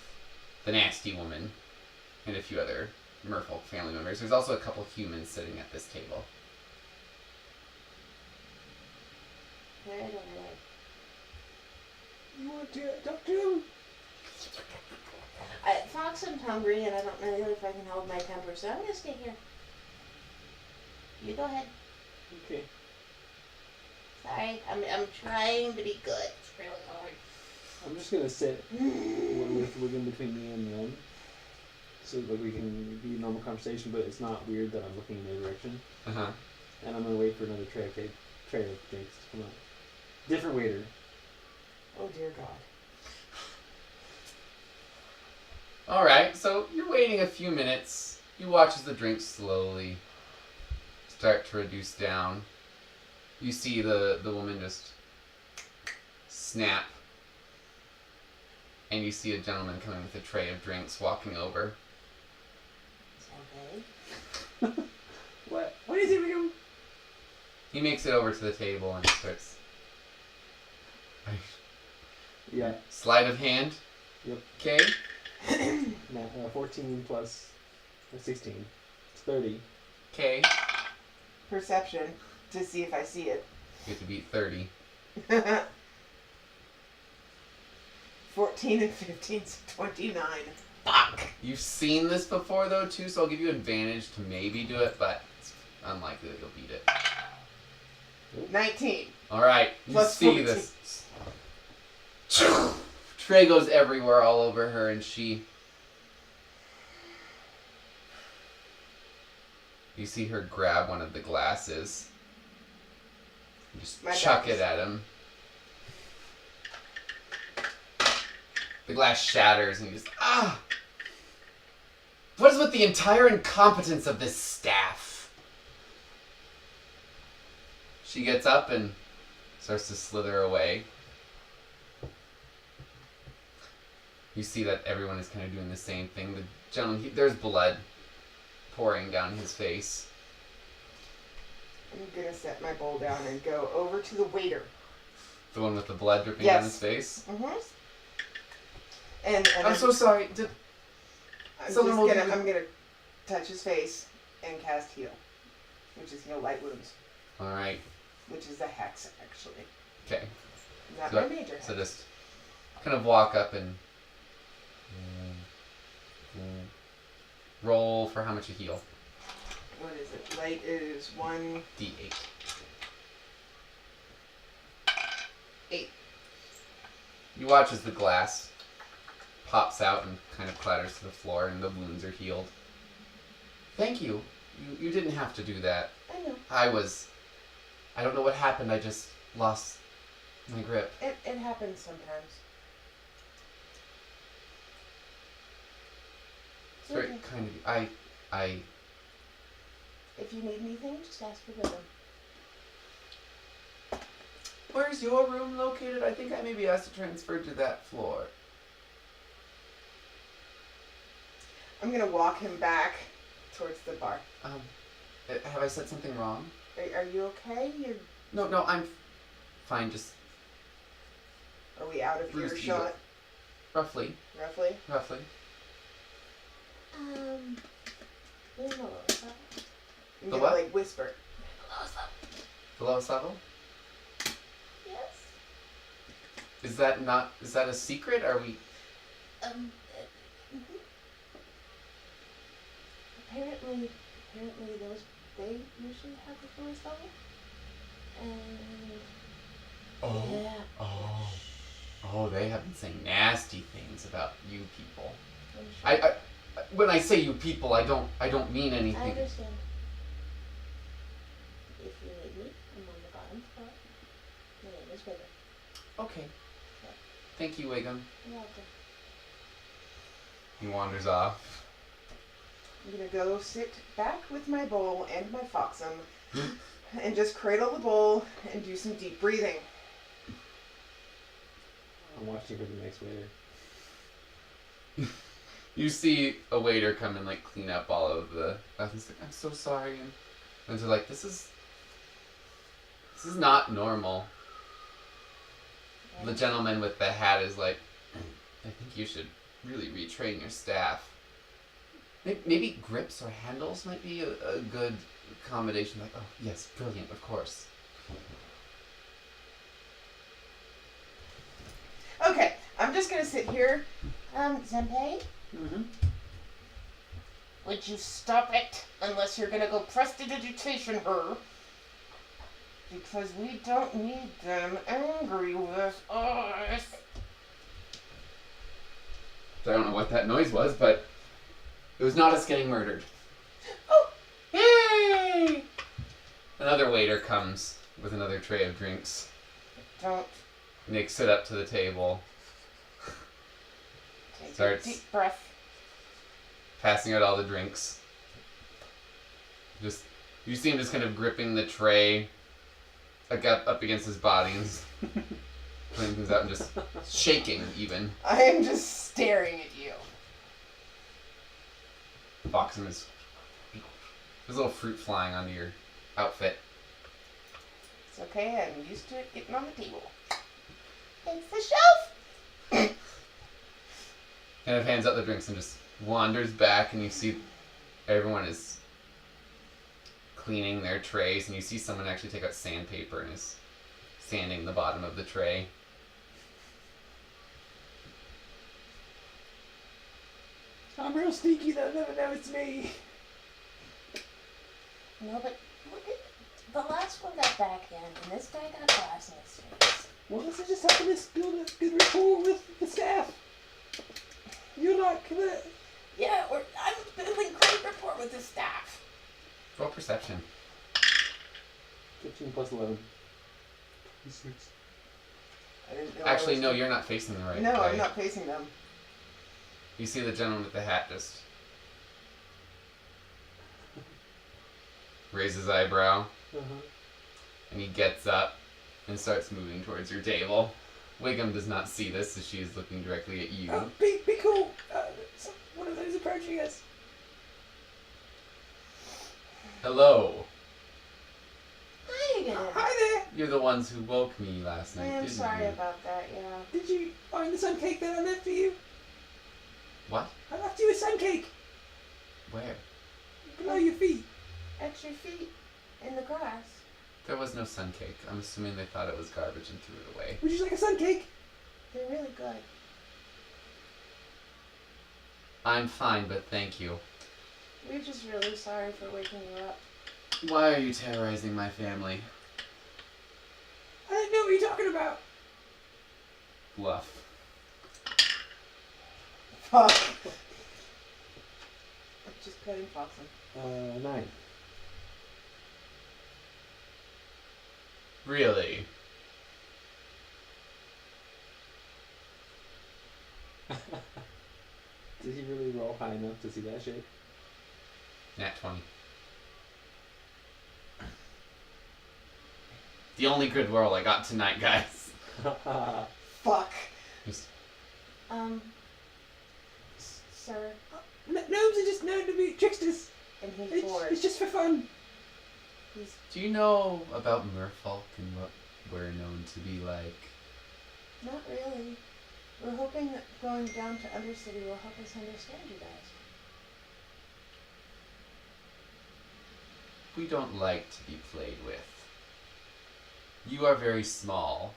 the nasty woman and a few other merfolk family members. There's also a couple humans sitting at this table. I don't know. You want to talk to him? Foxum's hungry, and I don't know if I can hold my temper, so I'm gonna stay here. You go ahead. Okay. Sorry, I'm trying to be good. It's really hard. I'm just gonna sit with Wiggin between me and them, so that we can be normal conversation, but it's not weird that I'm looking in their direction. Uh-huh. And I'm gonna wait for another tray of drinks to come out. Different waiter. Oh dear God. Alright, so you're waiting a few minutes. You watch as the drinks slowly start to reduce down. You see the woman just snap. And you see a gentleman coming with a tray of drinks walking over. Is that okay? What is it, William? He makes it over to the table and starts. Yeah. Sleight of hand. Yep. Okay. 14 plus 16. It's 30. Okay. Perception to see if I see it. You have to beat 30. 14 and 15, so 29. Fuck! You've seen this before though too, so I'll give you advantage to maybe do it, but it's unlikely that you'll beat it. 19. Alright, you Plus see 14. this. Tray goes everywhere all over her and she... You see her grab one of the glasses You just My chuck back it is- at him. The glass shatters and you just, ah! What is with the entire incompetence of this staff? She gets up and starts to slither away. You see that everyone is kind of doing the same thing. The gentleman, there's blood pouring down his face. I'm gonna set my bowl down and go over to the waiter. The one with the blood dripping Yes. down his face. Mm-hmm. And I'm so sorry. Someone will do- I'm gonna touch his face and cast heal, which is heal light wounds, Alright. which is a hex actually, Okay. not So- my major hex. So just kind of walk up and roll for how much you heal. What is it? Light is D8. 8. You watch as the glass pops out and kind of clatters to the floor and the wounds are healed. Thank you. You didn't have to do that. I know. I don't know what happened. I just lost my grip. It happens sometimes. It's very Okay. kind of you. I If you need anything, just ask for Rhythm. Where's your room located? I think I may be asked to transfer to that floor. I'm gonna walk him back towards the bar. Have I said something wrong? Are you okay? No, I'm fine. Just Are we out of Bruised earshot? roughly. Roughly. Leave him alone. I'm The gonna what? like whisper. The lowest level? Yes. Is that a secret? Are we? Mhm. Apparently they usually have the lowest level. And yeah. Oh, they have been saying nasty things about you people. I'm sure. I when I say you people, I don't mean I anything. understand. If you need me, I'm on the bottom floor. My name is Wiggum. Okay. Thank you, Wiggum. You're welcome. He wanders off. I'm gonna go sit back with my bowl and my foxum and just cradle the bowl and do some deep breathing. I'm watching for the next waiter. You see a waiter come and like clean up all of the. He's like, I'm so sorry, and they're like, this is not normal. The gentleman with the hat is like, I think you should really retrain your staff. Maybe grips or handles might be a good combination. Like, oh yes, brilliant, of course. Okay, I'm just gonna sit here. Senpai, Mm-hmm. would you stop it unless you're gonna go prestidigitation her? Because we don't need them angry with us. I don't know what that noise was, but it was not us getting murdered. Oh, Yay! Another waiter comes with another tray of drinks. don't Nick sit up to the table, Take Starts- a deep breath. passing out all the drinks. Just you see him just kind of gripping the tray, like up against his body, and just putting things out and just shaking even. I am just staring at you. Boxing is there's a little fruit flying onto your outfit. It's okay, I'm used to it getting on the table. It's the shelf. Kind of hands out the drinks and just wanders back, and you see everyone is cleaning their trays, and you see someone actually take out sandpaper and is sanding the bottom of the tray. I'm real sneaky, they'll never know it's me. No, but look at the last one got backhand, and this guy got glass in his face. Well, this is just helping us build a good rapport with the staff. You're not gonna... Yeah, I'm building great rapport with the staff. Roll perception. 15 plus 11. I didn't know. Actually, no, you're not facing the right No, way. I'm not facing them. You see the gentleman with the hat just raise his eyebrow, and he gets up and starts moving towards your table. Wiggum does not see this, as she is looking directly at you. Oh, be cool. One of those approaching us. Hello. Hi again. Hi there. You're the ones who woke me last night, I am didn't sorry you? about that, yeah. Did you find the sun cake that I left for you? What? I left you a sun cake Where? below your feet. At your feet in the grass. There was no sun cake. I'm assuming they thought it was garbage and threw it away. Would you like a sun cake? They're really good. I'm fine, but thank you. We're just really sorry for waking you up. Why are you terrorizing my family? I don't know what you're talking about. Bluff. Fuck. Just cutting Foxen. 9. Really? Did he really roll high enough to see that shit? Nat 20. The only good roll I got tonight, guys. Fuck. Just Sir, Gnomes are just known to be tricksters. and he's bored. It's just for fun. He's Do you know about Merfolk and what we're known to be like? not really. We're hoping that going down to Undercity will help us understand you guys. We don't like to be played with. You are very small,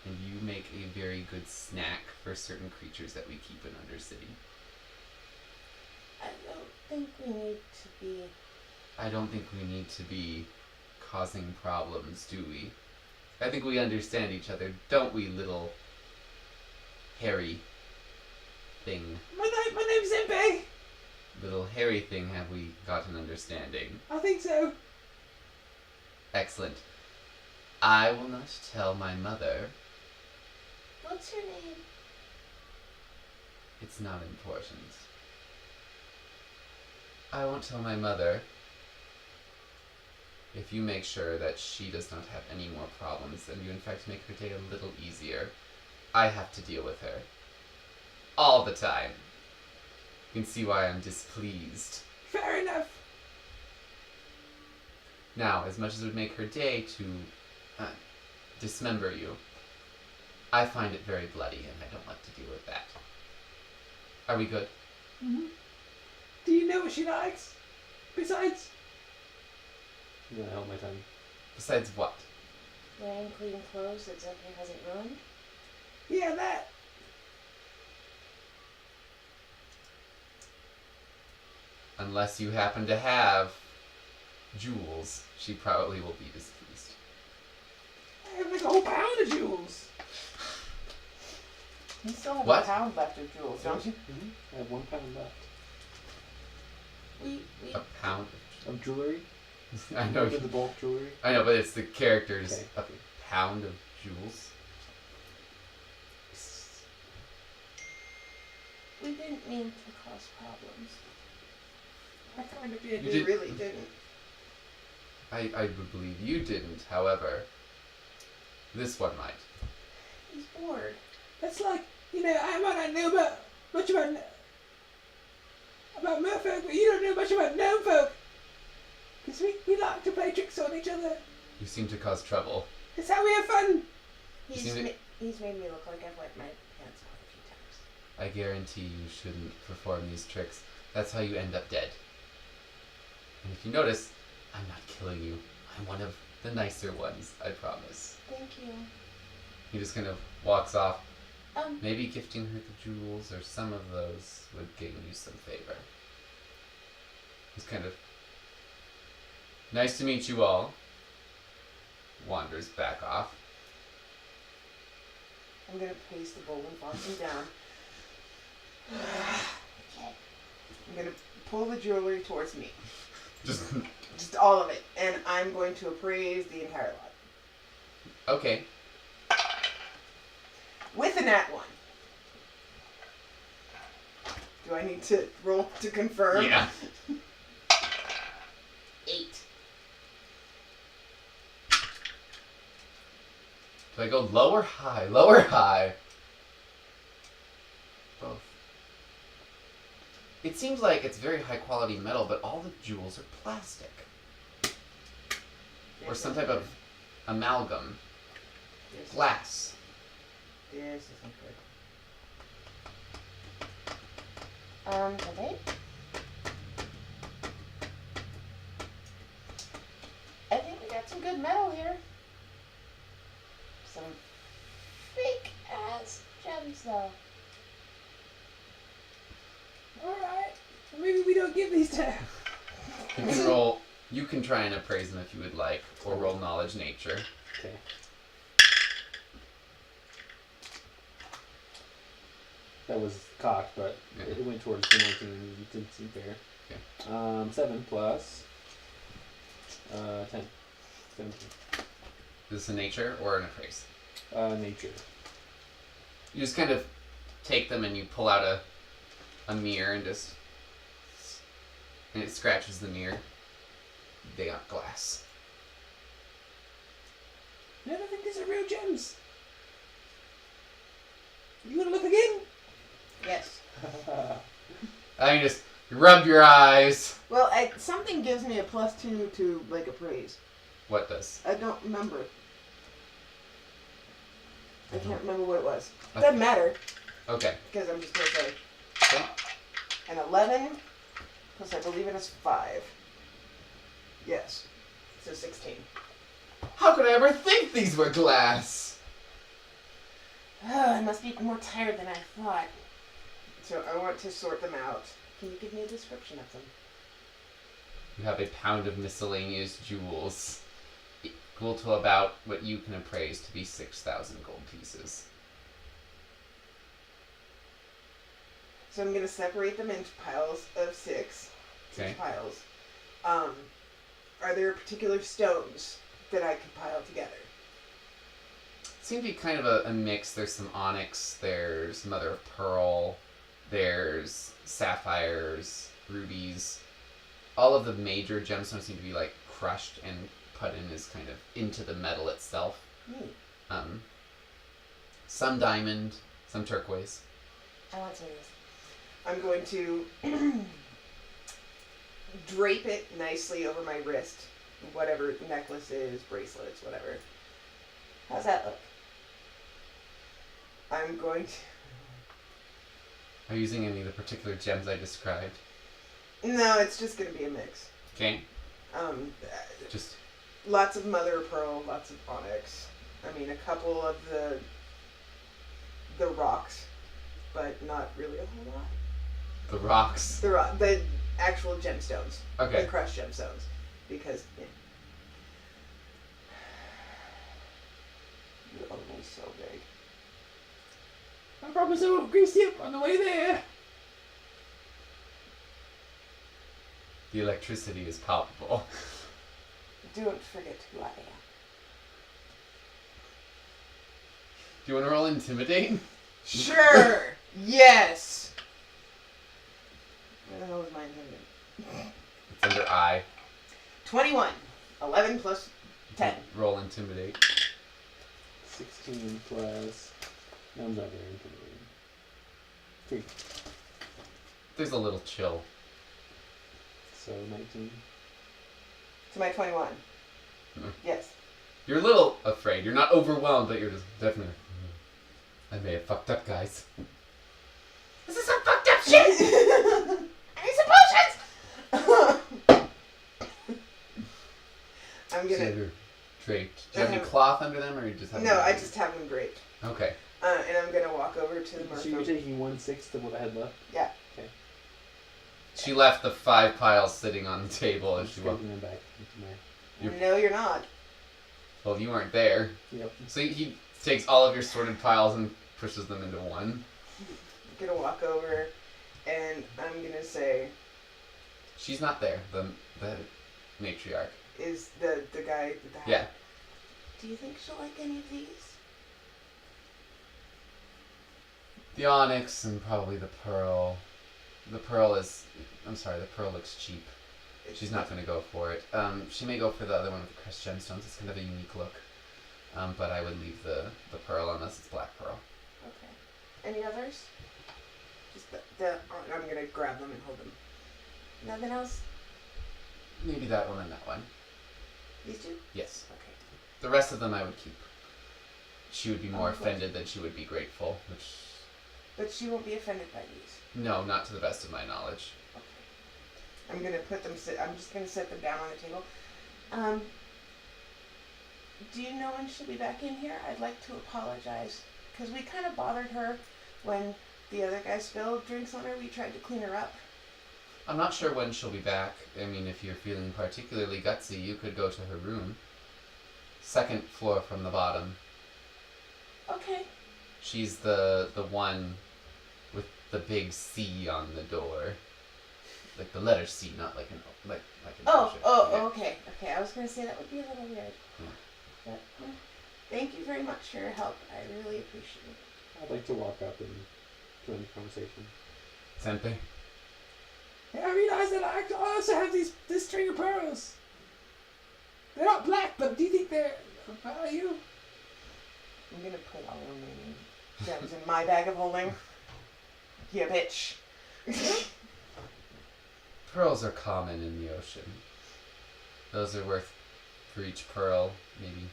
and you make a very good snack for certain creatures that we keep in Undercity. I don't think we need to be. I don't think we need to be causing problems, do we? I think we understand each other, don't we, little hairy thing? My name's Zempe. Little hairy thing, have we got an understanding? I think so. Excellent. I will not tell my mother. What's your name? It's not important. I won't tell my mother if you make sure that she does not have any more problems and you in fact make her day a little easier. I have to deal with her. All the time. You can see why I'm displeased. Fair enough. Now, as much as it would make her day to dismember you, I find it very bloody and I don't like to deal with that. Are we good? Mm-hmm. Do you know what she likes? Besides, I'm gonna hold my tongue. Besides what? Wearing clean clothes that Zephyr hasn't ruined? yeah, that. Unless you happen to have jewels, she probably will be displeased. I have like a whole pound of jewels. You still have What? a pound left of jewels, don't you? Mm-hmm. I have 1 pound left We A pound of jewelry. of I know, The bulk jewelry. I know, but it's the characters. Okay. A pound of jewels. we didn't mean to cause problems. I kind of did. You They did- really didn't. I would believe you didn't. However, this one might. He's bored. That's like, I might not know much about merfolk, but you don't know much about gnome folk. Because we like to play tricks on each other. You seem to cause trouble. That's how we have fun. He's seen it? he's made me look like I've wet my pants quite a few times. I guarantee you shouldn't perform these tricks. That's how you end up dead. And if you notice, I'm not killing you. I'm one of the nicer ones, I promise. Thank you. He just kind of walks off. Um, Maybe gifting her the jewels or some of those would gain you some favor. He's kind of nice to meet you all. Wanders back off. I'm gonna pace the golden foxen down. okay. I'm gonna pull the jewelry towards me. Just Just all of it. And I'm going to appraise the entire lot. Okay. With a nat 1. Do I need to roll to confirm? Yeah. 8. Do I go low or high? Low or high? Both. It seems like it's very high quality metal, but all the jewels are plastic. Or some type of amalgam. Glass. This isn't good. Okay. I think we got some good metal here. Some fake ass gems, though. Alright. Maybe we don't give these to You can roll. You can try and appraise them if you would like, or roll knowledge nature. Okay. That was cocked, but Yeah. it went towards the 19 and it didn't seem fair. Okay. 7 plus 10. 17. Is this a nature or an appraise? Nature. You just kind of take them and you pull out a mirror and it scratches the mirror. They aren't glass. I don't think these are real gems. You wanna look again? Yes. I mean, just rub your eyes. Well, something gives me a +2 to, like, appraise. What does? I don't remember. I can't remember what it was. Doesn't matter, Okay. because I'm just going to say Okay. an 11 plus I believe it is 5. Yes. So 16. How could I ever think these were glass? Oh, I must be more tired than I thought. So I want to sort them out. Can you give me a description of them? You have a pound of miscellaneous jewels, equal to about what you can appraise to be 6,000 gold pieces. So I'm going to separate them into piles of 6. Okay. 6 piles. Are there particular stones that I can pile together? Seem to be kind of a mix. There's some onyx, there's mother of pearl, there's sapphires, rubies. All of the major gemstones seem to be like crushed and put in as kind of into the metal itself. Some diamond, some turquoise. I want some of this. I'm going to drape it nicely over my wrist. Whatever necklaces, bracelets, whatever. How's that look? I'm going to... Are you using any of the particular gems I described? No, it's just going to be a mix. Okay. Just Lots of mother of pearl, lots of onyx. I mean, a couple of the rocks, but not really a whole lot. the rocks. The actual gemstones. Okay. The crushed gemstones. Because, yeah. You owe me so big. I promise I won't grease you up on the way there. The electricity is palpable. Don't forget who I am. Do you want to roll intimidate? Sure! Yes! Where the hell is my intimidate? It's under I. 21. 11 plus 10. Roll intimidate. 16 plus... No, I'm not very intimidating. 3. There's a little chill. So 19. To my 21. Yes. You're a little afraid. You're not overwhelmed, but you're just definitely... I may have fucked up, guys. This is some fucked up shit! I need some potions! I'm So gonna... you're draped. Do you have any cloth under them, or you just have No, them? I just have them draped. Okay. And I'm gonna walk over to the So you're Murphy. taking 1/6 of what I had left? Yeah. Okay. She left the 5 piles sitting on the table as she walked. Scraping them back into my... You're- No, you're not. Well, you weren't there. Yep. So he takes all of your sorted piles and pushes them into one. I'm gonna walk over and I'm gonna say, She's not there. The matriarch. is the guy with the hat. Yeah. Do you think she'll like any of these? The onyx and probably the pearl. The pearl looks cheap. She's not going to go for it. She may go for the other one with the crushed gemstones. It's kind of a unique look. But I would leave the pearl unless it's black pearl. Okay. Any others? Just I'm gonna grab them and hold them. Nothing else? Maybe that one and that one. These two? Yes. Okay. The rest of them I would keep. She would be more Oh, good. offended than she would be grateful, which... But she won't be offended by these. No, not to the best of my knowledge. Okay. I'm gonna put them. I'm just gonna set them down on the table. Do you know when she'll be back in here? I'd like to apologize. Because we kind of bothered her when the other guy spilled drinks on her. We tried to clean her up. I'm not sure when she'll be back. I mean, if you're feeling particularly gutsy, you could go to her room. 2nd floor from the bottom. Okay. She's the one with the big C on the door. Like the letter C, not like an like an ocean. Yeah. Okay. Okay, I was going to say that would be a little weird. Yeah. But, thank you very much for your help. I really appreciate it. I'd like to walk up and join the conversation. Senpai. Hey, I realize that I also have this string of pearls. They're not black, but do you think they're of value? I'm gonna put all the remaining gems in my bag of holding. Yeah, bitch. Pearls are common in the ocean. Those are worth, for each pearl, maybe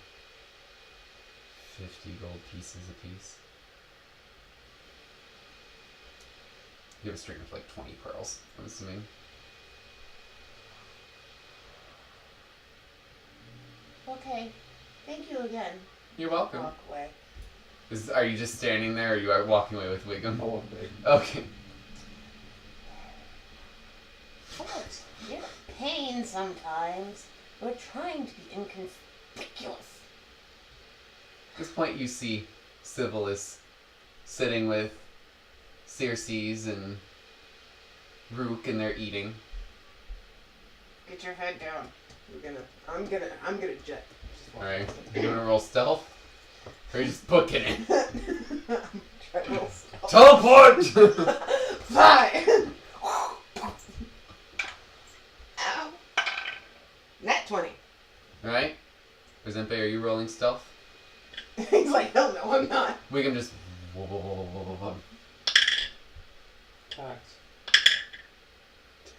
50 gold pieces apiece. You have a string of like 20 pearls, I'm assuming. Okay. Thank you again. You're welcome. Walk away. Are you just standing there, or you are walking away with Wiggum? I want big. Okay. What? You're a pain sometimes. We're trying to be inconspicuous. At this point, you see Civilis sitting with Circes and Rook, and they're eating. Get your head down. I'm gonna jet. All right, you gonna roll stealth, or are you just booking it? Try to roll stealth. Teleport! Fine. Ow. Nat 20. All right, Zenpai, are you rolling stealth? He's like, hell no, I'm not. Wiggum just. Tax.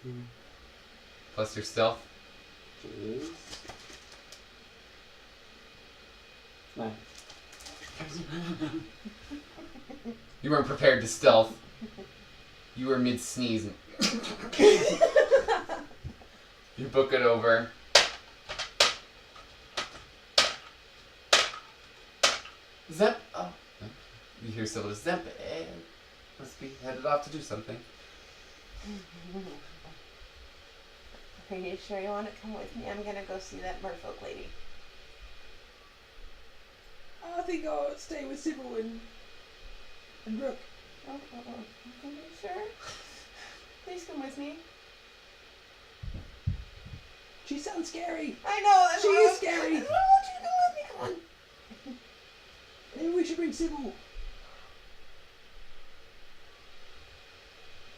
2 Plus your stealth. is 9. You weren't prepared to stealth. You were mid sneeze and you book it over. Zep. Oh, you hear Silva Zep. Must be headed off to do something. Are you sure you want to come with me? I'm gonna go see that merfolk lady. I think I'll stay with Sybil and Rook. Oh. Are you sure? Please come with me. She sounds scary. I know. That's She why I is was- scary. I don't want you to come with me. Come on. Maybe we should bring Sybil.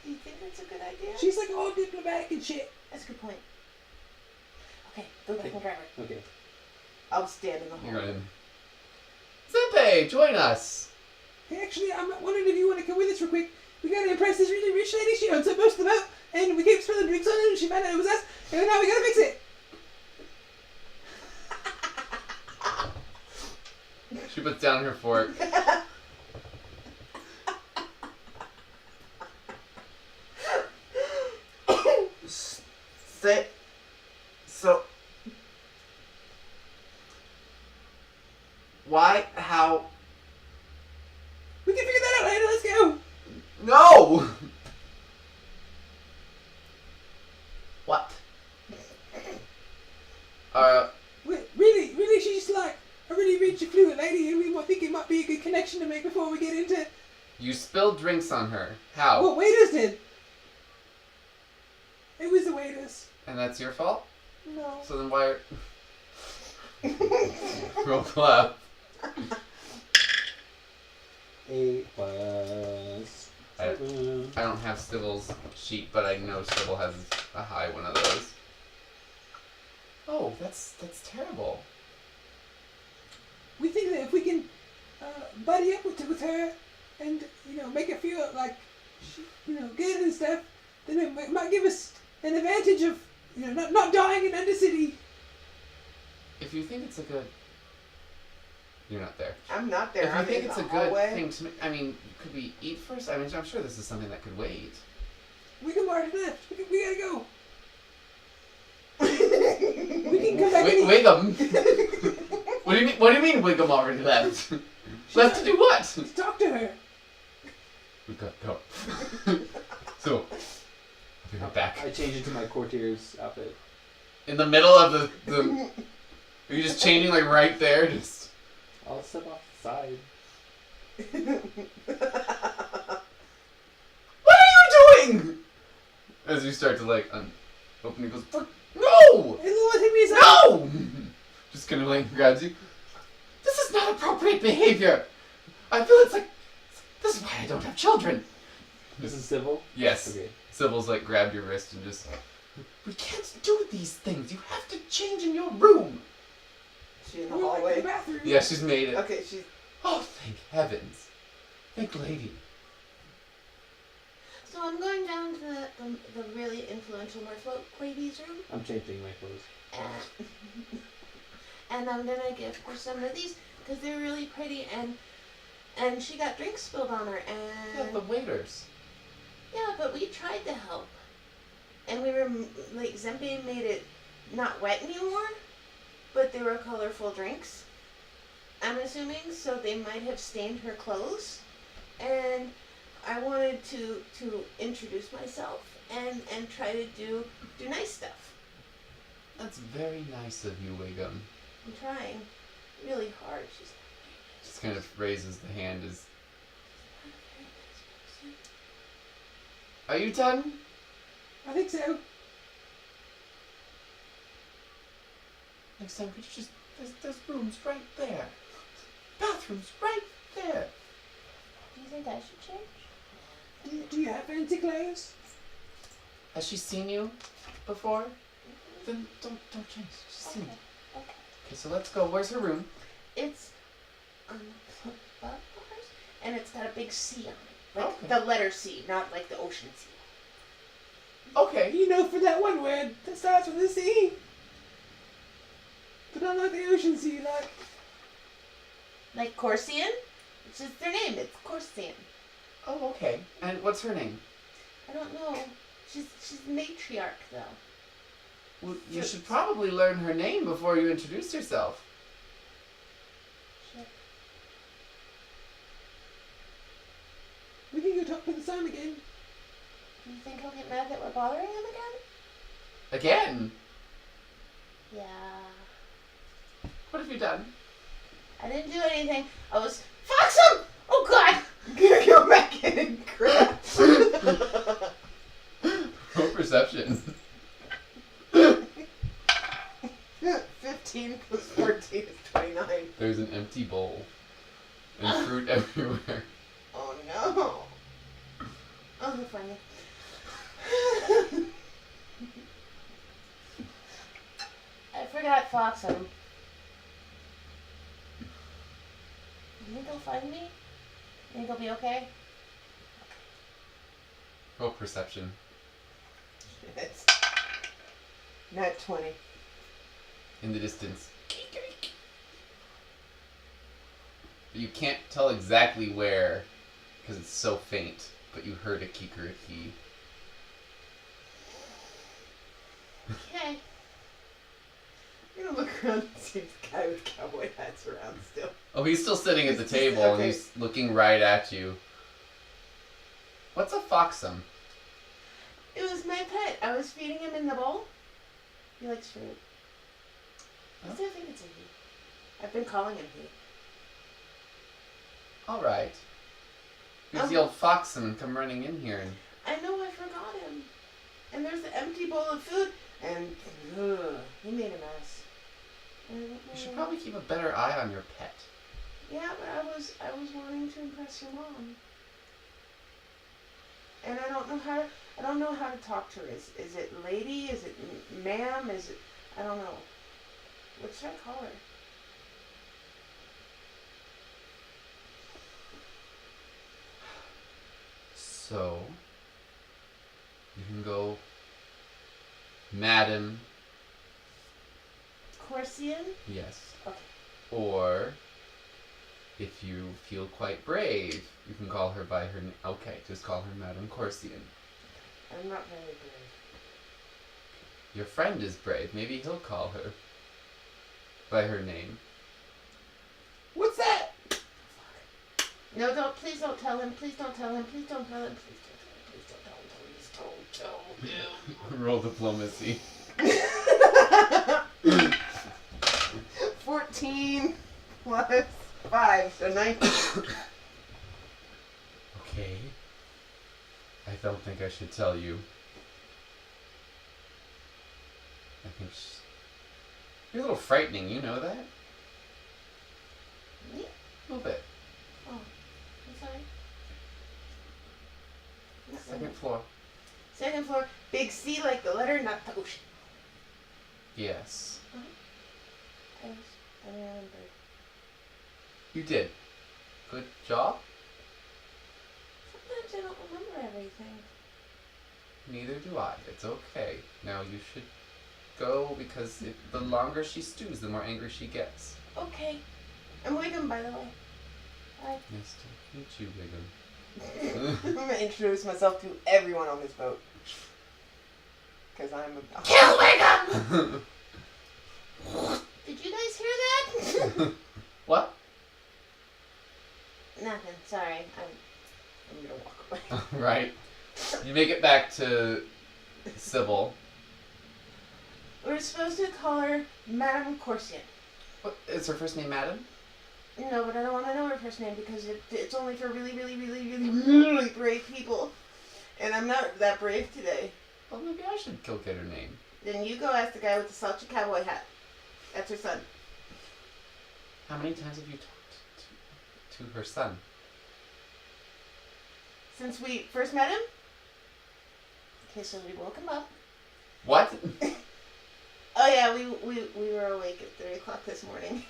Do you think that's a good idea? She's like all diplomatic and shit. That's a good point. Okay, go back and grab her. Okay. I'll stand in the You're hall. in. Zenpai, join us. Hey, actually, I'm wondering if you want to come with us real quick. We gotta impress this really rich lady. She owns most of the boat, and we keep spilling drinks on it, and she found out it was us, and now we gotta fix it. She puts down her fork. So, why, how, We can figure that out later. Let's go. No! What? Really, she's like a really rich, affluent lady, and we think it might be a good connection to make before we get into. You spilled drinks on her. How? Well, waiters did. It was the waiters. And that's your fault? No. So then why are... Roll clap. A plus. I don't have Sybil's sheet, but I know Sybil has a high one of those. Oh, that's terrible. We think that if we can buddy up with her and, make her feel like, good and stuff, then it might give us an advantage of, not dying in Undercity. If you think it's a good... You're not there. I'm not there. If you I'm think in it's the a good hallway. thing to... I mean, could we eat first? I mean, I'm sure this is something that could wait. We can march left. We gotta go. We can come back and eat. Wiggum! What do you mean Wiggum already left? Left to do what? To talk to her. We've got to go. So, I'll be right back. I change into my courtier's outfit. In the middle of the are you just changing like right there? Just I'll step off the side. what are you doing? As you start to like open, he goes, no! Hey, Lord, hit me aside. No! Just kind of like grabs you. This is not appropriate behavior. I feel it's like this is why I don't have children. This is civil? Yes. Okay. Sybil's like grabbed your wrist and just. We can't do these things. You have to change in your room. She's in the We're like in hallway. the bathroom. Yeah, she's made it. Okay, she's. Oh, thank heavens. Thank lady. So I'm going down to the really influential Merfolk lady's room, I'm changing my clothes. and I'm gonna give her some of these because they're really pretty, and she got drinks spilled on her, Yeah, and the waiters. yeah, but we tried to help, and we were like Zempe made it not wet anymore, but they were colorful drinks. I'm assuming, so they might have stained her clothes, and I wanted to introduce myself and try to do nice stuff. That's very nice of you, Wiggum. I'm trying really hard. She's Just kind of raises the hand as. Are you done? I think so. Next time, could you just. There's rooms right there. Bathrooms right there. Do you think I should change? Do you have fancy clothes? Has she seen you before? Then don't change. She's seen you. Okay. Okay, so let's go. Where's her room? It's on the bars, and it's got a big C on it, like Okay. the letter C, not like the ocean C. Okay. For that one word that starts with a C. But not like the ocean sea, Like Corsian? It's just their name. It's Corsian. Oh, okay. And what's her name? I don't know. She's matriarch though. Well, you should probably learn her name before you introduce yourself. Shit. We can go talk to the sun again. Do you think he'll get mad that we're bothering him again? Again? Yeah. What have you done? I didn't do anything. I was Foxum! Oh God! I'm gonna go back in and grab. Roll perception. 15 plus 14 is 29. There's an empty bowl. And fruit everywhere. Oh no. Oh, he'll find me. I forgot Foxum. You think he'll find me? You think he'll be okay? Roll perception. It's not 20. In the distance. You can't tell exactly where, because it's so faint, but you heard a kikeriki. Okay. I'm gonna look around and see the guy with cowboy hats around still. Oh, he's still sitting at the He's- table and okay. he's looking right at you. What's a foxum? It was my pet. I was feeding him in the bowl. He likes fruit. I still think it's a he. I've been calling him he. Alright. Here's the old foxum and come running in here and... I know I forgot him. And there's the empty bowl of food. And He made a mess. You should probably keep a better eye on your pet. Yeah, but I was wanting to impress your mom. And I don't know how to talk to her. Is it lady? Is it ma'am? Is it, I don't know. What should I call her? So, you can go Madam. Corsian? Yes. Okay. Or, if you feel quite brave, you can call her by her name. Okay, just call her Madam Corsian. I'm not very brave. Your friend is brave. Maybe he'll call her by her name. What's that? No, don't. Please don't tell him. Please don't tell him. Please don't tell him. Please don't tell him. Please don't tell him. Please don't tell him. Roll diplomacy. 14 plus 5, so 19. Okay. I don't think I should tell you. I think you're a little frightening, you know that? Me? A little bit. Oh, I'm sorry. Second floor. Second floor. Big C like the letter, not the ocean. Yes. I remember. You did. Good job. Sometimes I don't remember everything. Neither do I. It's okay. Now you should go because the longer she stews, the more angry she gets. Okay. I'm Wiggum, by the way. Hi. Nice to meet you, Wiggum. I'm gonna introduce myself to everyone on this boat. Because I'm a... Kill Wiggum! Did you guys hear that? What? Nothing. Sorry. I'm gonna walk away. Right. You make it back to Sybil. We're supposed to call her Madame Corsian. What is her first name, Madam? No, but I don't want to know her first name because it's only for really, really, really, really, really brave people. And I'm not that brave today. Well, maybe I should go get her name. Then you go ask the guy with the slouchy cowboy hat. That's her son. How many times have you talked to her son? Since we first met him? Okay, so we woke him up. What? Oh yeah, we were awake at 3 o'clock this morning.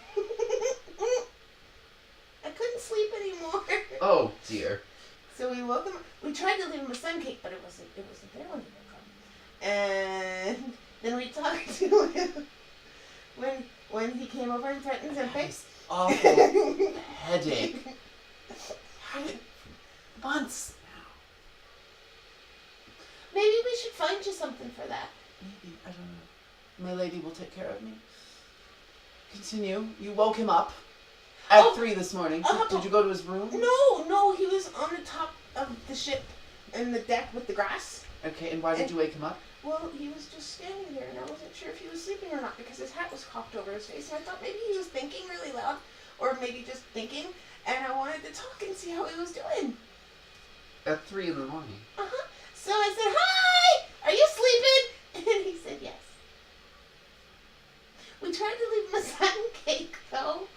I couldn't sleep anymore. Oh dear. So we woke him up. We tried to leave him a sun cake, but it wasn't there when he woke up. And then we talked to him when he came over and threatened him. Awful headache. Months now. Maybe we should find you something for that. Maybe, I don't know. My lady will take care of me. Continue. You woke him up at 3 this morning. Did you go to his room? No, he was on the top of the ship in the deck with the grass. Okay, and why did you wake him up? Well, he was just standing there, and I wasn't sure if he was sleeping or not because his hat was cocked over his face, and I thought maybe he was thinking really loud, or maybe just thinking, and I wanted to talk and see how he was doing. At 3 in the morning. So I said, "Hi, are you sleeping?" And he said yes. We tried to leave him a satin cake, though.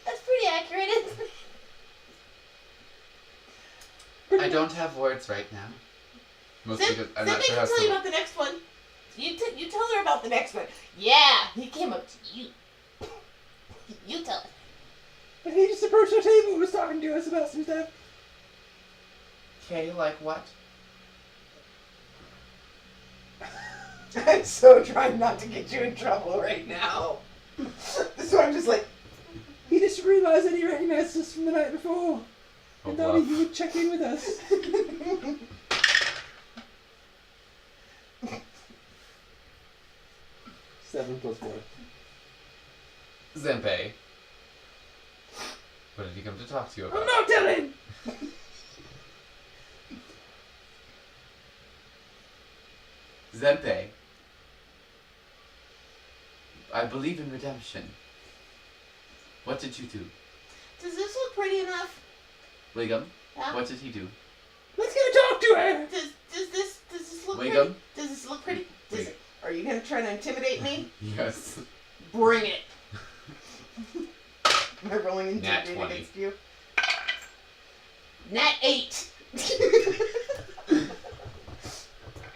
That's pretty accurate, isn't it? I don't have words right now. Mostly because I'm not sure how can tell you to... about the next one. You tell her about the next one. Yeah, he came up to you. You tell her. But he just approached our table and was talking to us about some stuff. Okay, like what? I'm so trying not to get you in trouble right now. So I'm just like... He just realized that he recognized us from the night before. Oh, And thought bluff. he would check in with us. 7 plus 4. Zempe. What did he come to talk to you about? I'm not telling! Zempe. I believe in redemption. What did you do? Does this look pretty enough? Wiggum, Yeah? what did he do? Let's go talk to her! Does this look Wiggum? pretty? Does this look pretty? Does Wig- it, Are you gonna try to intimidate me? Yes. Bring it. Am I rolling Nat intimidate 20. against you? Nat 8.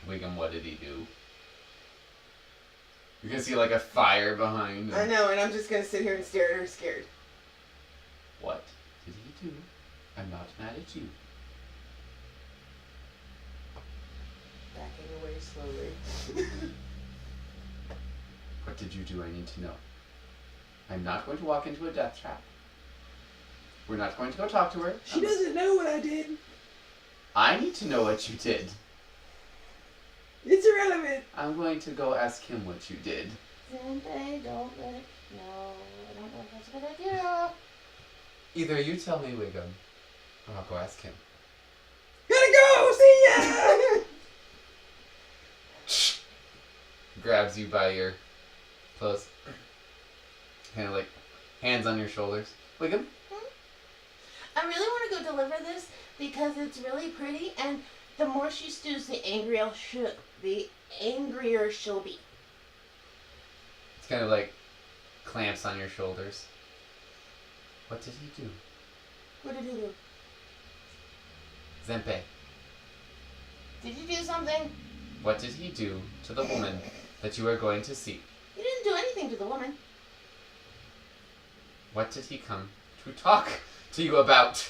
Wiggum, what did he do? You're gonna see like a fire behind him. I know, and I'm just gonna sit here and stare at her scared. What did he do? I'm not mad at you. Backing away slowly. What did you do? I need to know. I'm not going to walk into a death trap. We're not going to go talk to her. She doesn't know what I did. I need to know what you did. It's irrelevant. I'm going to go ask him what you did. Senpai, don't let it. No, I don't know if that's a good idea. Either you tell me, Wiggum, or I'll go ask him. Gotta go. See ya. Grabs you by your clothes. Kind of like hands on your shoulders. Wiggum? I really want to go deliver this because it's really pretty, and the more she stews, the angrier she'll be. It's kind of like clamps on your shoulders. What did he do? What did he do? Zempe, Did you do something? what did he do to the woman that you are going to see? You didn't do anything to the woman. What did he come to talk to you about?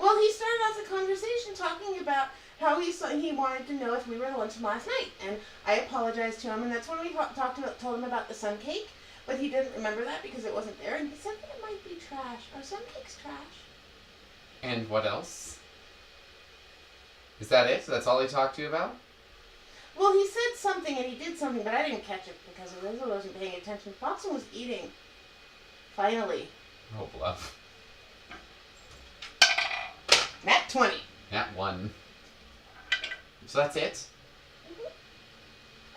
Well, he started off the conversation talking about how he wanted to know if we were at lunch last night, and I apologized to him, and that's when we told him about the sun cake, but he didn't remember that because it wasn't there, and he said that it might be trash. Are sun cakes trash? And what else? Is that it? That's all he talked to you about? Well, he said something and he did something, but I didn't catch it because I wasn't paying attention. Foxen was eating. Finally. Oh, bluff. Nat 20. Nat 1. So that's it?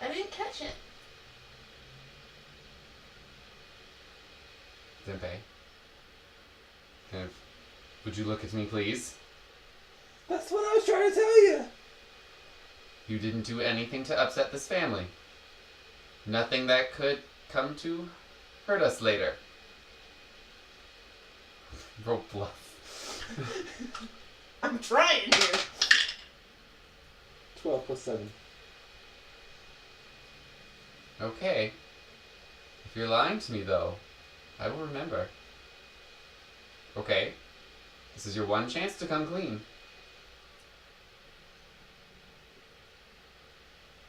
I didn't catch it. Zempe. Kind of, would you look at me, please? That's what I was trying to tell you. You didn't do anything to upset this family. Nothing that could come to hurt us later. Roll bluff. I'm trying here. 12 plus 7. Okay. If you're lying to me, though, I will remember. Okay. This is your one chance to come clean.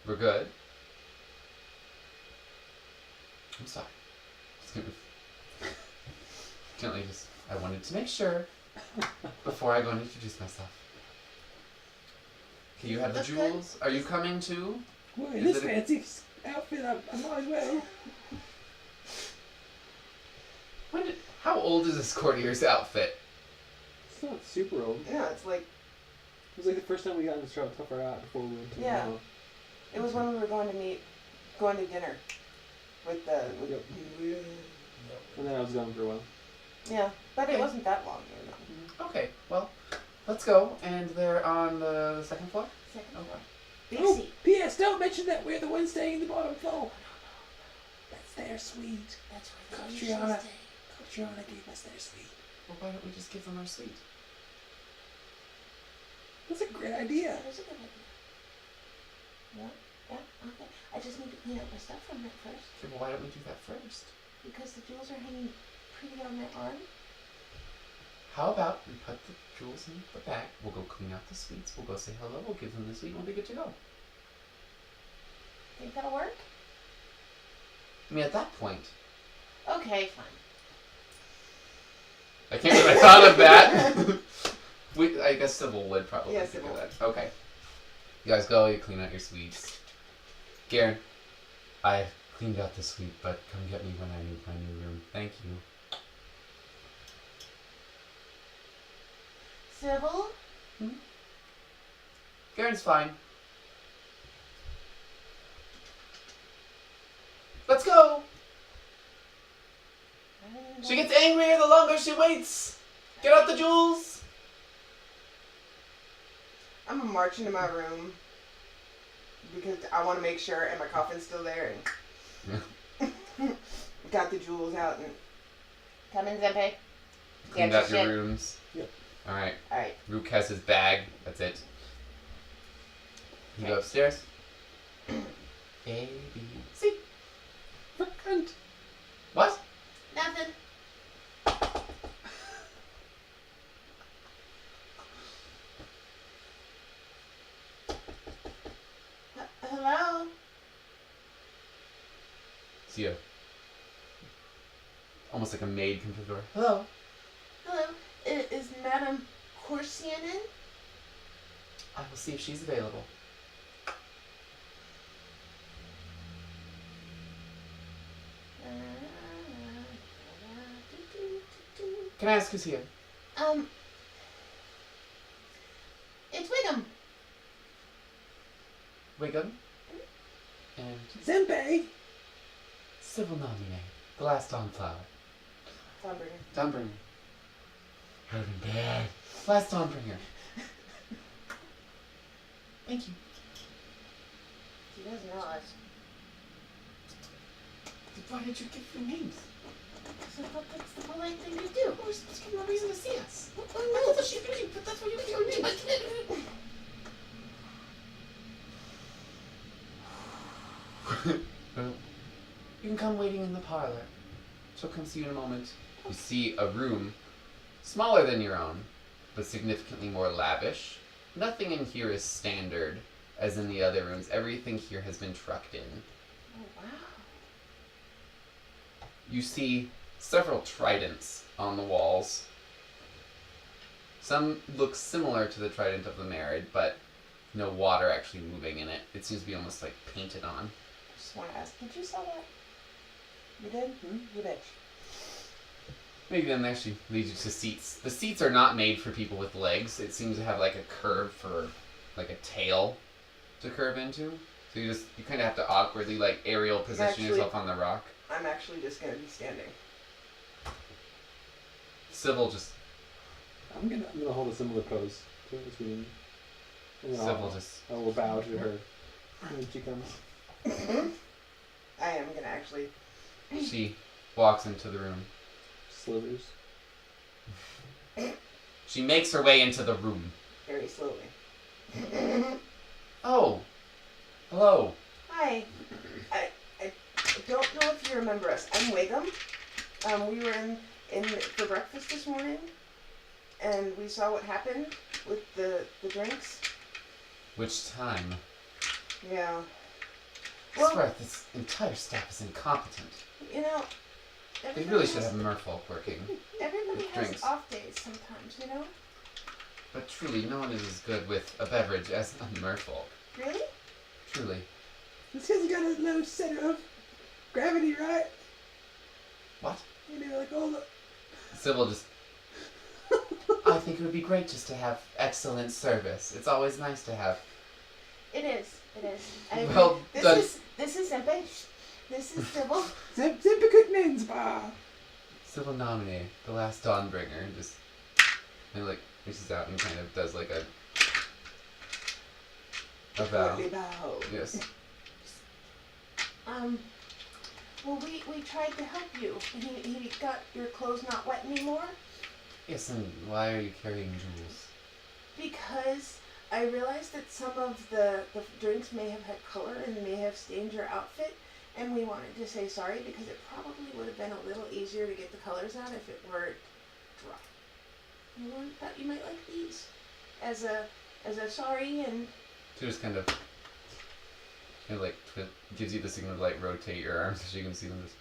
We're good. I'm sorry. Just gonna gently just, I wanted to make sure before I go and introduce myself. Okay, you have the That's jewels. Are you coming too? Well, in Is this it a- fancy outfit, I might as well. How old is this courtier's outfit? It's not super old. Yeah, it's like, It was like the first time we got in the shop, tough her out before we went to Yeah. the it was when we were going to dinner with the. Yep. And then I was gone for a while. Yeah, but it Okay. wasn't that long. You know. Okay, well, let's go. And they're on the second floor? Second Okay. floor. Big Oh, seat. P.S. Don't mention that we're the ones staying in the bottom floor. That's their suite. That's where the Catriona. usually stay. Catriona gave us their suite. Well, why don't we just give them our suite? That's a great idea. That is a good idea. Yeah, okay. I just need to clean up my stuff from that first Okay, well, why don't we do that first? because the jewels are hanging pretty on my arm. How about we put the jewels in the bag, we'll go clean out the suites, we'll go say hello, we'll give them the suite, and we'll be good to go. Think that'll work? I mean, at that point, Okay, fine. I can't believe I thought of that. I guess Sybil would probably Yeah, think Sybil. of that. Okay. You guys go, you clean out your suites. Garen, I cleaned out the suite, but come get me when I need my new room. Thank you. Sybil? Garen's fine. Let's go! She gets angrier the longer she waits! Get out the jewels! I'm gonna march into my room, because I want to make sure, and my coffin's still there, and got the jewels out, and Come in, Zempe. Cleaned Get out your your shit. rooms. Yep. Alright. Alright. Rook has his bag. That's it. You go Okay. upstairs. A, B, C. For cunt. What? Nothing. Hello? See ya. Almost like a maid comes to the door. Hello. Hello? Is Madame Corsian in? I will see if she's available. Can I ask who's here? It's Wiggum. Wiggum? And Zempe. civil nominee. The last Dawnflower. Dawnbringer. Dawnbringer. Heard him bad. Last Dawnbringer. Thank you. He doesn't know us. Why did you give your names? So that's the polite thing to do. We're supposed to give no reason to see us. Oh, I thought that's what you do, but that's what you give your names. Well, you can come waiting in the parlor. She'll come see you in a moment. You see a room smaller than your own, but significantly more lavish. Nothing in here is standard, as in the other rooms. Everything here has been trucked in. Oh, wow. You see several tridents on the walls. Some look similar to the trident of the Married, but no water actually moving in it. It seems to be almost like painted on. Just want to ask, did you sell that? You did? You bitch. Maybe then actually leads you to seats. The seats are not made for people with legs. It seems to have like a curve for like a tail to curve into. So you kind of have to awkwardly like aerial position Actually- yourself on the rock. I'm actually just going to be standing. Civil just I'm gonna hold a similar pose to this meeting. And then Civil just I will bow to her when she comes. I am going to actually... she walks into the room. Slithers. She makes her way into the room. very slowly. Oh, hello. Hi. I don't know if you remember us. I'm Wiggum. We were in for breakfast this morning, and we saw what happened with the drinks. Which time? Yeah. I Well, swear this entire staff is incompetent. you know, They everybody really should has- have Merfolk working. Everybody with has drinks. off days sometimes, you know? But truly, no one is as good with a beverage as a Merfolk. Really? Truly. This has got a low center of gravity, right? What? You know, like all the. Sybil just... I think it would be great just to have excellent service. It's always nice to have... It is. It is. I agree. Well done. This is Zempe. This is Sybil. Zempe Cookman's bar. Sybil nominee, the last Dawnbringer, and just... And like, reaches out and kind of does like a bow. Courtly bow. Yes. Well, we tried to help you. He got your clothes not wet anymore Yes, and why are you carrying jewels? because I realized that some of the drinks may have had color and may have stained your outfit, and we wanted to say sorry because it probably would have been a little easier to get the colors out if it were dry. And we thought you might like these as a sorry, and She just kind of like gives you the signal to like rotate your arms so you can see them just...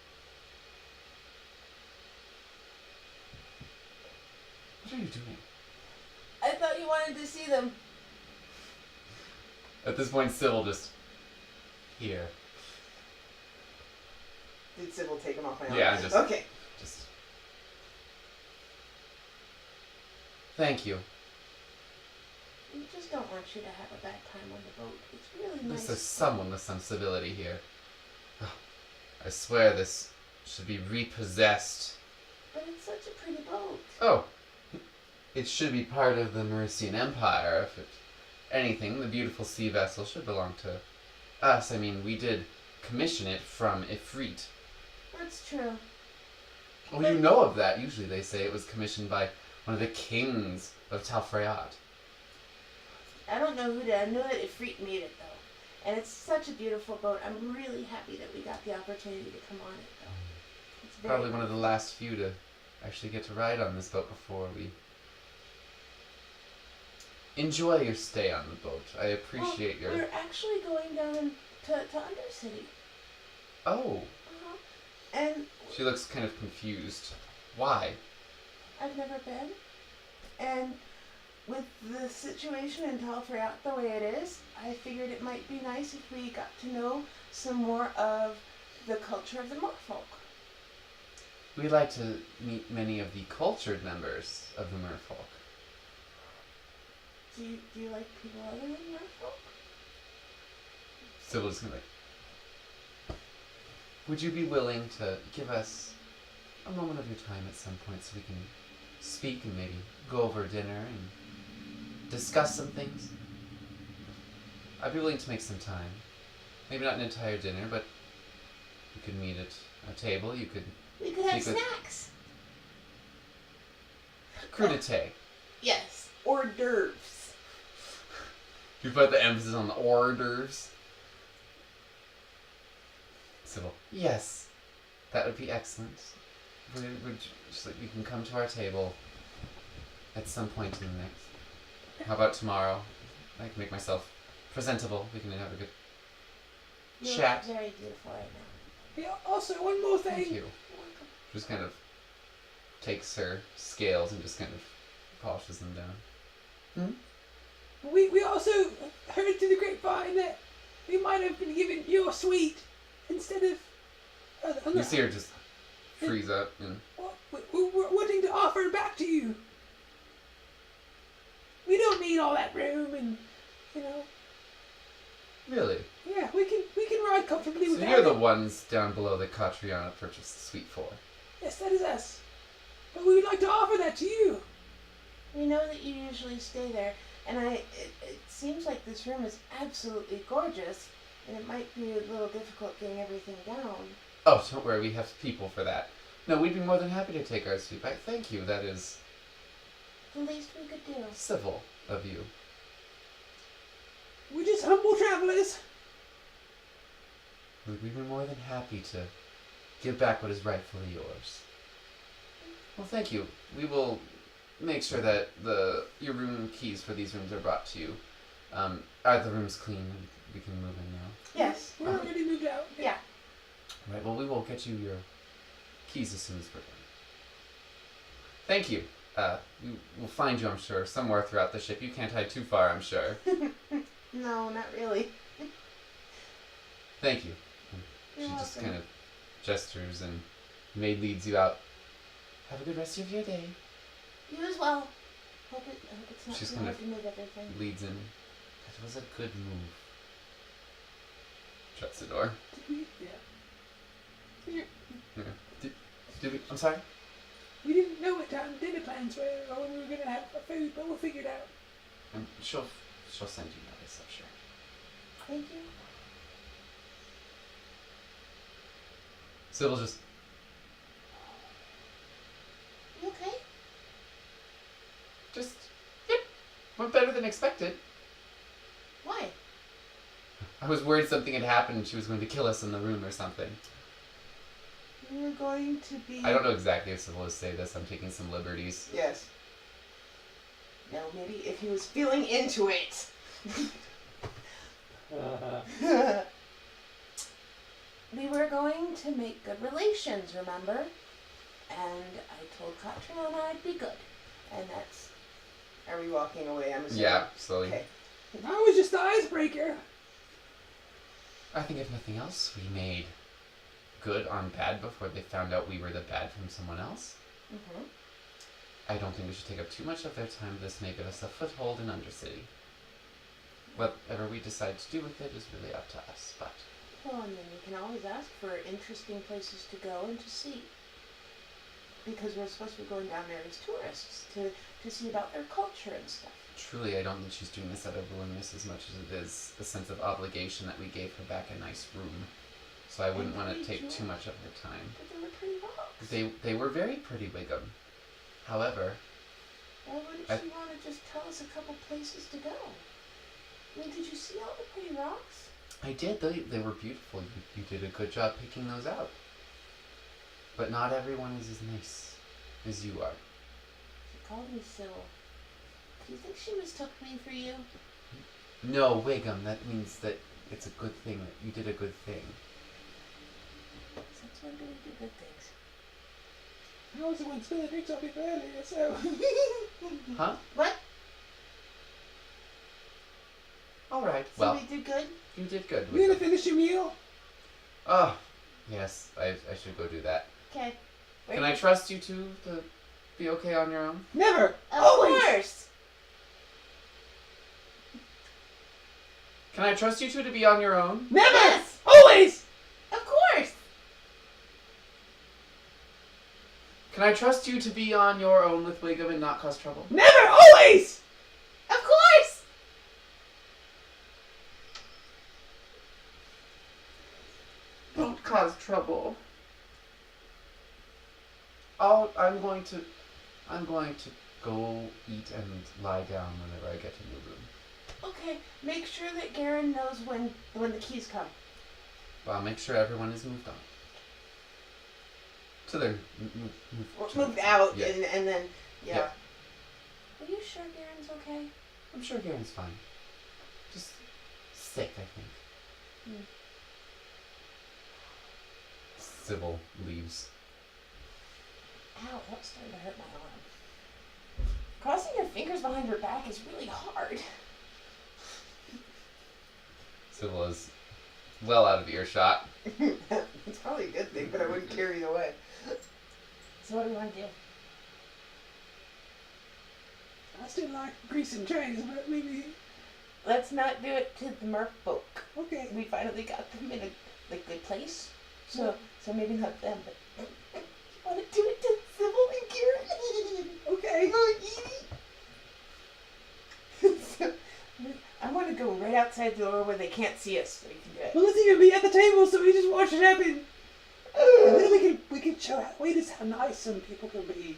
What are you doing? I thought you wanted to see them. At this point, Sybil just... Here. Did Sybil take him off my arm? Yeah, just... Okay. Just... Thank you. We just don't want you to have a bad time on the boat. It's really nice. This is someone with some civility here. Oh, I swear this should be repossessed. But it's such a pretty boat. Oh, it should be part of the Mercian Empire. If anything, the beautiful sea vessel should belong to Us, I mean, we did commission it from Ifrit. That's true. Oh, you know of that. Usually they say it was commissioned by one of the kings of Talfrayat. I don't know who did. I know that Ifrit made it, though. And it's such a beautiful boat. I'm really happy that we got the opportunity to come on it, though. It's very Probably one of the last few to actually get to ride on this boat before we... Enjoy your stay on the boat. I appreciate your... We're actually going down to Undercity. Oh. Uh-huh. And She looks kind of confused. Why? I've never been. And with the situation in Talfrayat the way it is, I figured it might be nice if we got to know some more of the culture of the merfolk. We'd like to meet many of the cultured members of the merfolk. Do you like people other than merfolk? Sybil's gonna would you be willing to give us a moment of your time at some point so we can speak and maybe go over dinner and discuss some things? I'd be willing to make some time. Maybe not an entire dinner, but you could meet at a table. You could We could have You could- snacks. crudité. Yes. Hors d'oeuvres. You put the emphasis on the hors d'oeuvres. Sybil. Yes, that would be excellent. We would just like you can come to our table at some point in the next. How about tomorrow? I can make myself presentable. We can have a good You chat. look very beautiful right now. Yeah, also, one more thing. Thank you. Just kind of takes her scales and just kind of polishes them down. We also heard through the grapevine that we might have been given your suite instead of. You see her just freeze up and We're wanting to offer it back to you. We don't need all that room, and you know. really. Yeah, we can ride comfortably So without you're the it. ones down below that Catriona purchased the suite for. Yes, that is us. But we would like to offer that to you. We know that you usually stay there, and it seems like this room is absolutely gorgeous, and it might be a little difficult getting everything down. Oh, don't worry, we have people for that. No, we'd be more than happy to take our suite back. Thank you, that is The least we could do. civil of you. We're just humble travelers. We'd be more than happy to give back what is rightfully yours. Well, thank you. We will make sure that your room keys for these rooms are brought to you. Are the rooms clean and we can move in now? Yes. We're already moved out. Yeah. Right, well, we will get you your keys as soon as we're done. Thank you. We will find you, I'm sure, somewhere throughout the ship. You can't hide too far, I'm sure. No, not really. Thank you. You're She just welcome. kind of gestures and maid leads you out. Have a good rest of your day. You as well. Hope it's not She's too kind hard of to move everything. Leads in. That was a good move. Shuts the door. Yeah. Did we, I'm sorry? We didn't know what time dinner plans were or when we were going to have food, but we'll figure it out. She'll send you notice, I'm sure. Thank you. Sybil just, You okay? yep, went better than expected. Why? I was worried something had happened and she was going to kill us in the room or something. We were going to be. I don't know exactly if Sybil will say this. I'm taking some liberties. Yes. No, maybe if he was feeling into it. We were going to make good relations, remember? And I told Catriona I'd be good. And that's... Are we walking away? I'm assuming. Yeah, slowly. Okay. I was just the icebreaker. I think if nothing else, we made good on bad before they found out we were the bad from someone else. Mm-hmm. I don't think we should take up too much of their time. This may give us a foothold in Undercity. Whatever we decide to do with it is really up to us, but... Well, and then we can always ask for interesting places to go and to see. because we're supposed to be going down there as tourists to see about their culture and stuff. Truly, I don't think she's doing this out of willingness as much as it is a sense of obligation that we gave her back a nice room. So I wouldn't want to take too much of her time. But they were pretty rocks. They were very pretty, Wiggum. However, Why wouldn't she want to just tell us a couple places to go? I mean, did you see all the pretty rocks? I did. They were beautiful. You did a good job picking those out. But not everyone is as nice as you are. She called me Syl. Do you think she mistook me for you? No, Wiggum, that means that it's a good thing, that you did a good thing. Since when do we do good things? I also went spill the drinks on me earlier, so. Huh? What? Alright, So well, we did good? you did good, You gonna Wiggum. finish your meal? Oh, yes, I should go do that. Okay. Can I trust you two to be okay on your own? Never. Of Always. course. Can I trust you two to be on your own? Never. Yes. Always. Of course. Can I trust you to be on your own with Wiggum and not cause trouble? Never. Always. Of course. Don't cause trouble. I'm going to go eat and lie down whenever I get to the room. Okay. Make sure that Garen knows when the keys come. But I'll make sure everyone is moved on. So they're Moved out, Yeah. and then, yeah. Are you sure Garen's okay? I'm sure Garen's fine. Just sick, I think. Sybil leaves. Ow, that's starting to hurt my arm. Crossing your fingers behind your back is really hard. Sybil is well out of earshot. It's probably a good thing, but I wouldn't carry it away. So what do we want to do? I still like greasing trays, but maybe. Let's not do it to the merc folk. Okay. We finally got them in a good place. So maybe not them, but you want to do it to Sybil and Garen? Okay. I want to go right outside the door where they can't see us so we can do it. Well, let's even be at the table so we just watch it happen. And then we can show wait how nice some people can be.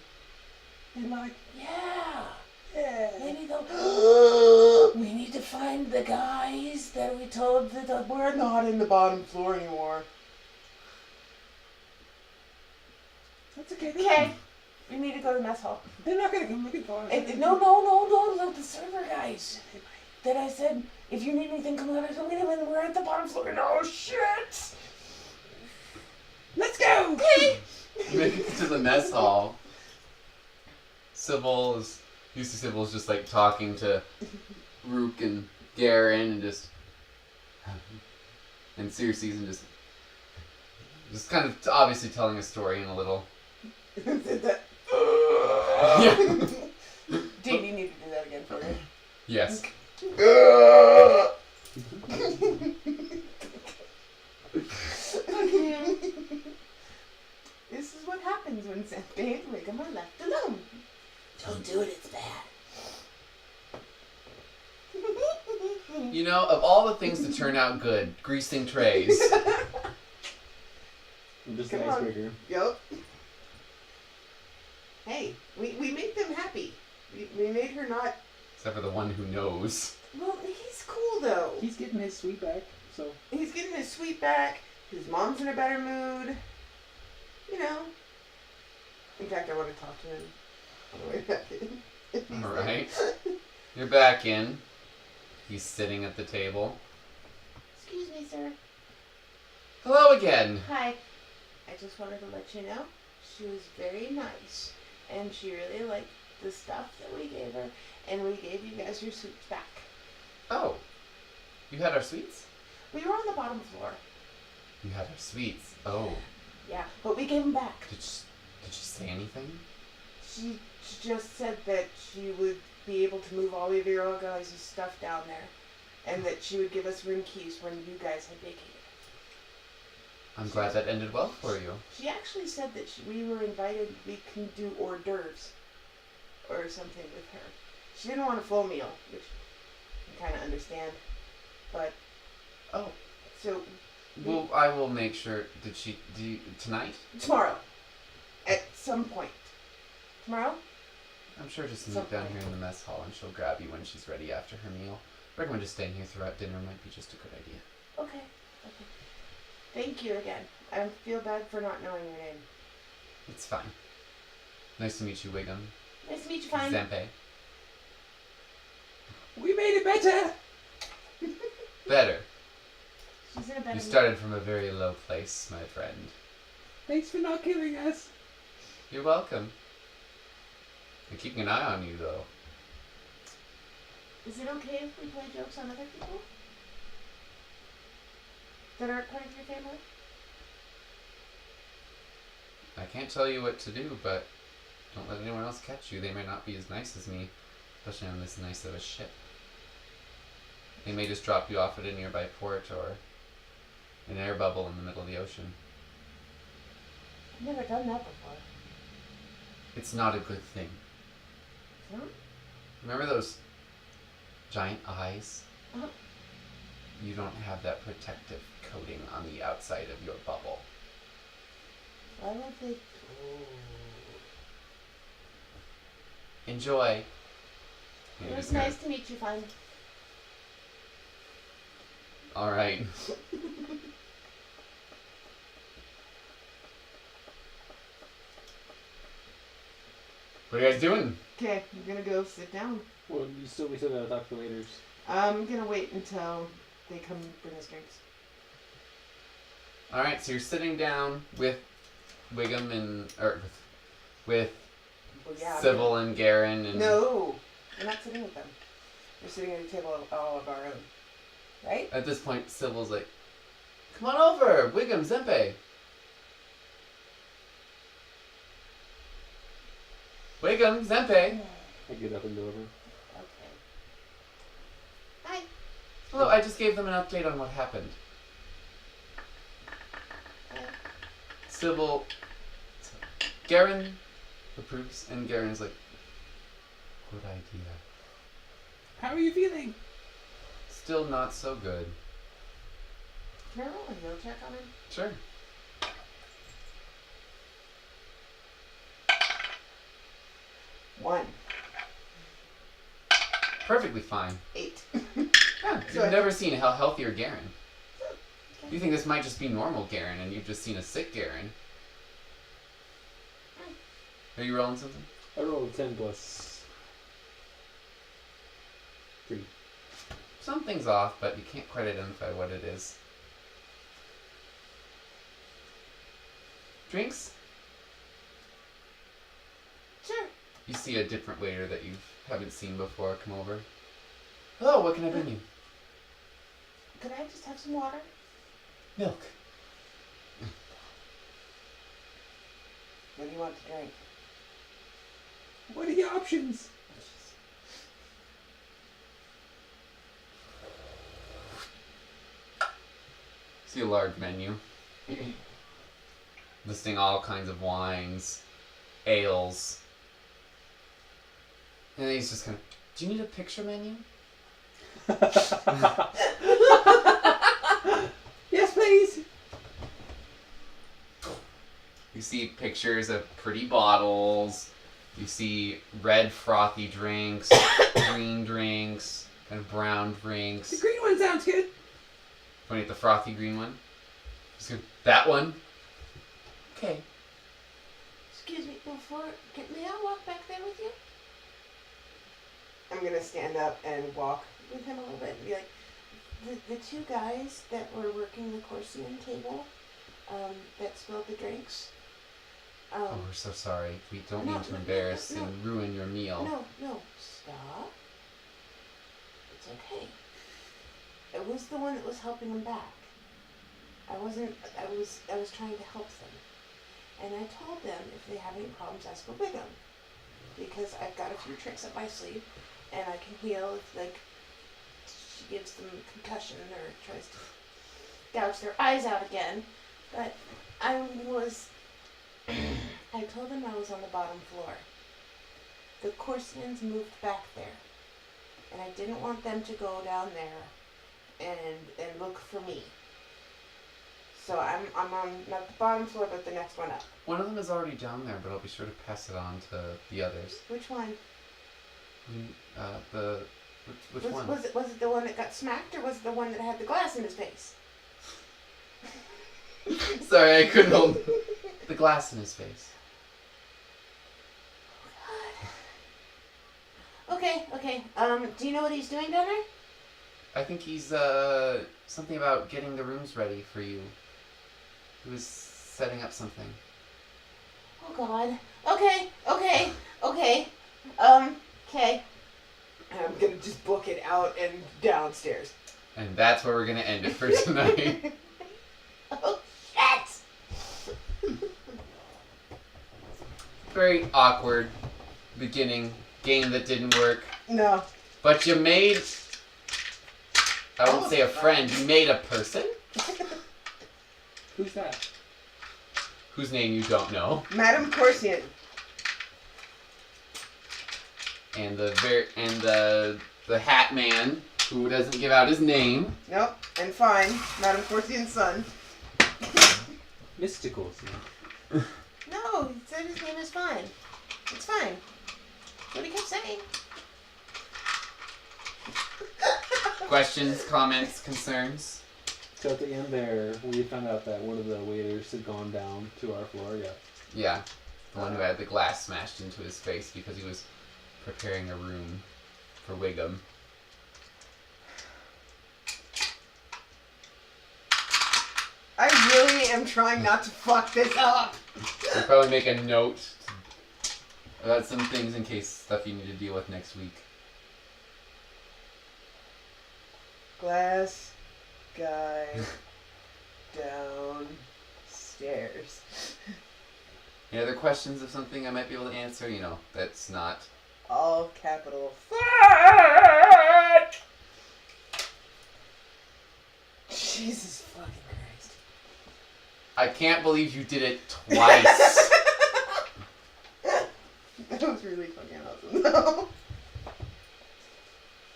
And like, Yeah. yeah. Maybe they'll. We need to find the guys that we told that we're not in the bottom floor anymore. That's okay. Okay. We need to go to the mess hall. They're not gonna come looking for us. No, the server guys. That I said, if you need anything, come let us know. When we're at the bottom floor. No shit. Let's go. Okay. Make it to the mess hall. Sybil's just like talking to Rook and Garen and just and Circe's and just kind of obviously telling a story in a little. Yeah. Do you need to do that again for me? Yes. This is what happens when Sandy and Wiggum are left alone. Don't do it, it's bad. You know, of all the things to turn out good, greasing trays. Just Come an on. icebreaker. Yep. Hey, we made them happy. We made her not. Except for the one who knows. Well, he's cool though. He's getting his sweet back, so. He's getting his sweet back. His mom's in a better mood. You know. In fact, I want to talk to him on the way back in. If he's Alright. You're back in. He's sitting at the table. Excuse me, sir. Hello again. Hi. I just wanted to let you know she was very nice. And she really liked the stuff that we gave her. And we gave you guys your sweets back. Oh. You had our sweets? We were on the bottom floor. You had our sweets. Oh. Yeah, but we gave them back. Did she say anything? She just said that she would be able to move all of your guys' stuff down there. And that she would give us room keys when you guys had vacated. I'm glad that ended well for you. She actually said that we were invited, we can do hors d'oeuvres or something with her. She didn't want a full meal, which I kind of understand. But, Oh. so... Well, I will make sure. Tonight? Tomorrow. At some point. Tomorrow? I'm sure just meet down here in the mess hall and she'll grab you when she's ready after her meal. I recommend just staying here throughout dinner might be just a good idea. Okay. Thank you again. I feel bad for not knowing your name. It's fine. Nice to meet you, Wiggum. Nice to meet you, Fine. Zempe. We made it better. Better. She's in a better You started from a very low place, my friend. Thanks for not killing us. You're welcome. I'm keeping an eye on you, though. Is it okay if we play jokes on other people? That aren't part of your family? I can't tell you what to do, but don't let anyone else catch you. They may not be as nice as me, especially on this nice of a ship. They may just drop you off at a nearby port or an air bubble in the middle of the ocean. I've never done that before. It's not a good thing. Huh? Remember those giant eyes? Uh-huh. You don't have that protective coating on the outside of your bubble. Why would they... Enjoy. It was nice to meet you, Fine. Alright. What are you guys doing? Okay, I'm gonna go sit down. Well, we still gotta talk to the waiters. I'm gonna wait until they come bring us drinks. Alright, so you're sitting down with Wiggum and... or with Well, yeah, Sybil and Garen and... No! We're not sitting with them. We're sitting at a table all of our own. Right? At this point, Sybil's like, come on over, Wiggum, Zempe. Wiggum, Zempe. I get up and go over. Okay. Hi. Well, I just gave them an update on what happened. Sybil... Garen approves, and Garen's like, good idea. How are you feeling? Still not so good. Can I roll a heal check on him? Sure. One. Perfectly fine. 8. Yeah, So you've never seen a healthier Garen. You think this might just be normal Garen, and you've just seen a sick Garen. Are you rolling something? I rolled 10 plus 3. Something's off, but you can't quite identify what it is. Drinks? Sure. You see a different waiter that you haven't seen before come over. Hello, what can I bring you? Could I just have some water? Milk. What do you want to drink? What are your options? See a large menu. Listing all kinds of wines, ales. And then he's just kind of, do you need a picture menu? Yes, please. You see pictures of pretty bottles. You see red frothy drinks, green drinks, kind of brown drinks. The green one sounds good. Pointing at the frothy green one. Just go, that one? Okay. Excuse me, may I walk back there with you? I'm gonna stand up and walk with him a little bit and be like, the two guys that were working the Corsian table, that spilled the drinks. Oh, we're so sorry. We don't No, mean to no, embarrass no. and ruin your meal. No, stop. It's okay. It was the one that was helping them back. I was trying to help them. And I told them if they have any problems, ask for Wiggum. Because I've got a few tricks up my sleeve, and I can heal if, like, she gives them concussion or tries to gouge their eyes out again. But I was... I told them I was on the bottom floor. The Corsians moved back there. And I didn't want them to go down there and look for me. So I'm on not the bottom floor, but the next one up. One of them is already down there, but I'll be sure to pass it on to the others. Which one? Which one? Was it the one that got smacked, or was it the one that had the glass in his face? Sorry, I couldn't hold the glass in his face. Okay. Do you know what he's doing down there? I think he's something about getting the rooms ready for you. He was setting up something. Oh God. Okay. Okay. I'm gonna just book it out and downstairs. And that's where we're gonna end it for tonight. Oh shit! Very awkward beginning. Game that didn't work. No. But you made... I wouldn't say a friend. You made a person? Who's that? Whose name you don't know. Madame Corsian. And the hat man, who doesn't give out his name. Nope. And fine. Madame Corsian's son. Mysticals. No, he said his name is fine. It's fine. That's what he kept saying. Questions, comments, concerns? So at the end there, we found out that one of the waiters had gone down to our floor. Yeah. Yeah. The one who had the glass smashed into his face because he was preparing a room for Wiggum. I really am trying not to fuck this up. We'll probably make a note about some things in case stuff you need to deal with next week. Glass guy downstairs. Any other questions of something I might be able to answer? You know, that's not... All capital. Jesus fucking Christ. I can't believe you did it twice. That was really fucking awesome though.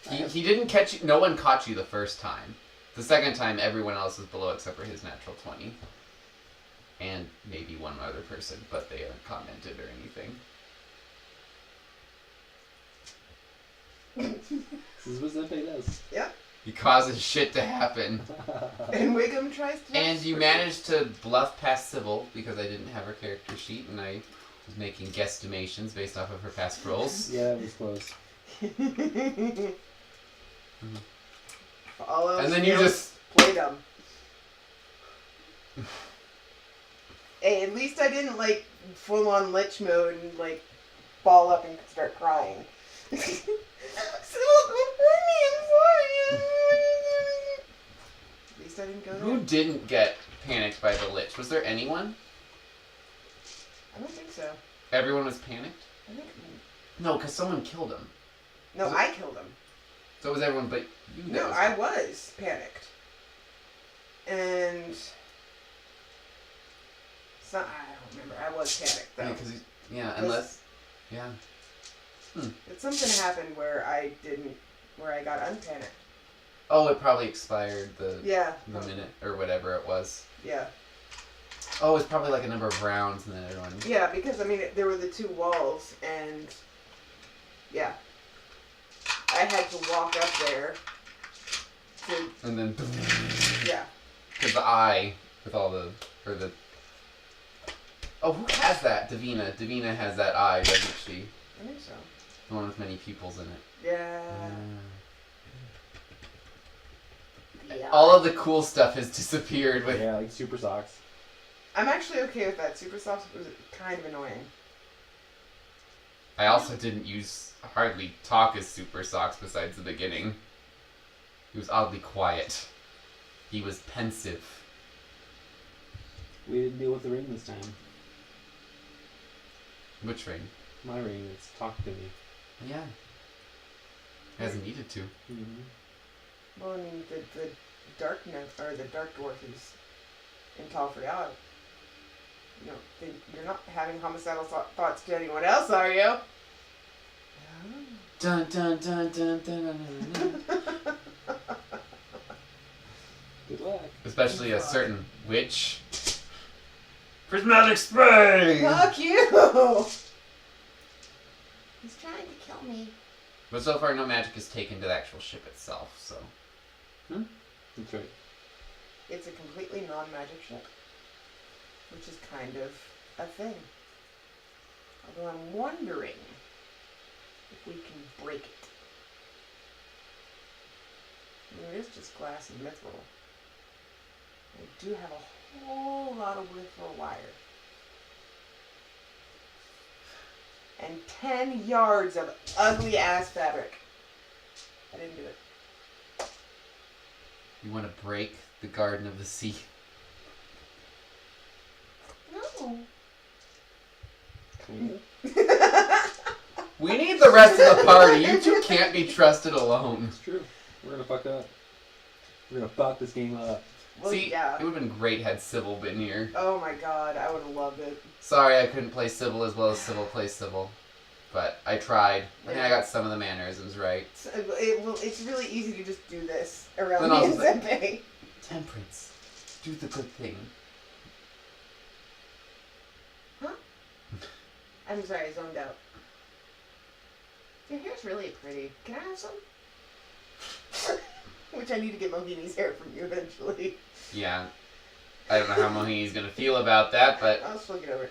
He didn't catch you. No one caught you the first time. The second time, everyone else is below except for his natural 20. And maybe one other person, but they haven't commented or anything. This is what Zenpei does. Yep. He causes shit to happen. And Wiggum tries to. And you managed to bluff past Sybil because I didn't have her character sheet and I was making guesstimations based off of her past rolls. Yeah, it was close. All else And then you fails, just... play dumb. Hey, at least I didn't like full on lich mode and like ball up and start crying. So, I'm sorry. At least I didn't go Who there. didn't get panicked by the Lich? Was there anyone? I don't think so. Everyone was panicked? I think No, because someone killed him. no, I killed him. So was everyone but you No, guys. I was panicked. And I don't remember. I was panicked though. Yeah, because unless... Yeah. But something happened where I got unpanicked. Oh, it probably expired the Yeah. minute or whatever it was. Yeah. Oh, it's probably like a number of rounds and then everyone... Yeah, because I mean there were the two walls and yeah. I had to walk up there to And then... yeah. Because the eye with all the... Or the... Oh, who has that? Davina. Davina has that eye, doesn't she? I think so. The one with many pupils in it. Yeah. Yeah. All of the cool stuff has disappeared with... Yeah, like super socks. I'm actually okay with that. Super soft was kind of annoying. I also didn't hardly talk as Super Socks besides the beginning. He was oddly quiet. He was pensive. We didn't deal with the ring this time. Which ring? My ring, it's talked to me. Yeah. Hasn't needed to. Mm-hmm. Well, I mean the dark nymph or the dark dwarf is in Talfriad. You know, you're not having homicidal thoughts to anyone else, are you? Dun dun dun dun dun dun dun. Good luck. Especially a certain witch. Prismatic spray! Fuck you! He's trying to kill me. But so far, no magic is taken to the actual ship itself, so. That's right. It's a completely non-magic ship, which is kind of a thing. Although I'm wondering if we can break it. I mean, it is just glass and mithril. I do have a whole lot of mithril wire. And 10 yards of ugly ass fabric. I didn't do it. You want to break the Garden of the Sea? No. Kind of. We need the rest of the party. You two can't be trusted alone. It's true. We're gonna fuck up. We're gonna fuck this game up. Well, See, yeah. it would have been great had Sybil been here. Oh my god, I would have loved it. Sorry I couldn't play Sybil as well as Sybil plays Sybil. But I tried. I think I got some of the mannerisms right. It's really easy to just do this around Then me also and like- Senpei. Temperance. Do the good thing. I'm sorry, I zoned out. Your hair's really pretty. Can I have some? Which I need to get Mohini's hair from you eventually. Yeah. I don't know how Mohini's gonna feel about that, but I'll just look it over.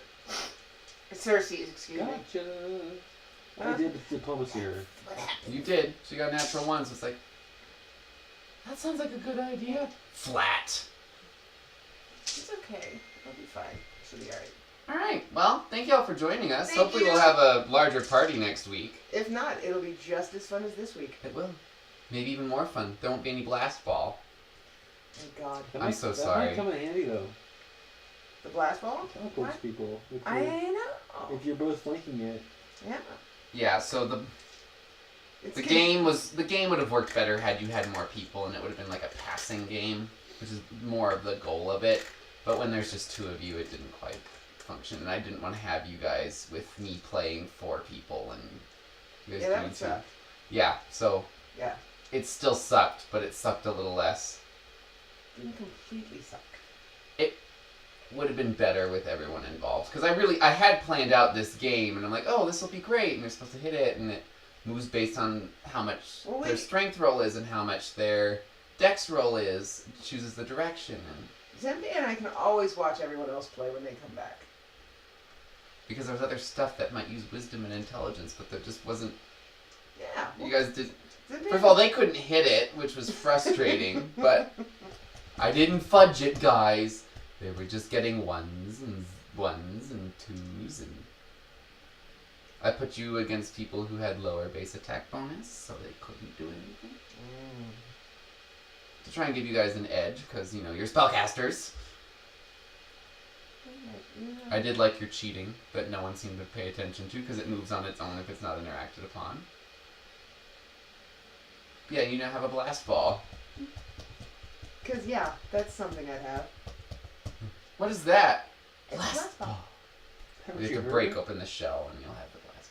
Cersei, excuse me. Gotcha. I did diplomacy her. What happened? you did. She got natural one, so it's like, that sounds like a good idea. Flat. It's okay. It'll be fine. She'll be alright. Alright, well, thank you all for joining us. Thank Hopefully you. we'll have a larger party next week. If not, it'll be just as fun as this week. It will. Maybe even more fun. There won't be any blast ball. Thank God. I'm so that sorry. might come in handy though. The blast ball? Teleports What? people. I know. If you're both flanking it. Yeah. Yeah, so the It's game would have worked better had you had more people, and it would have been like a passing game, which is more of the goal of it. But when there's just two of you, it didn't quite function, and I didn't want to have you guys with me playing 4 people and you guys Yeah, that doing would 2. suck. Yeah, so Yeah. it still sucked, but it sucked a little less. Didn't completely suck. Would have been better with everyone involved, because I had planned out this game, and I'm like, oh, this will be great, and they're supposed to hit it, and it moves based on how much Well, their wait. strength roll is and how much their dex roll is. It chooses the direction, and Senpei and I can always watch everyone else play when they come back. because there's other stuff that might use wisdom and intelligence, but there just wasn't. Yeah. You guys did. Senpei- First of all, they couldn't hit it, which was frustrating, but I didn't fudge it, guys. They were just getting ones and 2s, and I put you against people who had lower base attack bonus, so they couldn't do anything. To try and give you guys an edge, because, you know, you're spellcasters. I did like your cheating, but no one seemed to pay attention to, because it moves on its own if it's not interacted upon. Yeah, you now have a blast ball. Because, yeah, that's something I'd have. What is that? It's a blast ball. Haven't You you have to heard? break open the shell, and you'll have the blast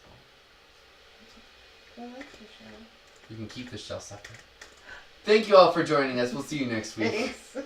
ball. I like the show. You can keep the shell separate. Thank you all for joining us. We'll see you next week. Thanks.